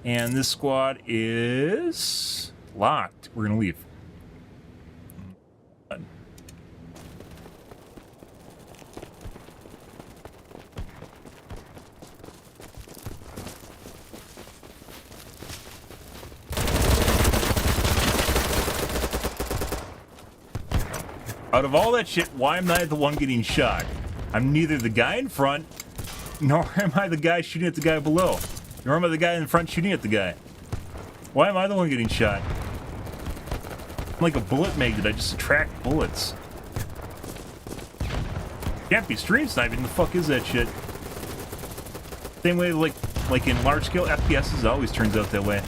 And this squad is locked. We're gonna leave. Out of all that shit, why am I the one getting shot? I'm neither the guy in front, nor am I the guy shooting at the guy below. Nor am I the guy in front shooting at the guy. Why am I the one getting shot? I'm like a bullet magnet, I just attract bullets. Can't be stream sniping, the fuck is that shit? Same way like in large scale FPSs, it always turns out that way.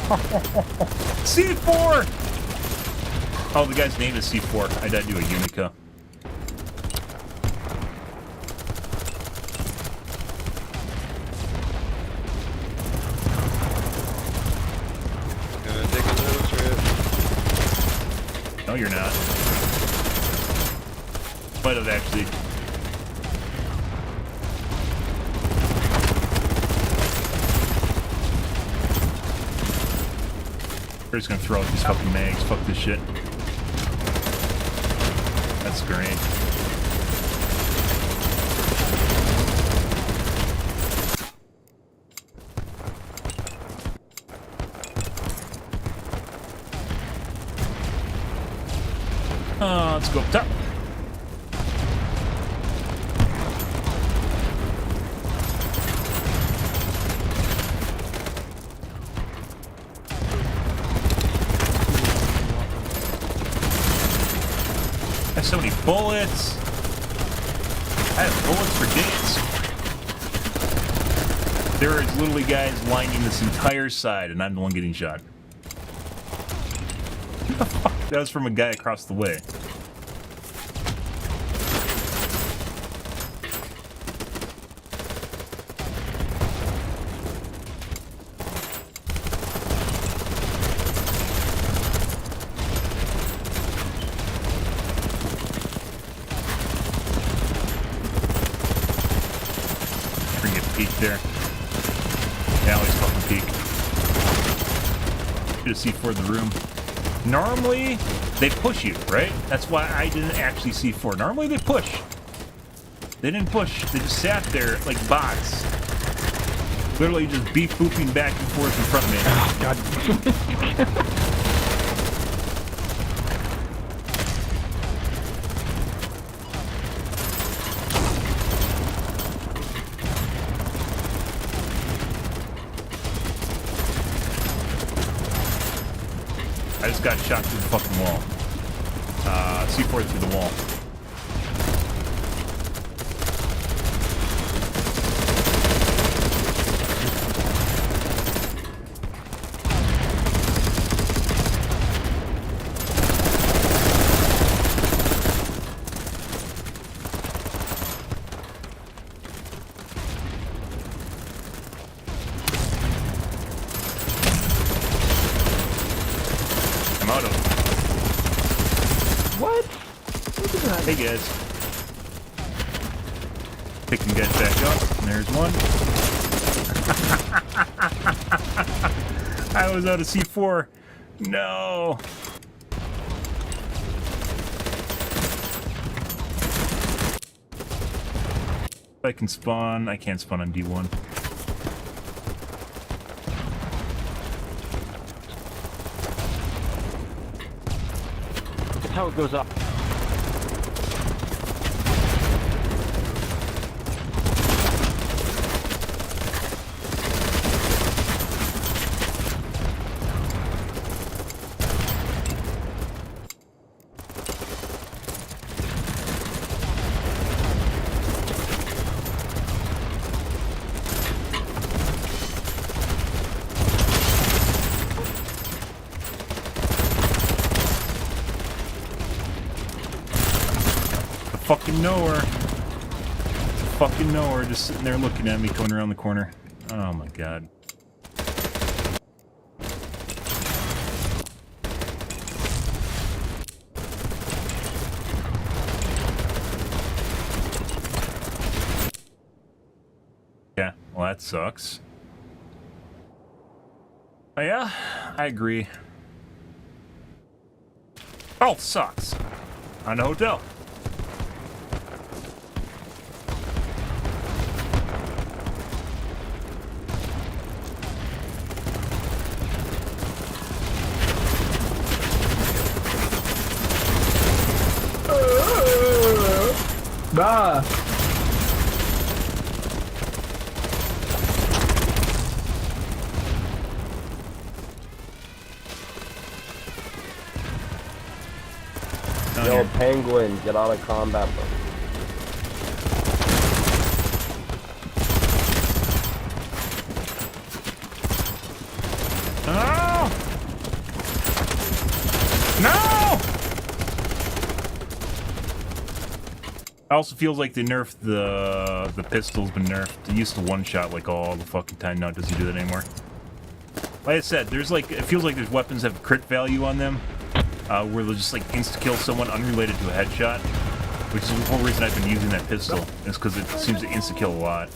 C4! Oh, the guy's name is C4. I died to a Unica. Gonna take a little trip. No, you're not. Might have actually. We're just gonna throw out these fucking mags. Fuck this shit. That's great. Let's go up top. I have so many bullets. I have bullets for days. There is literally guys lining this entire side, and I'm the one getting shot. What the fuck? That was from a guy across the way. Peek there. Yeah, always fucking peek. Should have C4 in the room. Normally, they push you, right? That's why I didn't actually C4. Normally, they push. They didn't push. They just sat there like bots. Literally just beep booping back and forth in front of me. Oh, God. I just got shot through the fucking wall. C4 through the wall. Out of. What? Hey guys. Picking guys back up. And there's one. I was out of C4. No. If I can spawn, I can't spawn on D1. That's how it goes up. Fucking nowhere. Fucking nowhere. Just sitting there looking at me going around the corner. Oh my god. Yeah, well that sucks. Oh yeah, I agree. Oh, sucks. On a hotel. Ah! Yo, penguin, get out of combat. Oh! No! It also feels like they nerfed the pistol's been nerfed. It used to one-shot like all the fucking time. Now it doesn't do that anymore. Like I said, there's like, it feels like there's weapons that have crit value on them, where they'll just like insta-kill someone unrelated to a headshot, which is the whole reason I've been using that pistol, is because it seems to insta-kill a lot.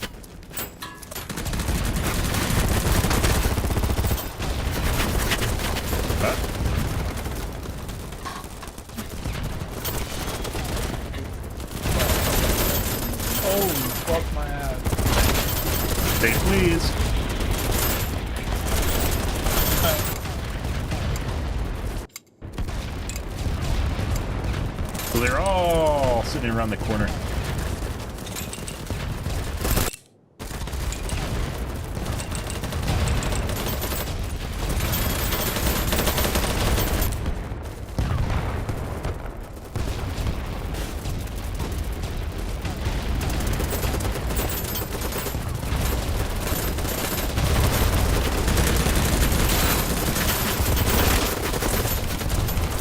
Holy fuck my ass. Stay please. So they're all sitting around the corner.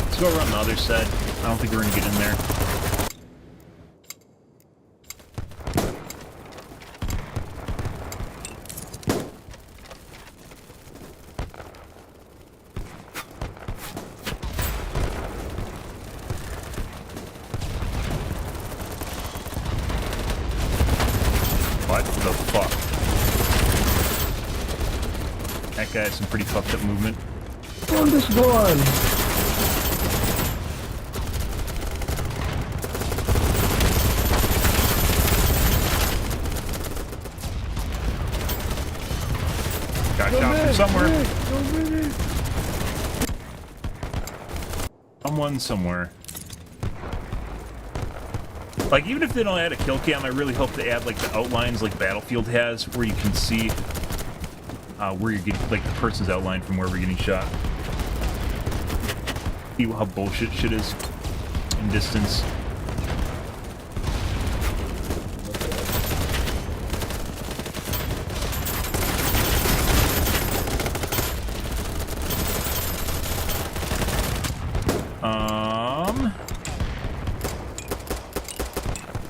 Let's go around the other side. I don't think we're gonna get in there. What the fuck? That guy has some pretty fucked up movement. On this one. Got shot from somewhere. Someone somewhere. Like, even if they don't add a kill cam, I really hope they add like the outlines like Battlefield has, where you can see where you're getting, like, the person's outline from wherever you're getting shot. See how bullshit shit is in distance.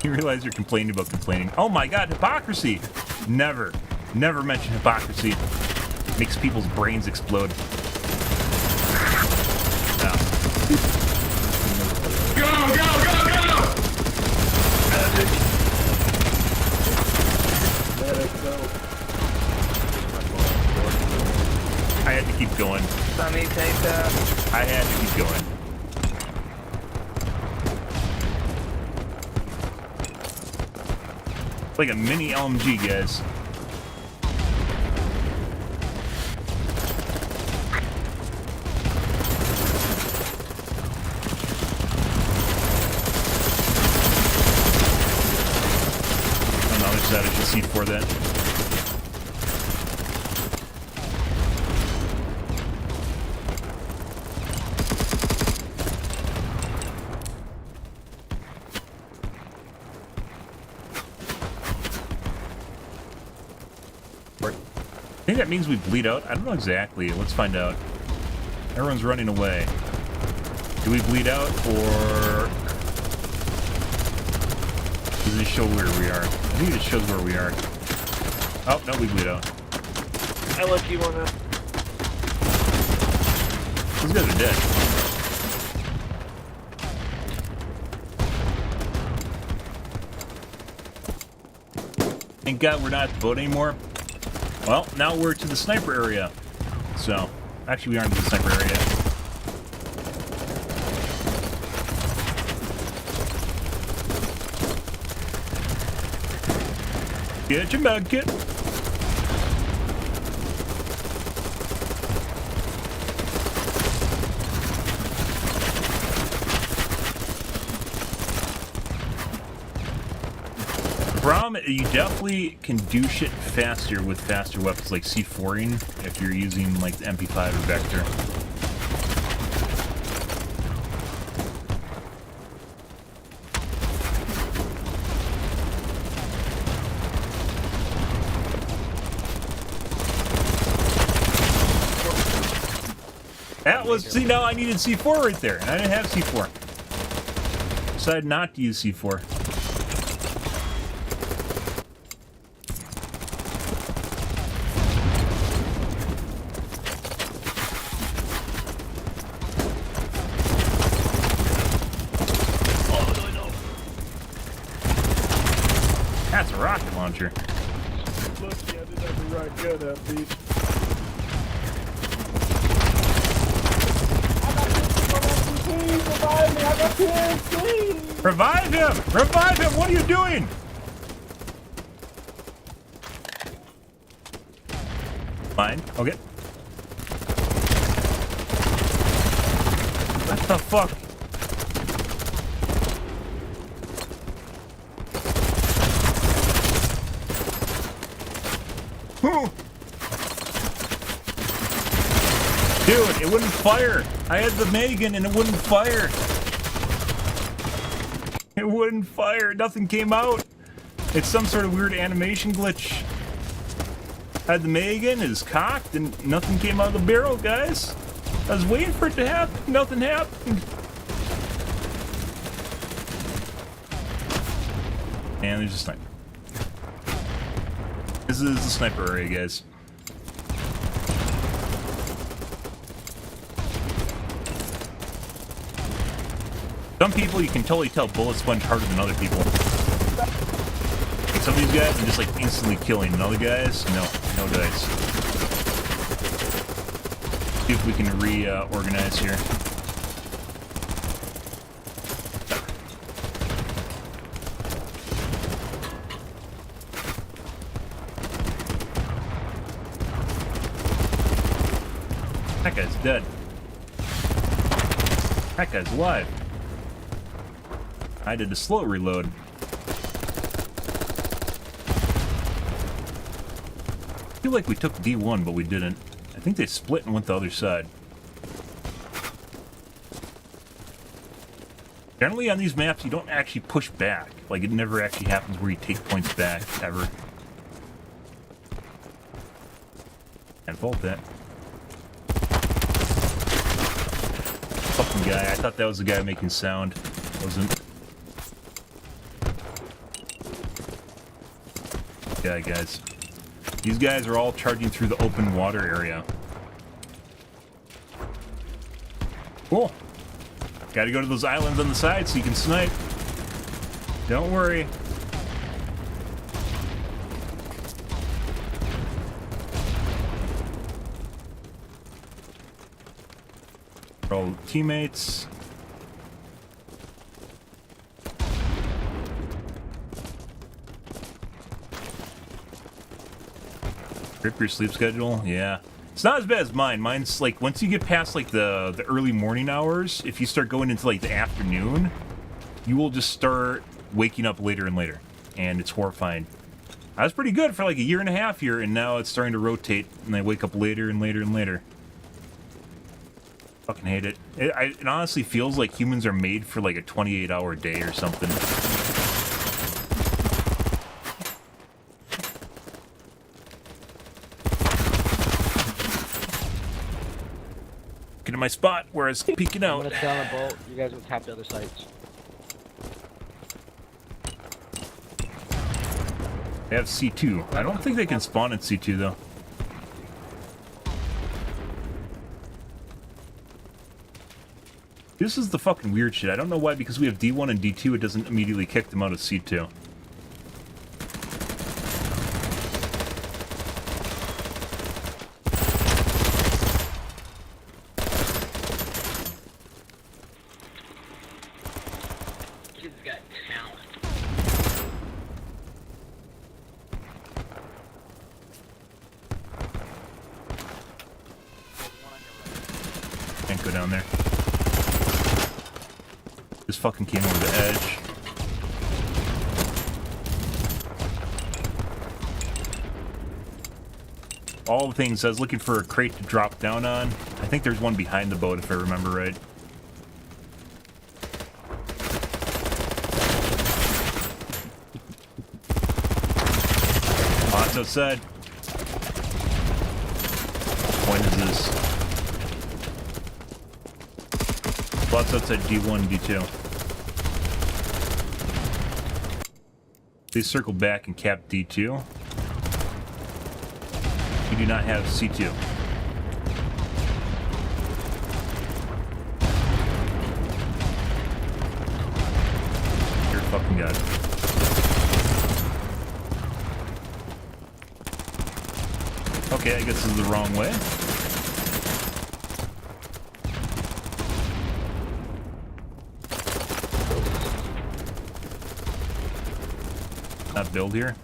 You realize you're complaining about complaining. Oh my god, hypocrisy! Never mention hypocrisy. Makes people's brains explode. No. Go! I had to keep going. Sunny, take that. I had to keep going. Like a mini LMG, guys. On the other side, I should see for that. I think that means we bleed out. I don't know exactly. Let's find out. Everyone's running away. Do we bleed out, or does it show where we are? I think it just shows where we are. Oh, no, we bleed out. I let you on that. Those guys are dead. Thank God we're not at the boat anymore. Well, now we're to the sniper area. So, actually we aren't in the sniper area. Get your med kit. You definitely can do shit faster with faster weapons like C4ing if you're using like the MP5 or Vector. That was, see, now I needed C4 right there, and I didn't have C4. Decided not to use C4. That's a rocket launcher. Lucky I didn't have the right gun up, Pete. Revive me! I got TNT! Revive him! Revive him! What are you doing? Fine. Okay. What the fuck? Dude, it wouldn't fire. I had the Megan and it wouldn't fire. It wouldn't fire. Nothing came out. It's some sort of weird animation glitch. I had the Megan, it was cocked, and nothing came out of the barrel, guys. I was waiting for it to happen. Nothing happened. And there's a sniper. This is the sniper area, guys. Some people you can totally tell bullet sponge harder than other people. Like some of these guys are just like instantly killing, and other guys, no dice. See if we can reorganize here. That guy's dead. That guy's alive. I did a slow reload. I feel like we took D1, but we didn't. I think they split and went the other side. Generally on these maps, you don't actually push back. Like, it never actually happens where you take points back, ever. Can't fault that. Fucking guy. I thought that was the guy making sound. Wasn't. Yeah, guys. These guys are all charging through the open water area. Cool. Gotta go to those islands on the side so you can snipe. Don't worry. We're all teammates. Rip your sleep schedule? Yeah. It's not as bad as mine. Mine's like, once you get past like the early morning hours, if you start going into like the afternoon, you will just start waking up later and later. And it's horrifying. I was pretty good for like a year and a half here, and now it's starting to rotate, and I wake up later and later and later. Fucking hate it. It honestly feels like humans are made for like a 28-hour day or something. Get in my spot where I was peeking out. I'm gonna stay on the boat. You guys will tap the other sites. They have C2. I don't think they can spawn in C2 though. This is the fucking weird shit. I don't know why, because we have D1 and D2, it doesn't immediately kick them out of C2. Kid's got talent. Can't go down there. Just fucking came over the edge. All the things, I was looking for a crate to drop down on. I think there's one behind the boat if I remember right. Oh, it's outside. What point is this? Spots outside D1, D2. They circled back and capped D2. You do not have C2. You're fucking god. Okay, I guess this is the wrong way. Not build here.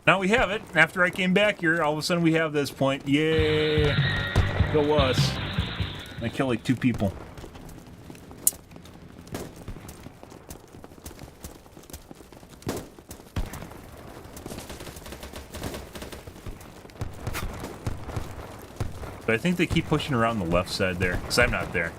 Now we have it. After I came back here, all of a sudden we have this point. Yay! Go us. I killed like 2 people. But I think they keep pushing around the left side there, because I'm not there.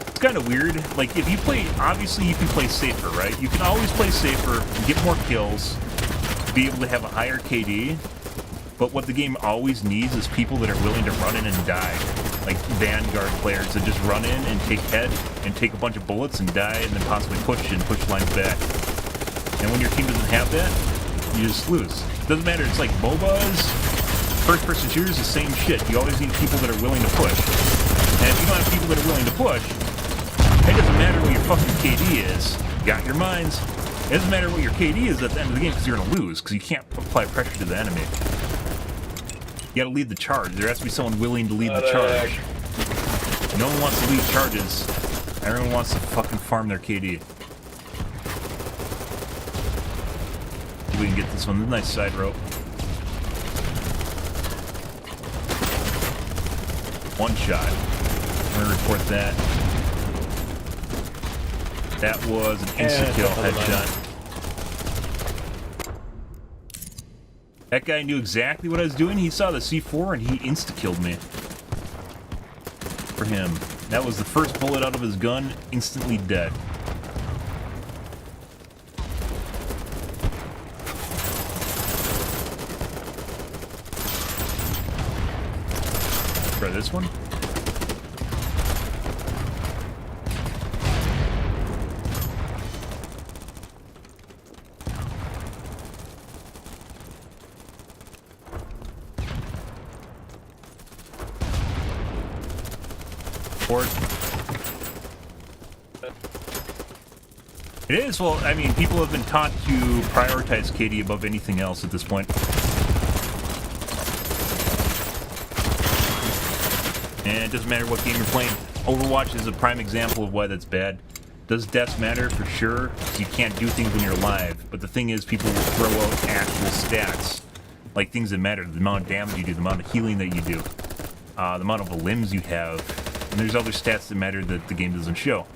It's kind of weird. Like, if you play, obviously you can play safer, right? You can always play safer, get more kills, be able to have a higher KD. But what the game always needs is people that are willing to run in and die. Like Vanguard players that just run in and take head and take a bunch of bullets and die and then possibly push lines back. And when your team doesn't have that, you just lose. It doesn't matter, it's like MOBAs, first-person shooters, the same shit. You always need people that are willing to push. And if you don't have people that are willing to push, it doesn't matter what your fucking KD is. Got your minds. It doesn't matter what your KD is at the end of the game because you're going to lose because you can't apply pressure to the enemy. You gotta lead the charge. There has to be someone willing to lead the charge. No one wants to lead charges. Everyone wants to fucking farm their KD. We can get this one. Nice side rope. One shot. I'm gonna report that. That was an insta-kill headshot. That guy knew exactly what I was doing. He saw the C4 and he insta-killed me. For him. That was the first bullet out of his gun, instantly dead. Try this one. It is, well, I mean, people have been taught to prioritize KD above anything else at this point. And it doesn't matter what game you're playing. Overwatch is a prime example of why that's bad. Does deaths matter? For sure, because you can't do things when you're live. But the thing is, people will throw out actual stats, like things that matter, the amount of damage you do, the amount of healing that you do, the amount of limbs you have. And there's other stats that matter that the game doesn't show,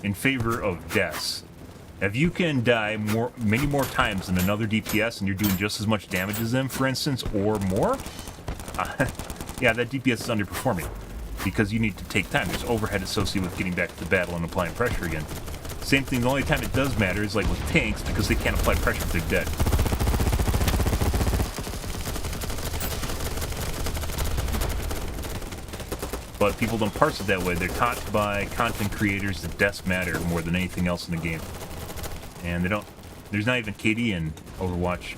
in favor of deaths. If you can die many more times than another DPS and you're doing just as much damage as them, for instance, or more, yeah, that DPS is underperforming because you need to take time. There's overhead associated with getting back to the battle and applying pressure again. Same thing, the only time it does matter is like with tanks because they can't apply pressure if they're dead. But people don't parse it that way. They're taught by content creators that deaths matter more than anything else in the game. And they don't, there's not even KD in Overwatch.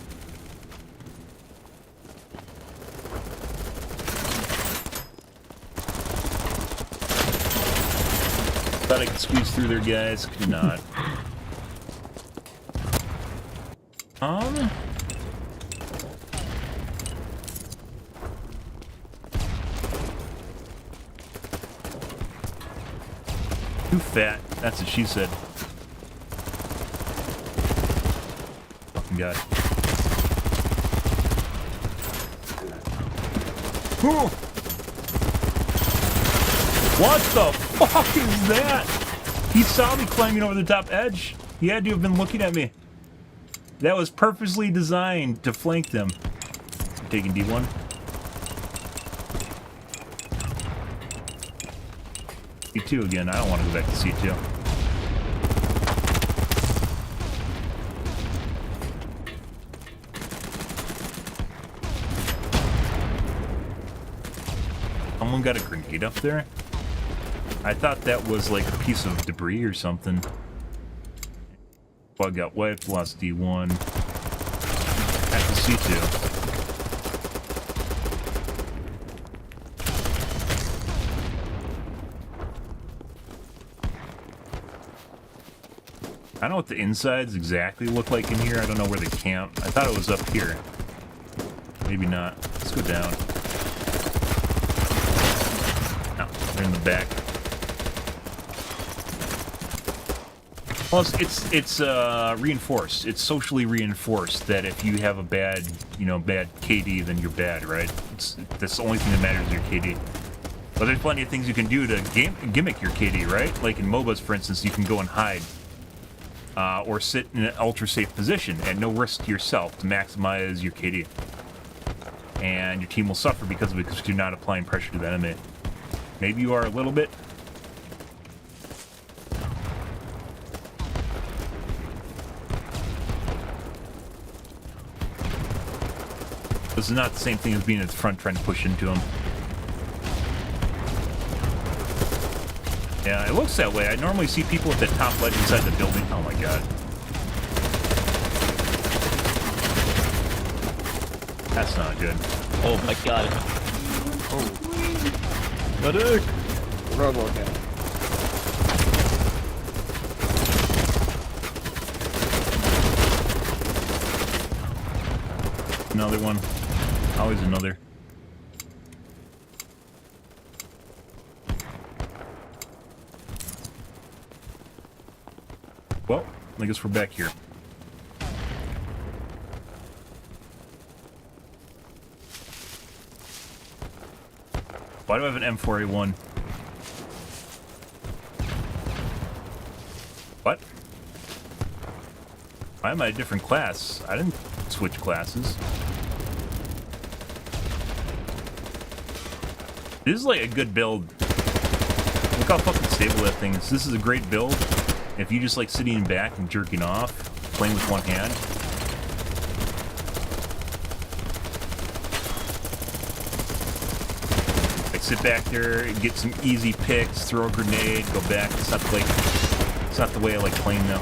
Thought I could squeeze through there, guys. Could not. Too fat. That's what she said. Fucking god. What the fuck is that? He saw me climbing over the top edge. He had to have been looking at me. That was purposely designed to flank them. I'm taking D1. C2 again. I don't want to go back to C2. Someone got a grenade up there? I thought that was like a piece of debris or something. Bug got wiped, lost D1. Back to C2. I don't know what the insides exactly look like in here. I don't know where they camp. I thought it was up here. Maybe not. Let's go down. No, they're in the back. Plus, it's reinforced. It's socially reinforced that if you have a bad, bad KD, then you're bad, right? That's the only thing that matters is your KD. But there's plenty of things you can do to gimmick your KD, right? Like in MOBAs, for instance, you can go and hide. Or sit in an ultra-safe position at no risk to yourself to maximize your KD. And your team will suffer because of it, because you're not applying pressure to the enemy. Maybe you are a little bit. This is not the same thing as being at the front trying to push into them. Yeah, it looks that way. I normally see people at the top ledge inside the building. Oh my god. That's not good. Oh my god. Oh. Medic! Robo guy. Another one. Always another. Well, I guess we're back here. Why do I have an M4A1? What? Why am I a different class? I didn't switch classes. This is like a good build. Look how fucking stable that thing is. This is a great build. If you just like sitting back and jerking off, playing with one hand. Like sit back there and get some easy picks, throw a grenade, go back. It's not the way I like playing though.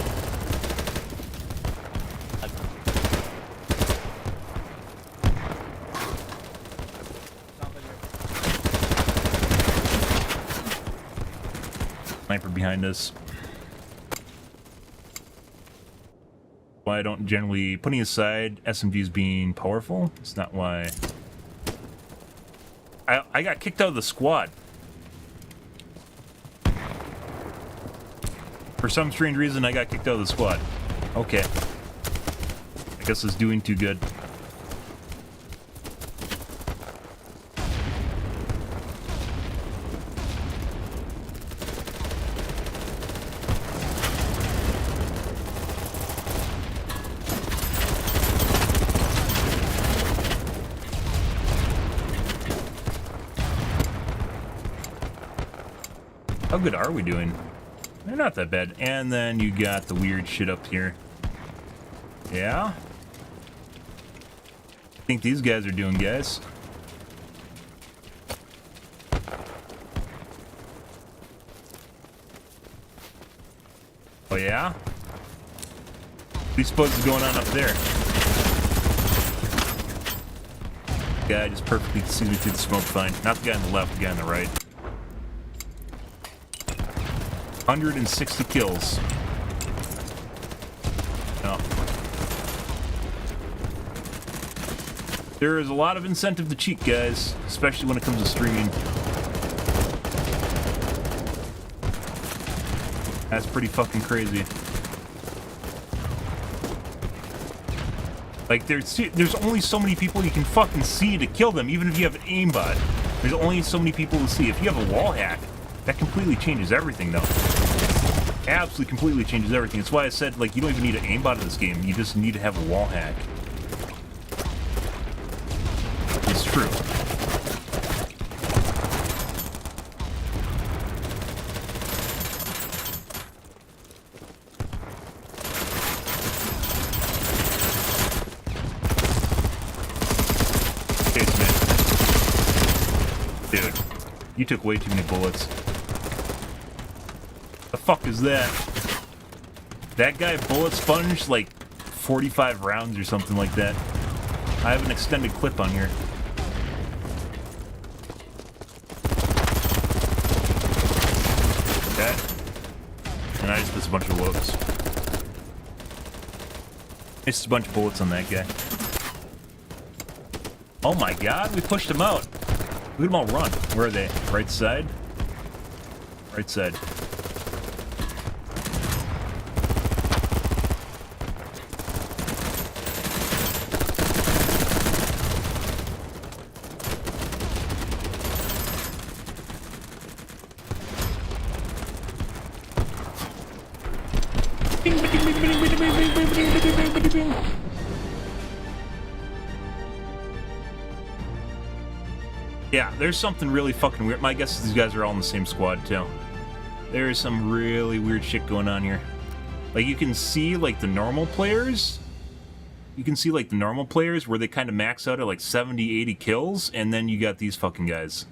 Sniper behind us. Why I don't generally, putting aside SMGs being powerful, it's not why. I got kicked out of the squad. For some strange reason, I got kicked out of the squad. Okay. I guess it's doing too good. How good are we doing? They're not that bad. And then you got the weird shit up here. Yeah? I think these guys are doing, guys. Oh yeah? What do you suppose is going on up there? Guy just perfectly sees me through the smoke fine. Not the guy on the left, the guy on the right. 160 kills. No. There is a lot of incentive to cheat, guys, especially when it comes to streaming. That's pretty fucking crazy. Like, there's only so many people you can fucking see to kill them, even if you have an aimbot. There's only so many people to see. If you have a wall hack, that completely changes everything, though. Absolutely, completely changes everything. That's why I said, like, you don't even need an aimbot in this game. You just need to have a wall hack. It's true. Dude, you took way too many bullets. The fuck is that? That guy bullet sponged like 45 rounds or something like that. I have an extended clip on here. Okay. And I just missed a bunch of bullets. Missed a bunch of bullets on that guy. Oh my god, we pushed him out. Look at them all run. Where are they? Right side? Right side. Yeah, there's something really fucking weird. My guess is these guys are all in the same squad, too. There is some really weird shit going on here. Like, you can see, like, the normal players. You can see, like, the normal players where they kind of max out at, like, 70, 80 kills, and then you got these fucking guys.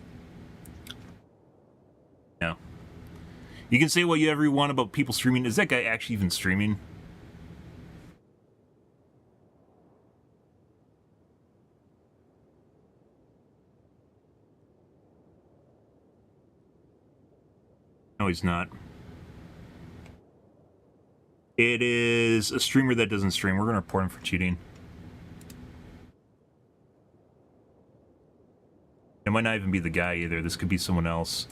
Yeah. You can say whatever you want about people streaming. Is that guy actually even streaming? No, he's not. It is a streamer that doesn't stream. We're going to report him for cheating. It might not even be the guy either. This could be someone else.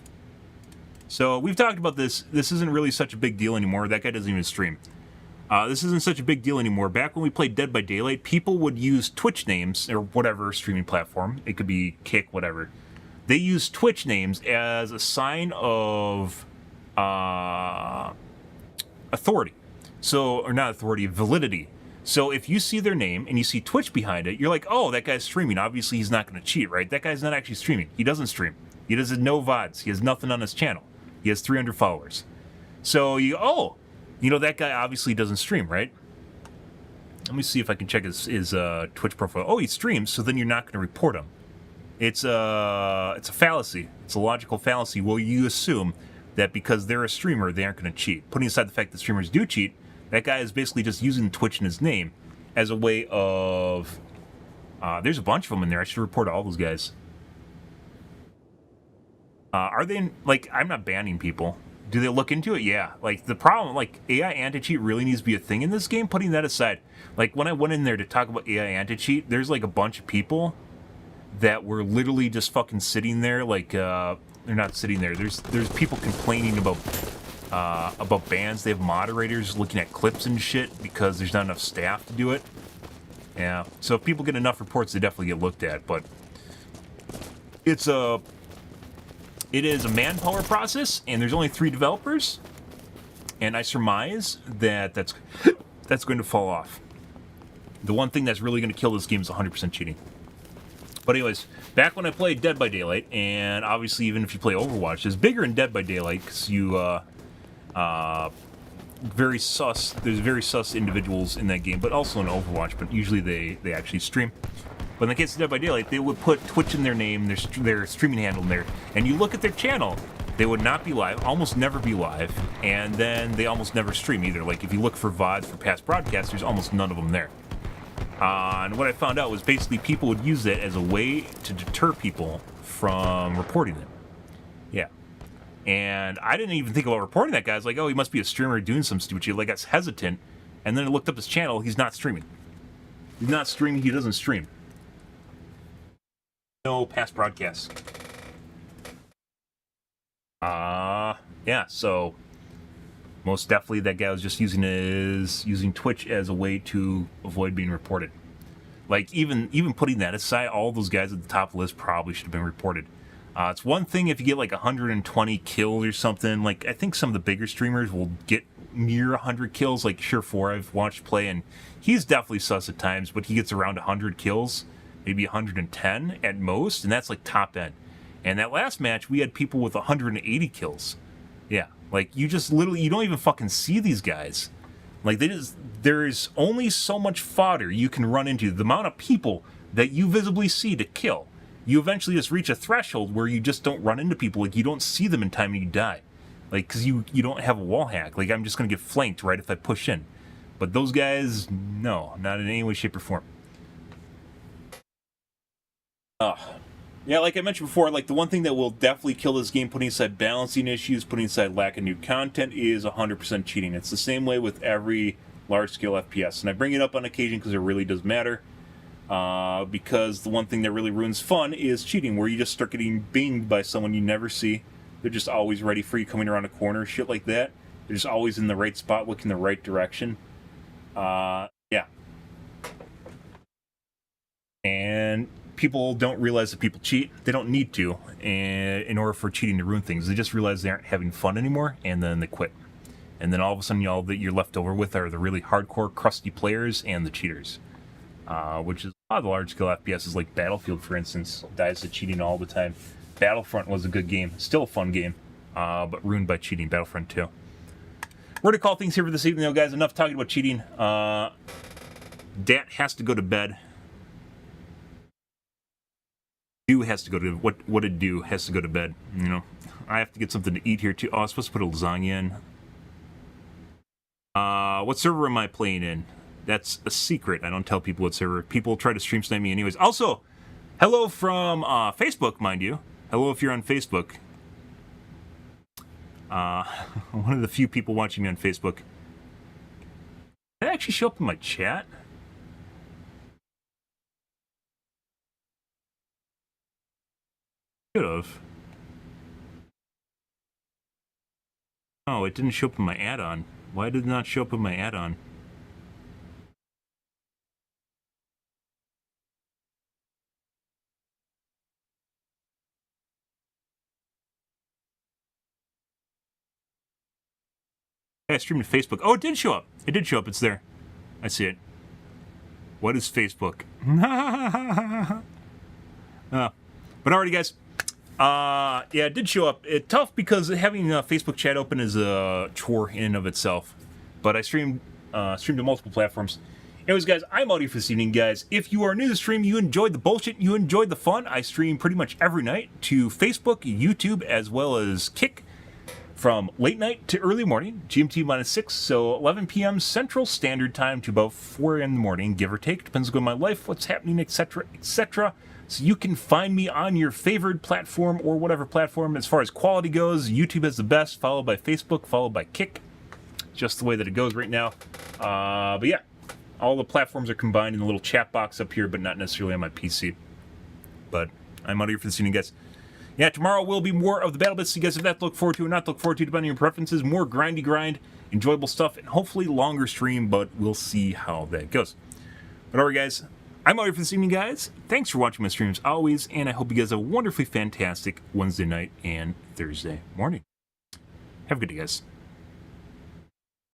So, we've talked about this. This isn't really such a big deal anymore. That guy doesn't even stream. This isn't such a big deal anymore. Back when we played Dead by Daylight, people would use Twitch names, or whatever streaming platform. It could be Kick, whatever. They use Twitch names as a sign of authority. So, or not authority, validity. So if you see their name and you see Twitch behind it, you're like, oh, that guy's streaming. Obviously, he's not going to cheat, right? That guy's not actually streaming. He doesn't stream. He doesn't know VODs. He has nothing on his channel. He has 300 followers. So you, oh, you know, that guy obviously doesn't stream, right? Let me see if I can check his Twitch profile. Oh, he streams, so then you're not going to report him. It's a fallacy. It's a logical fallacy. Well, you assume that because they're a streamer, they aren't going to cheat. Putting aside the fact that streamers do cheat, that guy is basically just using Twitch in his name as a way of... there's a bunch of them in there. I should report all those guys. Are they, like, I'm not banning people. Do they look into it? Yeah. Like, the problem, like, AI anti-cheat really needs to be a thing in this game. Putting that aside, like, when I went in there to talk about AI anti-cheat, there's, like, a bunch of people that were literally just fucking sitting there, like, they're not sitting there. There's people complaining about bans. They have moderators looking at clips and shit because there's not enough staff to do it. Yeah. So if people get enough reports, they definitely get looked at. But it is a manpower process, and there's only 3 developers. And I surmise that that's going to fall off. The one thing that's really going to kill this game is 100% cheating. But anyways, back when I played Dead by Daylight, and obviously even if you play Overwatch, it's bigger in Dead by Daylight because you, there's very sus individuals in that game, but also in Overwatch, but usually they actually stream. But in the case of Dead by Daylight, they would put Twitch in their name, their streaming handle in there, and you look at their channel, they would not be live, almost never be live, and then they almost never stream either. Like, if you look for VODs for past broadcasts, there's almost none of them there. And what I found out was basically people would use it as a way to deter people from reporting them. Yeah. And I didn't even think about reporting that guy. I was like, oh, he must be a streamer doing some stupid shit. Like, I was hesitant. And then I looked up his channel. He's not streaming. He's not streaming. He doesn't stream. No past broadcasts. Yeah, so most definitely that guy was just using Twitch as a way to avoid being reported. Like, even putting that aside, all those guys at the top of the list probably should have been reported. It's one thing if you get like 120 kills or something. Like, I think some of the bigger streamers will get near 100 kills. Like, Sure4 I've watched play, and he's definitely sus at times, but he gets around 100 kills, maybe 110 at most, and that's like top end. And that last match, we had people with 180 kills. Yeah, like, you just literally, you don't even fucking see these guys. Like, there's only so much fodder you can run into. The amount of people that you visibly see to kill, you eventually just reach a threshold where you just don't run into people. Like, you don't see them in time and you die. Like, because you don't have a wall hack. Like, I'm just going to get flanked right if I push in. But those guys, no, not in any way, shape, or form. Yeah, like I mentioned before, like, the one thing that will definitely kill this game, putting aside balancing issues, putting aside lack of new content, is 100% cheating. It's the same way with every large-scale FPS. And I bring it up on occasion because it really does matter. Because the one thing that really ruins fun is cheating, where you just start getting binged by someone you never see. They're just always ready for you coming around a corner, shit like that. They're just always in the right spot, looking the right direction. Yeah. And people don't realize that people cheat. They don't need to, and in order for cheating to ruin things. They just realize they aren't having fun anymore, and then they quit. And then all of a sudden, all that you're left over with are the really hardcore, crusty players and the cheaters. Which is a lot of the large-scale FPSs, like Battlefield, for instance, dies to cheating all the time. Battlefront was a good game, still a fun game, but ruined by cheating. Battlefront 2. We're going to call things here for this evening, though, guys. Enough talking about cheating. Dat has to go to bed. Do has to go to what did do has to go to bed. You know, I have to get something to eat here too. Oh, I was supposed to put a lasagna in. What server am I playing in? That's a secret. I don't tell people what server. People try to stream snipe me anyways. Also, hello from Facebook, mind you. Hello if you're on Facebook. One of the few people watching me on Facebook. Did it actually show up in my chat? Could have. Oh, it didn't show up in my add-on. Why did it not show up in my add-on? I streamed to Facebook. Oh, it did show up. It did show up. It's there. I see it. What is Facebook? But alrighty, guys. Yeah, it did show up. It's tough because having Facebook chat open is a chore in and of itself. But I streamed to multiple platforms. Anyways, guys, I'm out here for this evening, guys. If you are new to the stream, you enjoyed the bullshit, you enjoyed the fun, I stream pretty much every night to Facebook, YouTube, as well as Kick. From late night to early morning, GMT -6, so 11 p.m. Central Standard Time to about 4 in the morning, give or take. Depends on my life, what's happening, etc., etc. So you can find me on your favored platform or whatever platform. As far as quality goes, YouTube is the best, followed by Facebook, followed by Kick. Just the way that it goes right now. But yeah, all the platforms are combined in the little chat box up here, but not necessarily on my PC. But I'm out here for this evening, guys. Yeah, tomorrow will be more of the Battlebits. So you guys have that to look forward to or not to look forward to, depending on your preferences. More grindy grind, enjoyable stuff, and hopefully longer stream, but we'll see how that goes. But alright, guys, I'm out here for this evening, guys. Thanks for watching my streams always, and I hope you guys have a wonderfully fantastic Wednesday night and Thursday morning. Have a good day, guys.